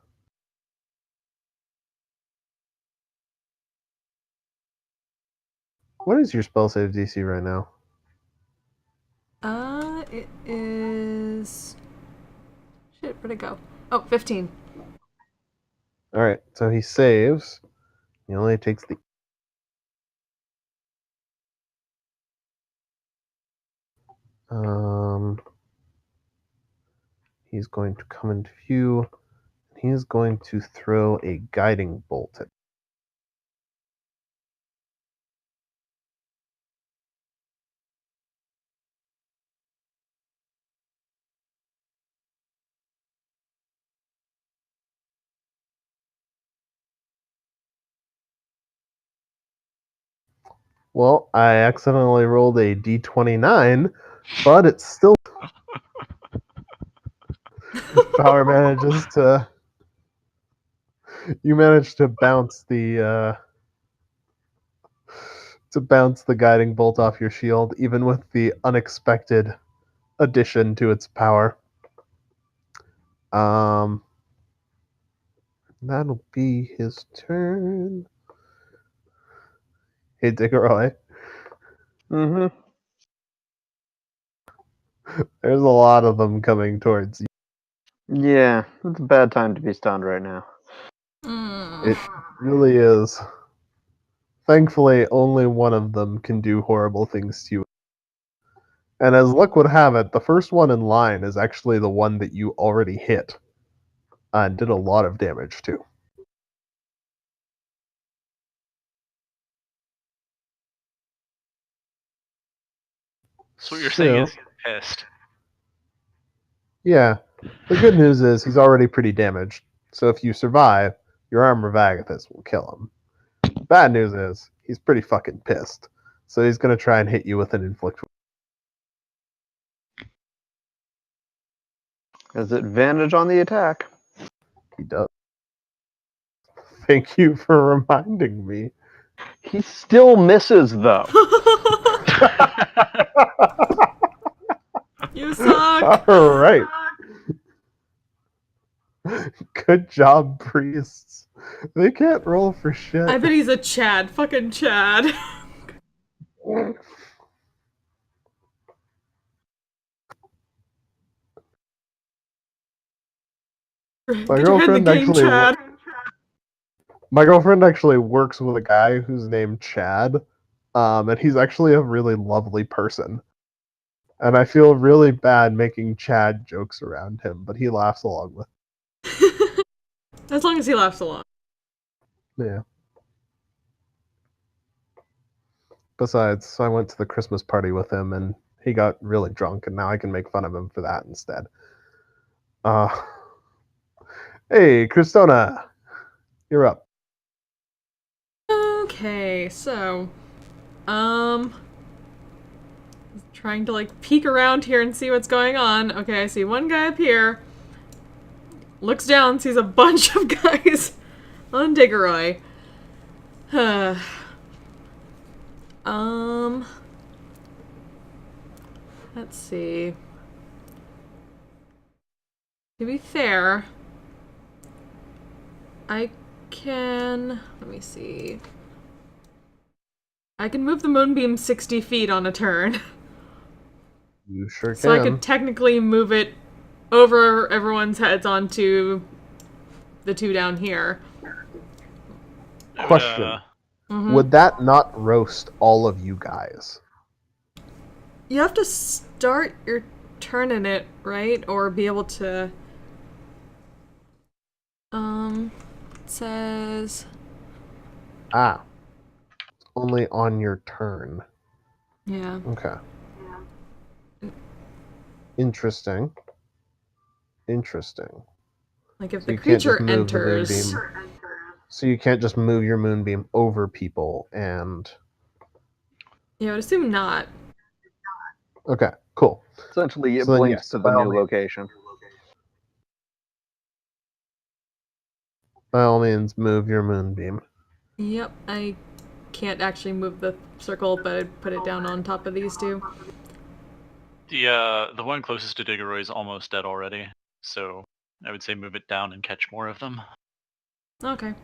What is your spell save DC right now? It is. Shit, where'd it go? Oh, 15. Alright, so he saves. He only takes the. He's going to come into view. He's going to throw a guiding bolt at. Well, I accidentally rolled a d29, but it's still. Power manages to. You managed to bounce the guiding bolt off your shield, even with the unexpected addition to its power. That'll be his turn. Hey, Diggeroy. Mm-hmm. There's a lot of them coming towards you. Yeah, it's a bad time to be stunned right now. It really is. Thankfully, only one of them can do horrible things to you. And as luck would have it, the first one in line is actually the one that you already hit and did a lot of damage to. So what you're saying is he's pissed. Yeah. The good news is he's already pretty damaged. So if you survive, your armor of Agathis will kill him. Bad news is he's pretty fucking pissed. So he's going to try and hit you with an inflict. Has advantage on the attack. He does. Thank you for reminding me. He still misses, though. Right. Good job, priests. They can't roll for shit. I bet he's a Chad. Fucking Chad. My Get your head in the game, Chad. My girlfriend actually works with a guy who's named Chad, and he's actually a really lovely person. And I feel really bad making Chad jokes around him, but he laughs along with. As long as he laughs along. Yeah. Besides, I went to the Christmas party with him, and he got really drunk, and now I can make fun of him for that instead. Hey, Christona, you're up. Okay, so, trying to like peek around here and see what's going on. Okay, I see one guy up here. Looks down, sees a bunch of guys on Diggeroy. Let's see. To be fair, I can, let me see. I can move the moonbeam 60 feet on a turn. You sure can. So I could technically move it over everyone's heads onto the two down here. Question. Mhm. Would that not roast all of you guys? You have to start your turn in it, right? Or be able to... It says... Ah. Only on your turn. Yeah. Okay. Interesting. Interesting. Like if So the you can't just creature move the enters... moonbeam. So you can't just move your moonbeam over people and... Yeah, I would assume not. Okay, cool. Essentially, it So then, blinks yes, to by the all new means. location. By all means, move your moonbeam. Yep, I can't actually move the circle, but I'd put it down on top of these two. The one closest to Diggeroy is almost dead already, so I would say move it down and catch more of them. Okay.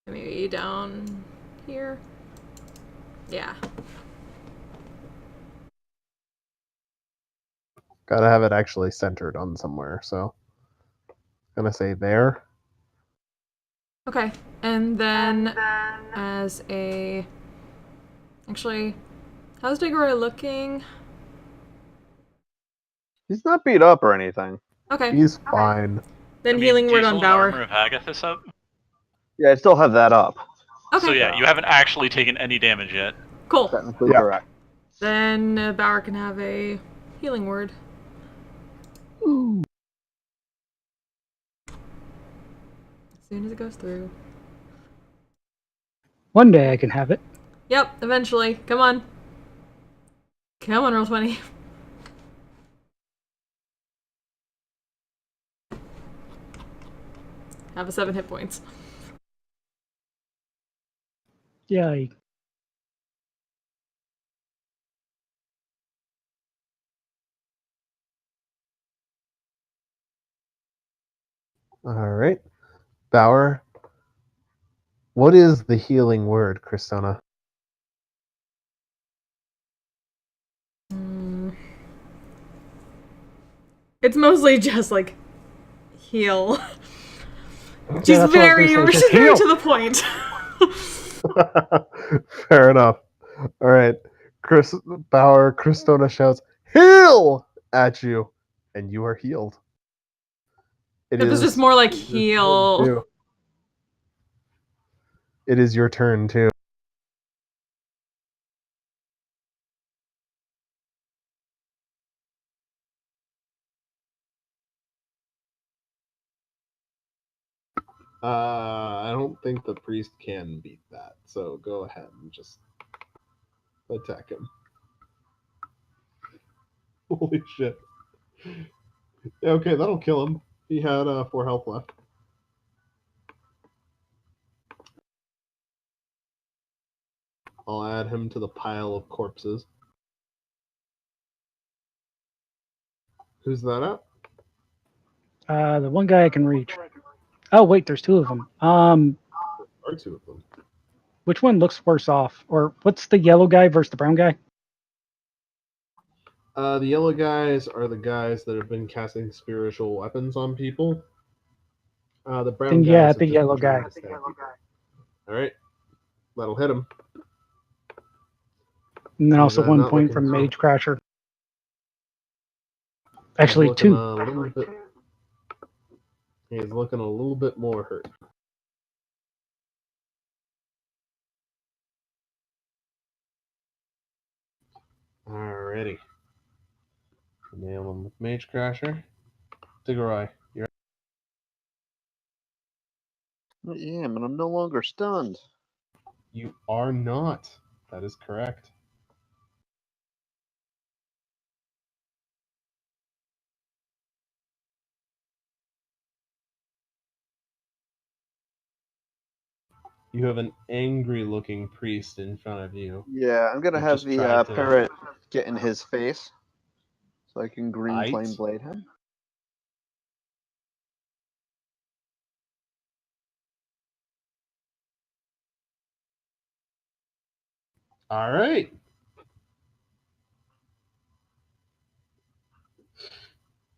Maybe down here? Yeah. Gotta have it actually centered on somewhere, so... Gonna say there. Okay, and then as a... Actually, how's Diggeroy looking? He's not beat up or anything. Okay, He's fine. then I mean, healing do word you on still have Armor Bauer. of Agathis up? Yeah, I still have that up. Okay, So yeah, you haven't actually taken any damage yet. cool. Technically Yeah. correct. Then Bauer can have a healing word. As soon as it goes through. One day I can have it. Yep, eventually. Come on. Come on, roll 20. Have a 7 hit points. Yay. Alright. Bauer. What is the healing word, Christona? It's mostly just like heal. She's Yeah, that's what I was very, gonna say, she's just very heal. to the point. Fair enough. Alright. Bauer, Christona shouts, "Heal!" at you, and you are healed. It It was just is more like your turn, heal. too. It is your turn, too. I don't think the priest can beat that, so go ahead and just attack him. Holy shit. Yeah, okay, that'll kill him. He had 4 health left. I'll add him to the pile of corpses. Who's that at? The one guy I can reach. Oh wait, there's two of them. Or two of them. Which one looks worse off? Or what's the yellow guy versus the brown guy? The yellow guys are the guys that have been casting spiritual weapons on people. The brown Then guys yeah, have the just yellow been trying guy. to stab people. All right, that'll hit him. And then He's, also 1 not point looking from so- Mage Crasher. he's Actually, looking 2. a little bit. He's looking a little bit more hurt. Alrighty. Nail him with Mage Crasher. Tiggeroy, you're. I am, and I'm no longer stunned. You are not. That is correct. You have an angry-looking priest in front of you. Yeah, I'm gonna Who have just the tried to- parrot get in his face, so I can green Right. flame blade him. All right.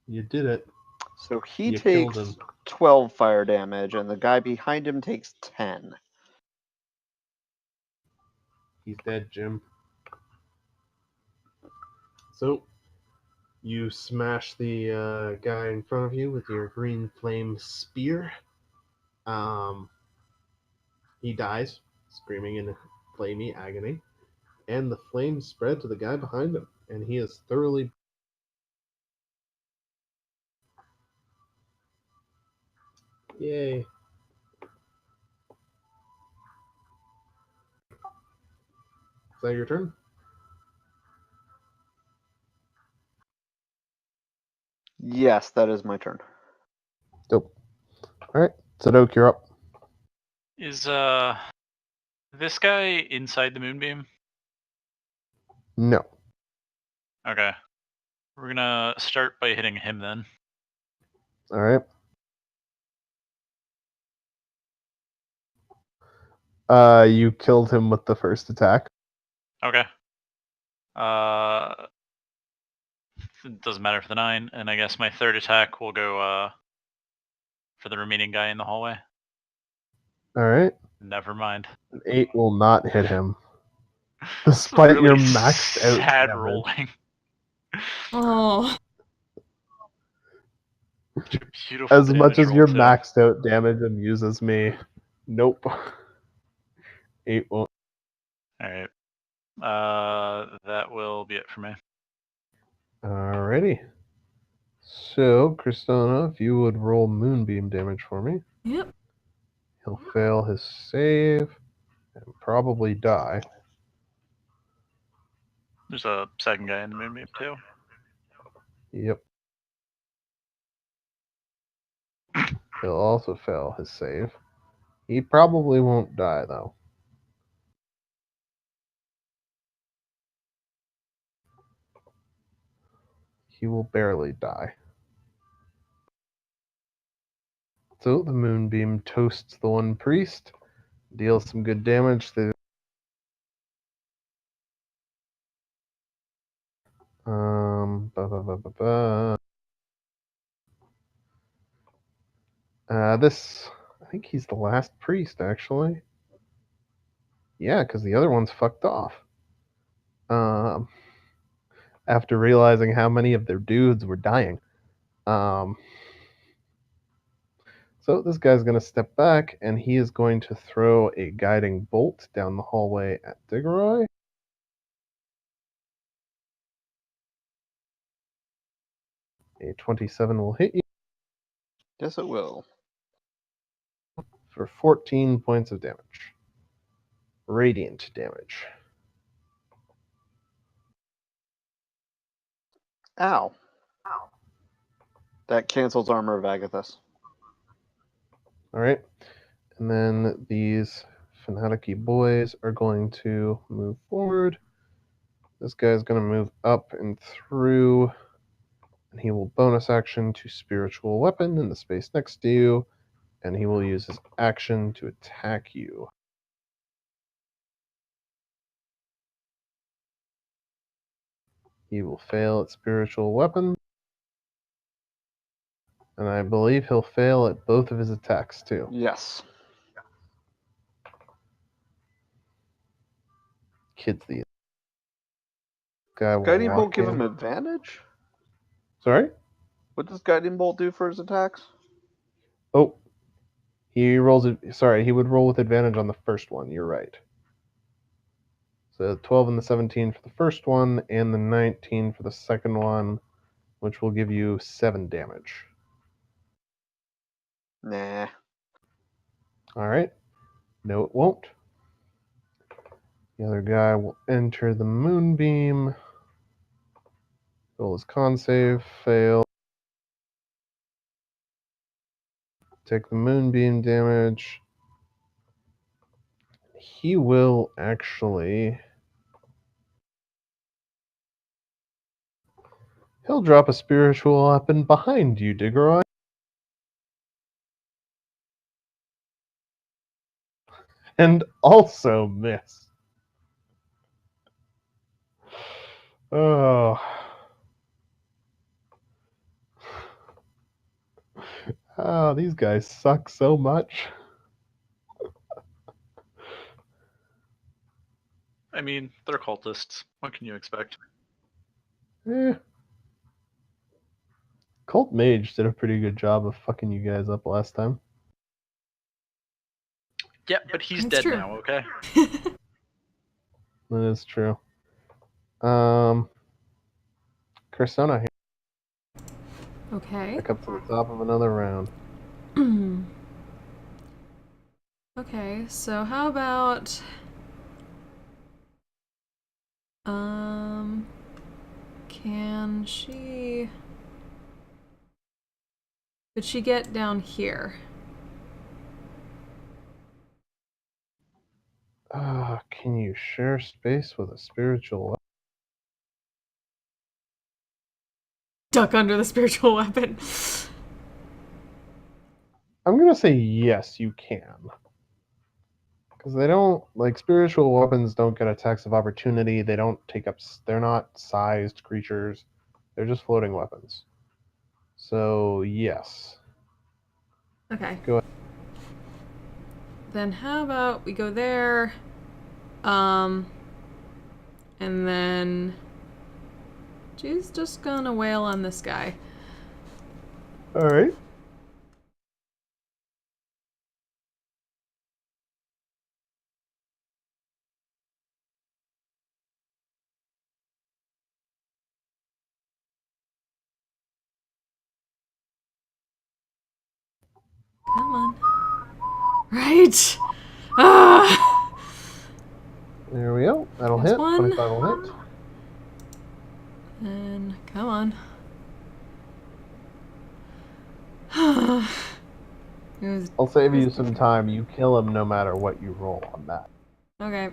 You did it. So he You killed takes him. 12 fire damage, and the guy behind him takes 10. He's dead, Jim. So, you smash the guy in front of you with your green flame spear. He dies, screaming in flamey agony, and the flames spread to the guy behind him, and he is thoroughly. Yay. Is that your turn? Yes, that is my turn. Dope. Alright, Sadok, you're up. Is this guy inside the moonbeam? No. Okay. We're gonna start by hitting him then. Alright. You killed him with the first attack. Okay. It doesn't matter for the 9, and I guess my third attack will go for the remaining guy in the hallway. Alright. Never mind. An 8 will not hit him. Despite Really your maxed out sad damage. rolling. Oh. Beautiful As much damage as your roll, too. maxed out damage amuses me. Nope. 8 won't. Alright. That will be it for me. Alrighty. So, Kristona, if you would roll moonbeam damage for me. Yep. He'll fail his save and probably die. There's a second guy in the moonbeam, too. Yep. He'll also fail his save. He probably won't die, though. He will barely die. So the moonbeam toasts the one priest, deals some good damage. Ba, ba, ba, ba, ba. This, I think he's the last priest, actually. Yeah, because the other one's fucked off. After realizing how many of their dudes were dying. So this guy's going to step back, and he is going to throw a guiding bolt down the hallway at Diggeroy. A 27 will hit you Yes, it will. for 14 points of damage. Radiant damage. Ow. That cancels Armor of Agathis. All right. And then these Fanatic-y boys are going to move forward. This guy's going to move up and through And he will bonus action to spiritual weapon in the space next to you, and he will use his action to attack you. He will fail at spiritual weapon, and I believe he'll fail at both of his attacks too. Yes. Kids, the guy will Guiding bolt walk give him in. advantage? Sorry? What does guiding bolt do for his attacks? Oh, he rolls it. Sorry, he would roll with advantage on the first one. You're right. So 12 and the 17 for the first one, and the 19 for the second one, which will give you 7 damage. Nah. All right. No, it won't. The other guy will enter the moonbeam. Roll his con save, fail. Take the moonbeam damage. He will actually. He'll drop a spiritual weapon behind you, Digroy. And also miss. Oh. Oh, these guys suck so much. I mean, they're cultists. What can you expect? Cult Mage did a pretty good job of fucking you guys up last time. Yeah, but he's That's dead true. now, okay? That is true. Persona here. Okay. Back up to the top of another round. Okay, so how about can she could she get down here? Can you share space with a spiritual weapon? Duck under the spiritual weapon. I'm gonna say yes, you can. Because they don't, like, spiritual weapons don't get attacks of opportunity. They don't take up, they're not sized creatures. They're just floating weapons. So, yes. Okay. Go ahead. Then how about we go there, and then she's just gonna wail on this guy. Alright. Come on. Right. Ah. There we go. That'll There's hit. one. 25 will hit. And come on. It was I'll save you some time. You kill him no matter what you roll on that. okay.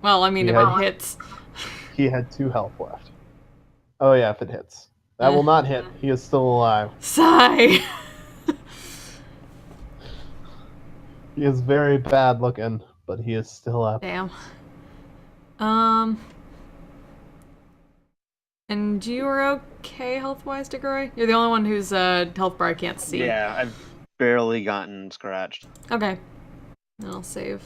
Well, I mean, He if had- it hits. He had 2 health left. Oh, yeah, if it hits. That will not hit. He is still alive. Sigh. He is very bad looking, but he is still up. Damn. And you are okay health-wise, Digroy? You're the only one whose health bar I can't see. Yeah, I've barely gotten scratched. Okay. Then I'll save.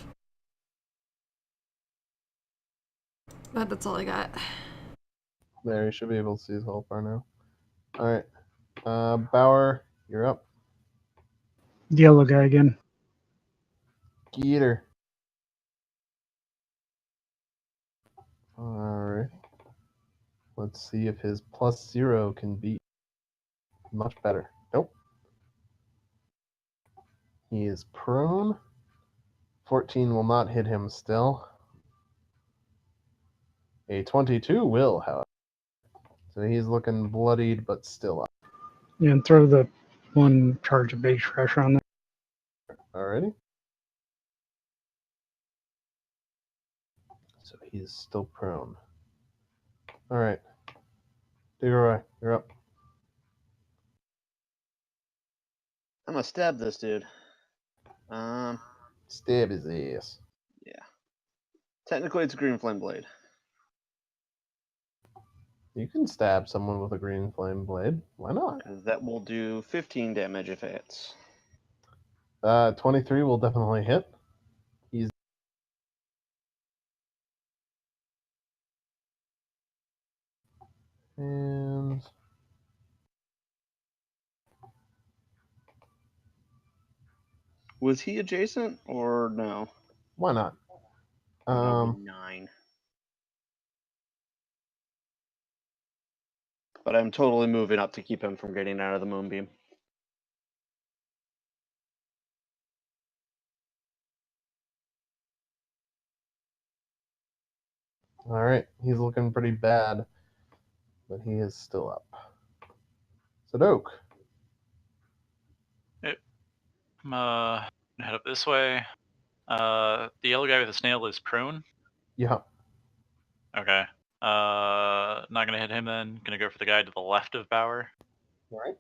But that's all I got. There, you should be able to see his health bar now. Alright. Bauer, you're up. Yellow guy again. Geeter. Alright. Let's see if his +0 can beat. Much better. Nope. He is prone. 14 will not hit him still. A 22 will, however. So he's looking bloodied, but still up. Yeah, and throw the one charge of base pressure on there. Alrighty. So he's still prone. Alright. Diggeroy, you're up. I'm gonna stab this dude. Stab his ass. Yeah. Technically, it's a green flame blade. You can stab someone with a green flame blade. Why not? That will do 15 damage if it hits. 23 will definitely hit. He's and Was he adjacent or no? why not? That would be 9. But I'm totally moving up to keep him from getting out of the moonbeam. All right, he's looking pretty bad, but he is still up. Sadok. I'm gonna head up this way. The yellow guy with the snail is prone. Yeah. Okay. Not gonna hit him then. Gonna go for the guy to the left of Bauer. All right.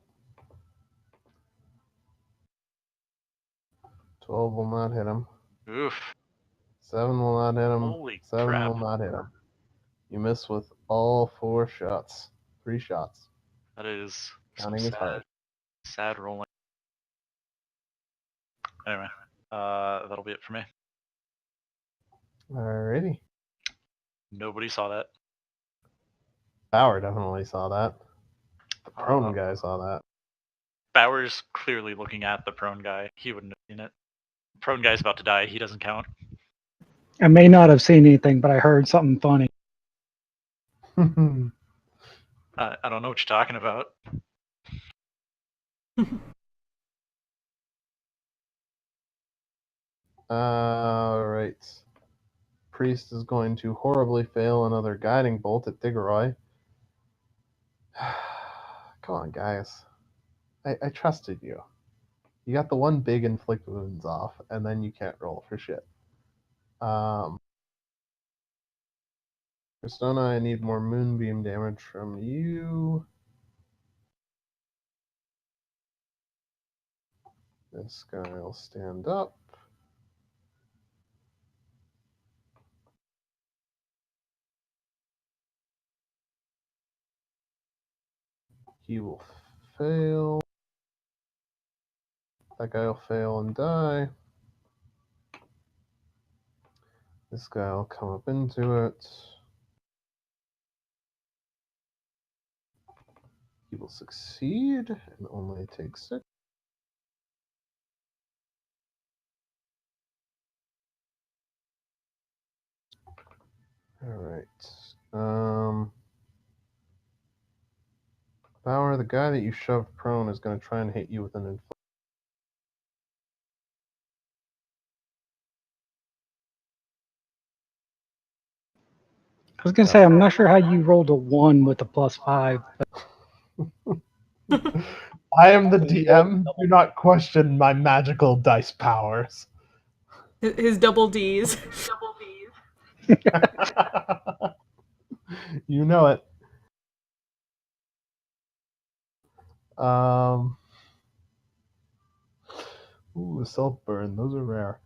12 will not hit him. Oof. 7 will not hit him. Holy 7 crap. will not hit him. You miss with all 4 shots. 3 shots. That is Counting some is hard. sad rolling. Anyway, that'll be it for me. Alrighty. Nobody saw that. Bauer definitely saw that. The prone guy saw that. Bauer's clearly looking at the prone guy. He wouldn't have seen it. Prone guy's about to die. He doesn't count. I may not have seen anything, but I heard something funny. I don't know what you're talking about. Alright. Priest is going to horribly fail another guiding bolt at Diggeroy. Come on, guys. I trusted you. You got the one big inflict wounds off, and then you can't roll for shit. Kristona, I need more moonbeam damage from you. This guy will stand up. He will fail. That guy will fail and die. This guy will come up into it. He will succeed and only take 6. Alright. Bauer, the guy that you shoved prone is going to try and hit you with an inflict. I was gonna say I'm not sure how you rolled a 1 with a +5. I am the DM. Do not question my magical dice powers. His double D's. You know it. Ooh, self burn. Those are rare.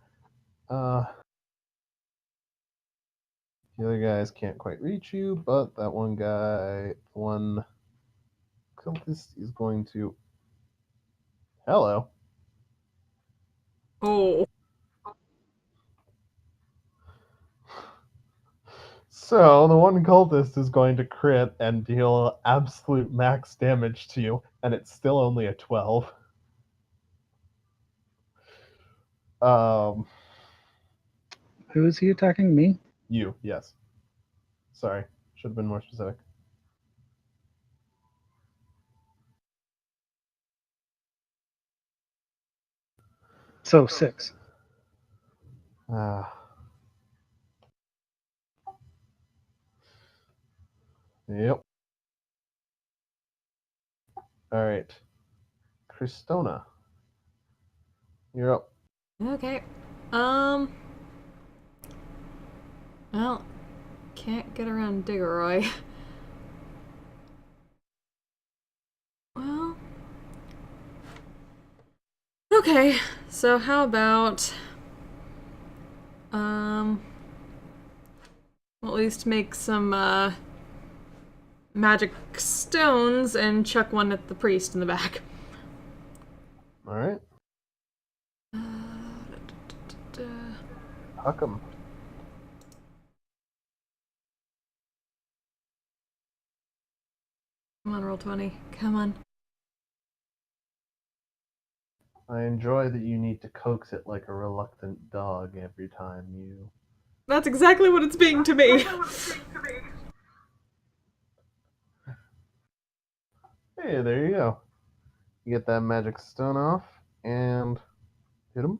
The other guys can't quite reach you, but that one guy, one cultist, is going to. Hello. Oh. So the one cultist is going to crit and deal absolute max damage to you, and it's still only a 12. Who is he attacking? Me? You, yes. Sorry, should have been more specific. So 6. Yep. All right. Kristona, you're up. Okay. Well, can't get around Diggeroy. Okay, so how about at least make some magic stones and chuck one at the priest in the back. All right. Huck 'em. Come on, roll 20. Come on. I enjoy that you need to coax it like a reluctant dog every time you. That's exactly what it's being to me. Hey, there you go. You get that magic stone off and hit him.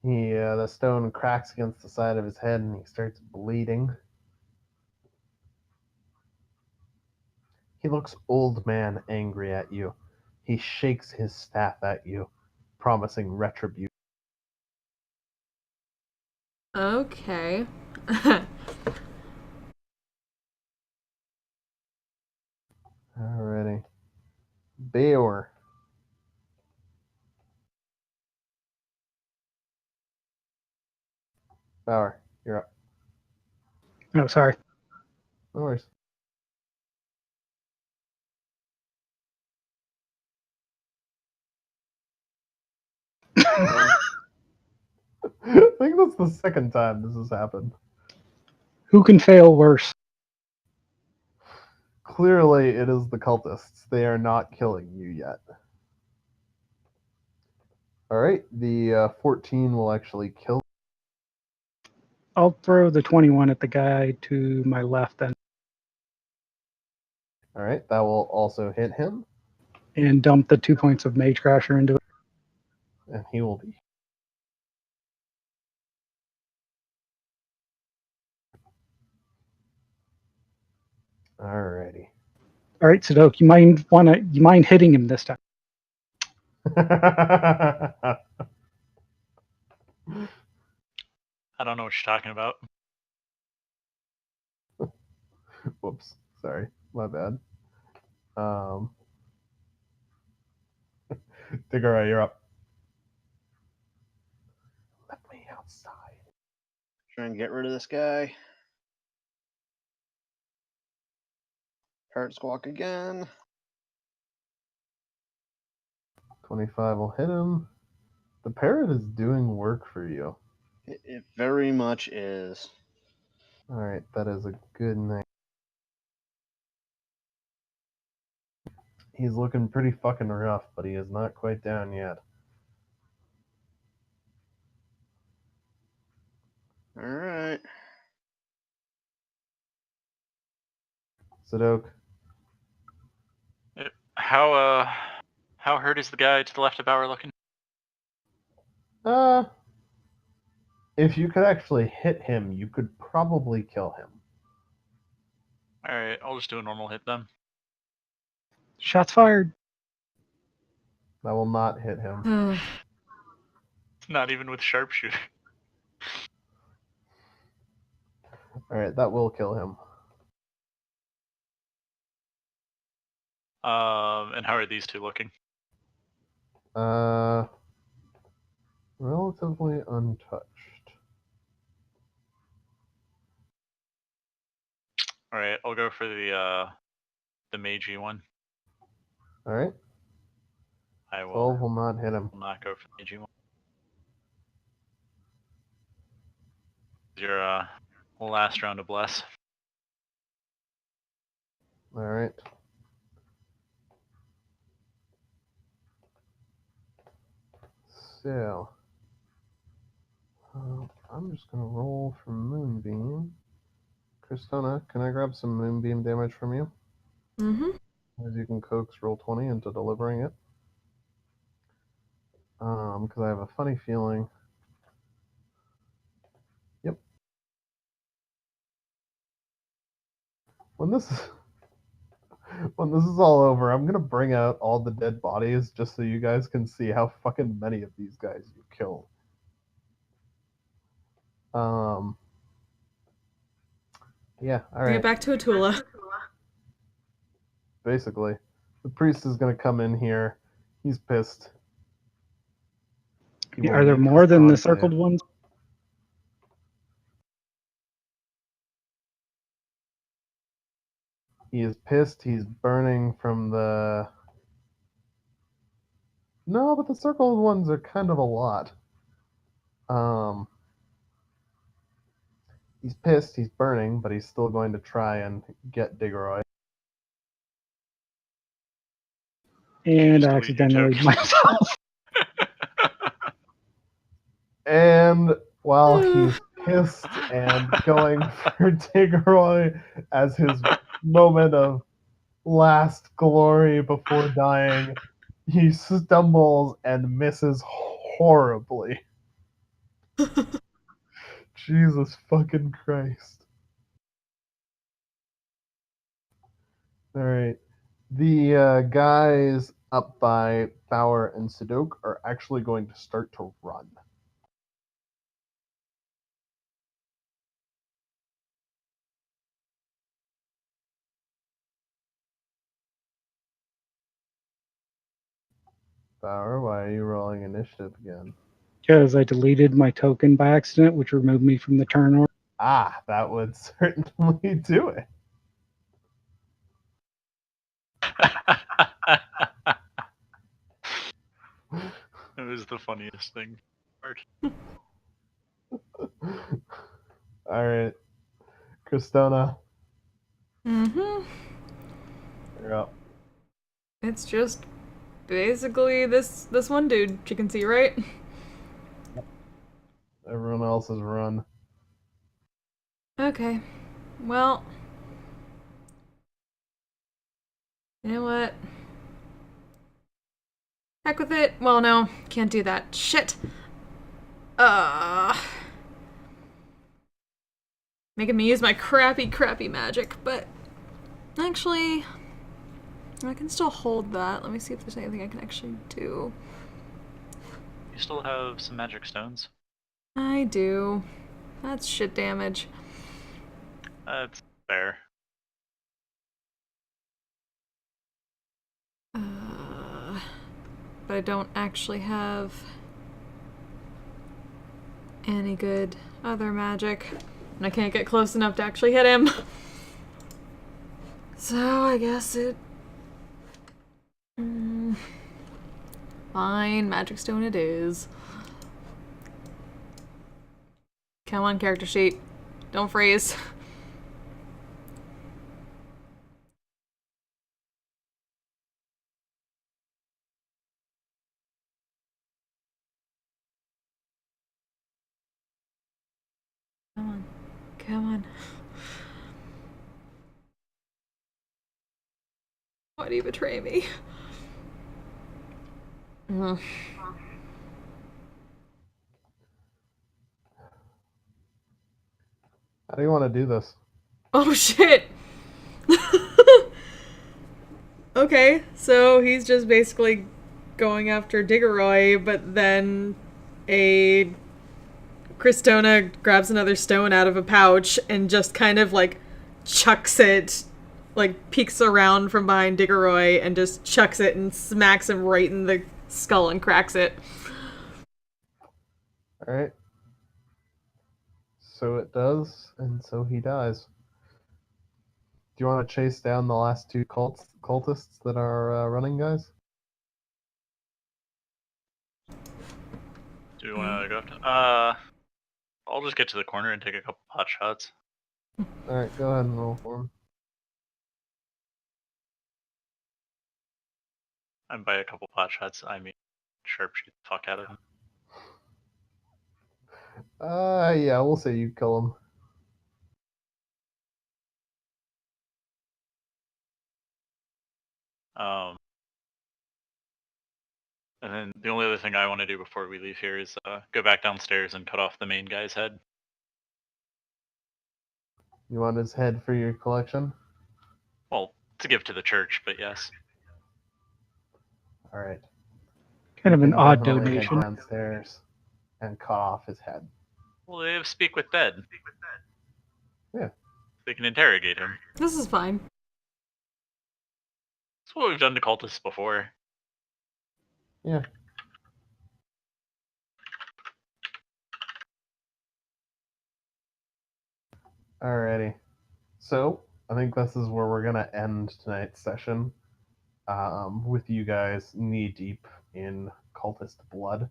The stone cracks against the side of his head and he starts bleeding. He looks old man angry at you. He shakes his staff at you, promising retribution. Okay. Alrighty. Beor. Bauer, you're up. Oh, sorry. No worries. I think that's the second time this has happened. Who can fail worse? Clearly, it is the cultists. They are not killing you yet. Alright, the 14 will actually kill. I'll throw the 21 at the guy to my left then Alright, that will also hit him, and dump the 2 points of Mage Crasher into it. and he will be. Alrighty. All right, Sadok, you mind hitting him this time? I don't know what you're talking about. Whoops, sorry, my bad. Tigara, you're up. Let me outside. Try and get rid of this guy. Parrot squawk again. 25 will hit him. The parrot is doing work for you. It very much is. Alright, that is a good night. He's looking pretty fucking rough, but he is not quite down yet. Alright. Sadok. How hurt is the guy to the left of Bauer looking? If you could actually hit him, you could probably kill him. Alright, I'll just do a normal hit then. Shots fired. That will not hit him. Not even with sharpshooter. Alright, that will kill him. And how are these two looking? Relatively untouched. Alright, I'll go for the magey one. Alright, I 12 will not hit him. will not go for the magey one. Your last round of bless. Alright. So, I'm just gonna roll for Moonbeam. Kristona, can I grab some Moonbeam damage from you? Mm-hmm. As you can coax roll 20 into delivering it. Because I have a funny feeling. Yep. When this is all over, I'm gonna bring out all the dead bodies just so you guys can see how fucking many of these guys you killed. Yeah, Bring it alright. back to Atula. Basically. The priest is going to come in here. He's pissed. He will Are there make more his than the con circled save. ones? He is pissed. He's burning from the... No, but the circled ones are kind of a lot. He's pissed. He's burning, but he's still going to try and get Diggeroy. And Just I delete your accidentally token. myself. And while he's pissed and going for Diggeroy as his moment of last glory before dying, he stumbles and misses horribly. Jesus fucking Christ. Alright. The guys up by Bauer and Sadok are actually going to start to run. Bauer, why are you rolling initiative again? Because I deleted my token by accident, which removed me from the turn order. Ah, that would certainly do it. It was the funniest thing. Alright. Christona, Mm-hmm. you're up. It's just basically this one dude you can see, right? Everyone else has run. Okay. Well, you know what? Heck with it. Well, no, can't do that. Shit. Making me use my crappy magic, but actually, I can still hold that. Let me see if there's anything I can actually do. You still have some magic stones? I do. That's shit damage. That's fair. But I don't actually have any good other magic. And I can't get close enough to actually hit him. So I guess it... Fine, magic stone it is. Come on, character sheet. Don't freeze. Come on. Come on. Why do you betray me? How do you want to do this? Oh shit! Okay, so he's just basically going after Diggeroy, but then a Christona grabs another stone out of a pouch and just kind of like chucks it, like peeks around from behind Diggeroy and just chucks it and smacks him right in the skull and cracks it. Alright. So it does, and so he dies. Do you want to chase down the last two cultists that are running, guys? Do you want to go after? I'll just get to the corner and take a couple pot shots. Alright, go ahead and roll for him. And by a couple pot shots, I mean sharpshoot the fuck out of him. Yeah, we'll say you kill him. And then the only other thing I want to do before we leave here is go back downstairs and cut off the main guy's head. You want his head for your collection? Well, to give to the church, but yes. Alright. Kind of You an can odd definitely head donation. downstairs and cut off his head. Well, they have speak with dead. Yeah. They can interrogate him. This is fine. It's what we've done to cultists before. Yeah. Alrighty. So, I think this is where we're going to end tonight's session, with you guys knee deep in cultist blood,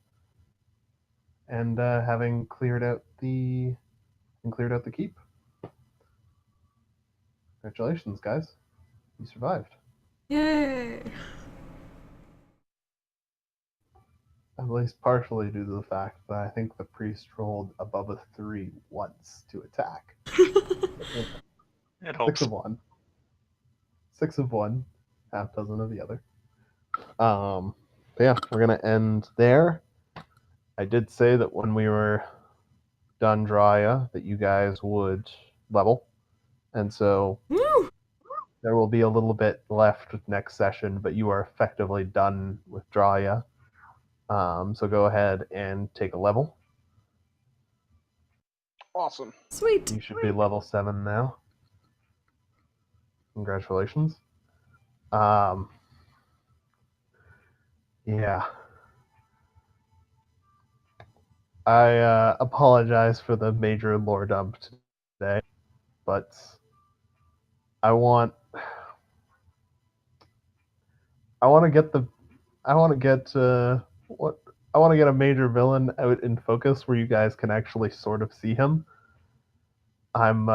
and having cleared out the keep. Congratulations, guys! You survived. Yay! At least partially due to the fact that I think the priest rolled above a 3 once to attack. It helps. 6 of one. 6 of one, half dozen of the other. But yeah, we're gonna end there. I did say that when we were done Draya that you guys would level, and so Woo! there will be a little bit left with next session, but you are effectively done with Draya. So go ahead and take a level. Awesome. Sweet. You should be level 7 now. Congratulations. Yeah. I apologize for the major lore dump today, but I want to get a major villain out in focus where you guys can actually sort of see him. I'm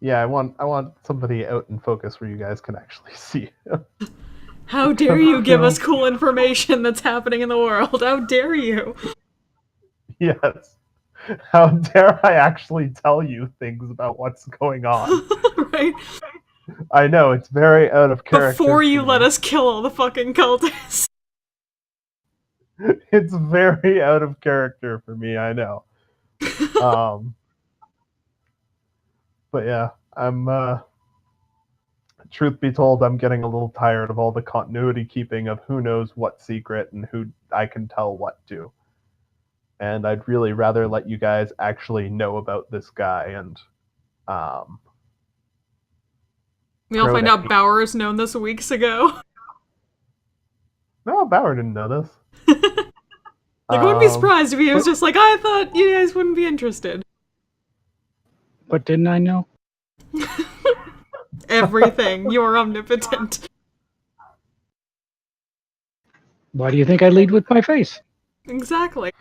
yeah, I want somebody out in focus where you guys can actually see him. How dare you give us cool information that's happening in the world? How dare you? Yes. How dare I actually tell you things about what's going on? Right? I know, it's very out of character. Before you for let me. us kill all the fucking cultists. It's very out of character for me, I know. But yeah, I'm truth be told, I'm getting a little tired of all the continuity keeping of who knows what secret and who I can tell what to. And I'd really rather let you guys actually know about this guy and We all Grow find to out hate. Bauer's known this weeks ago. No, Bauer didn't know this. Like, I wouldn't be Um, surprised if he was just like, I thought you guys wouldn't be interested. But didn't I know? Everything. You're omnipotent. Why do you think I lead with my face? Exactly.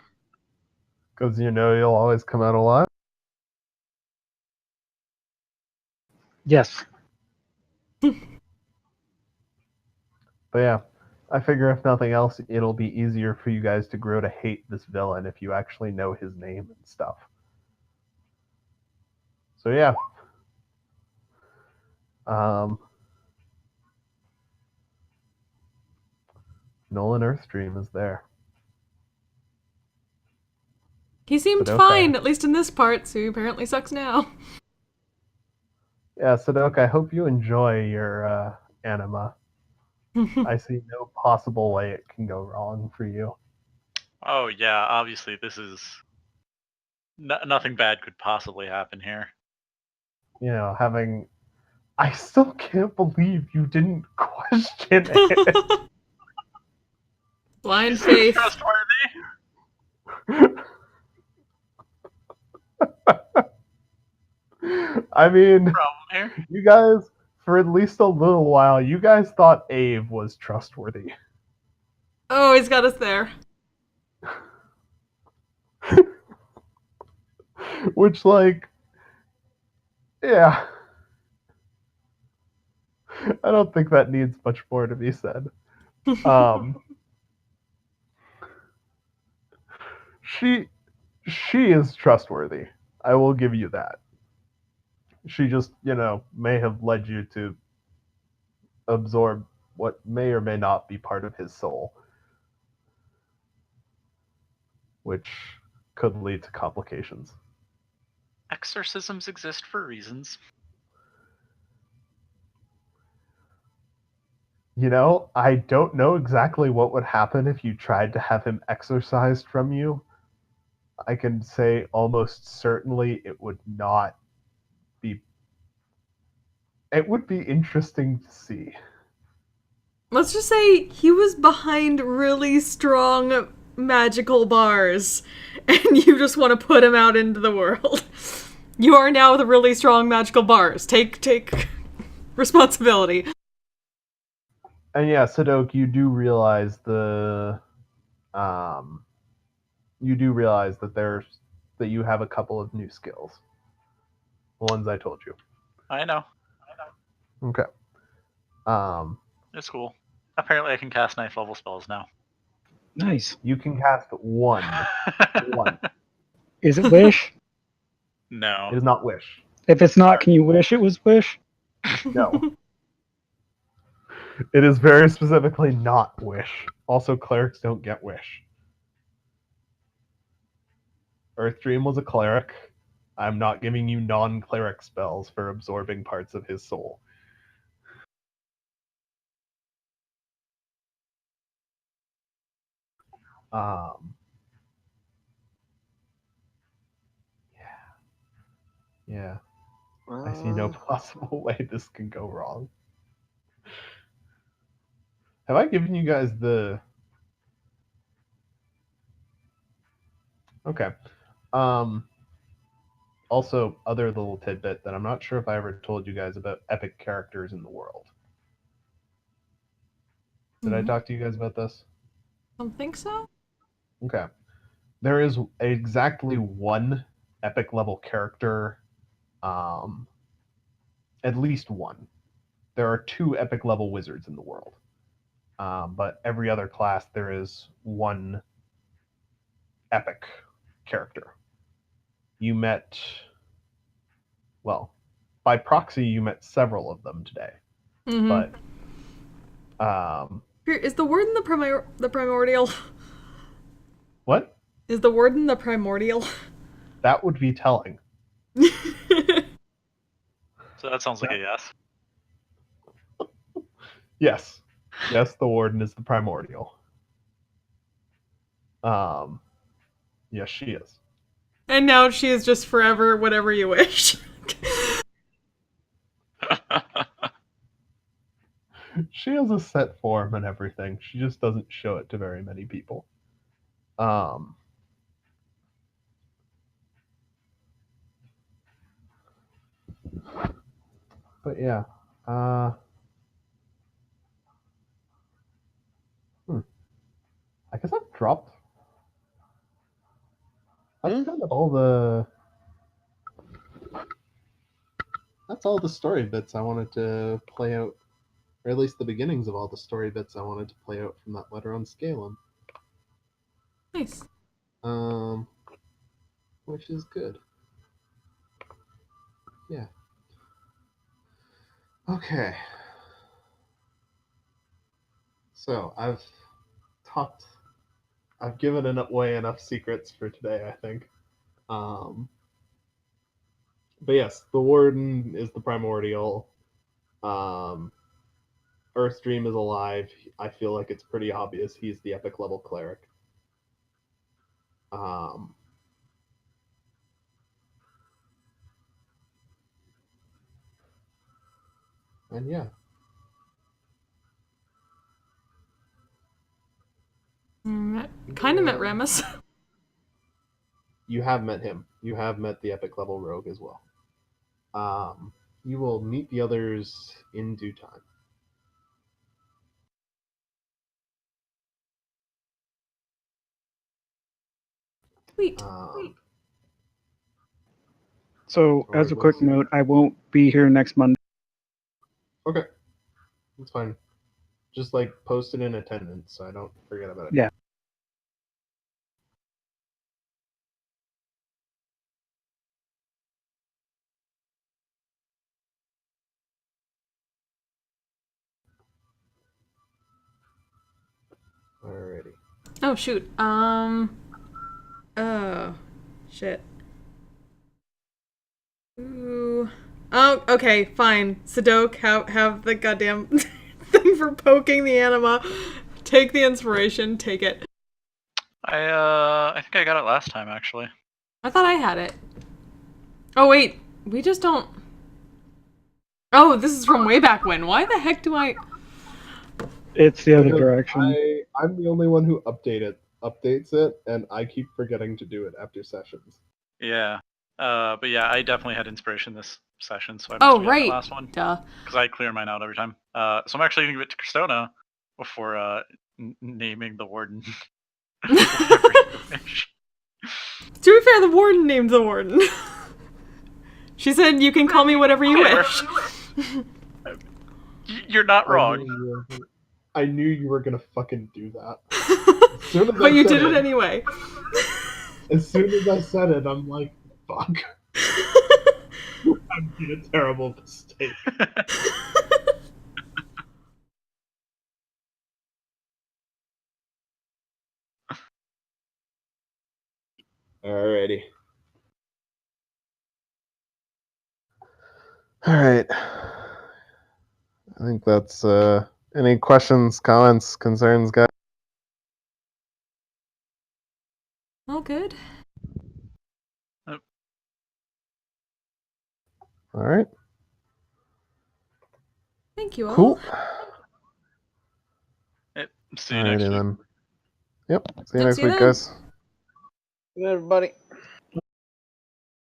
Because you know you'll always come out alive. Yes. But yeah, I figure if nothing else, it'll be easier for you guys to grow to hate this villain if you actually know his name and stuff. So yeah. Nolan Earthstream is there. He seemed Sudoku. fine, at least in this part, so he apparently sucks now. Yeah, Sudoku, I hope you enjoy your anima. I see no possible way it can go wrong for you. Oh yeah, obviously this is nothing bad could possibly happen here. You know, having... I still can't believe you didn't question it. Blind faith. Trustworthy. I mean, Problem here. you guys, for at least a little while, you guys thought Ave was trustworthy. Oh, he's got us there. Which, like, yeah. I don't think that needs much more to be said. She is trustworthy. I will give you that. She just, may have led you to absorb what may or may not be part of his soul, which could lead to complications. Exorcisms exist for reasons. I don't know exactly what would happen if you tried to have him exorcised from you. I can say almost certainly it would not be. It would be interesting to see. Let's just say he was behind really strong magical bars, and you just want to put him out into the world. You are now the really strong magical bars. Take responsibility. And yeah, Sadok, you do realize that you have a couple of new skills. The ones I told you. I know. Okay. It's cool. Apparently, I can cast knife level spells now. Nice. You can cast one. One. Is it wish? No. It is not wish. If it's not, can you wish it was wish? No. It is very specifically not wish. Also, clerics don't get wish. Earthdream was a cleric. I'm not giving you non-cleric spells for absorbing parts of his soul. Yeah. I see no possible way this can go wrong. Have I given you guys the... Okay. Also, other little tidbit that I'm not sure if I ever told you guys about epic characters in the world. Did I talk to you guys about this? Don't think so. Okay. There is exactly one epic level character, at least one. There are 2 epic level wizards in the world. But every other class there is one epic character. You met, well, by proxy you met several of them today. Mm-hmm. But Here, is the warden the primordial? what? Is the warden the primordial? That would be telling. So that sounds like a yes. Yes. Yes, the warden is the primordial. Yes, she is. And now she is just forever whatever you wish. She has a set form and everything. She just doesn't show it to very many people. But yeah. I guess I've dropped. That's kind of all the. That's all the story bits I wanted to play out, or at least the beginnings of all the story bits I wanted to play out from that letter on Scalum. Nice. Which is good. Yeah. Okay. So I've given away enough secrets for today, I think. But yes, the warden is the primordial. Earthdream is alive. I feel like it's pretty obvious he's the epic level cleric. And yeah. Kind of met Ramus. You have met him. You have met the epic level rogue as well. You will meet the others in due time. Sweet. So, as a quick note, I won't be here next Monday. Okay. That's fine. Just like post it in attendance so I don't forget about it. Yeah. Alrighty. Oh shoot. Oh, shit. Ooh. Oh, okay, fine. Sadok, have the goddamn thing for poking the anima. Take the inspiration. Take it. I think I got it last time actually. I thought I had it. Oh wait, we just don't. Oh, this is from way back when. Why the heck do I? It's the other Because direction. I'm the only one who updates it, and I keep forgetting to do it after sessions. Yeah. But yeah, I definitely had inspiration this session, so I must Oh have gotten right. the last one. Duh. Because I clear mine out every time. So I'm actually going to give it to Cristona before naming the warden. Whatever you wish. To be fair, the warden named the warden. She said, "You can call me whatever you Okay, wish." You're not wrong. I knew you were gonna fucking do that. As soon as But I you said did it anyway. As soon as I said it, I'm like, fuck. I made a terrible mistake. Alrighty. Alright. I think that's any questions, comments, concerns, guys? All good. Alright. Thank you all. Cool. Yep. See you next Alrighty week. then. Yep. See you Yep, next see you week, then. guys. Good, everybody.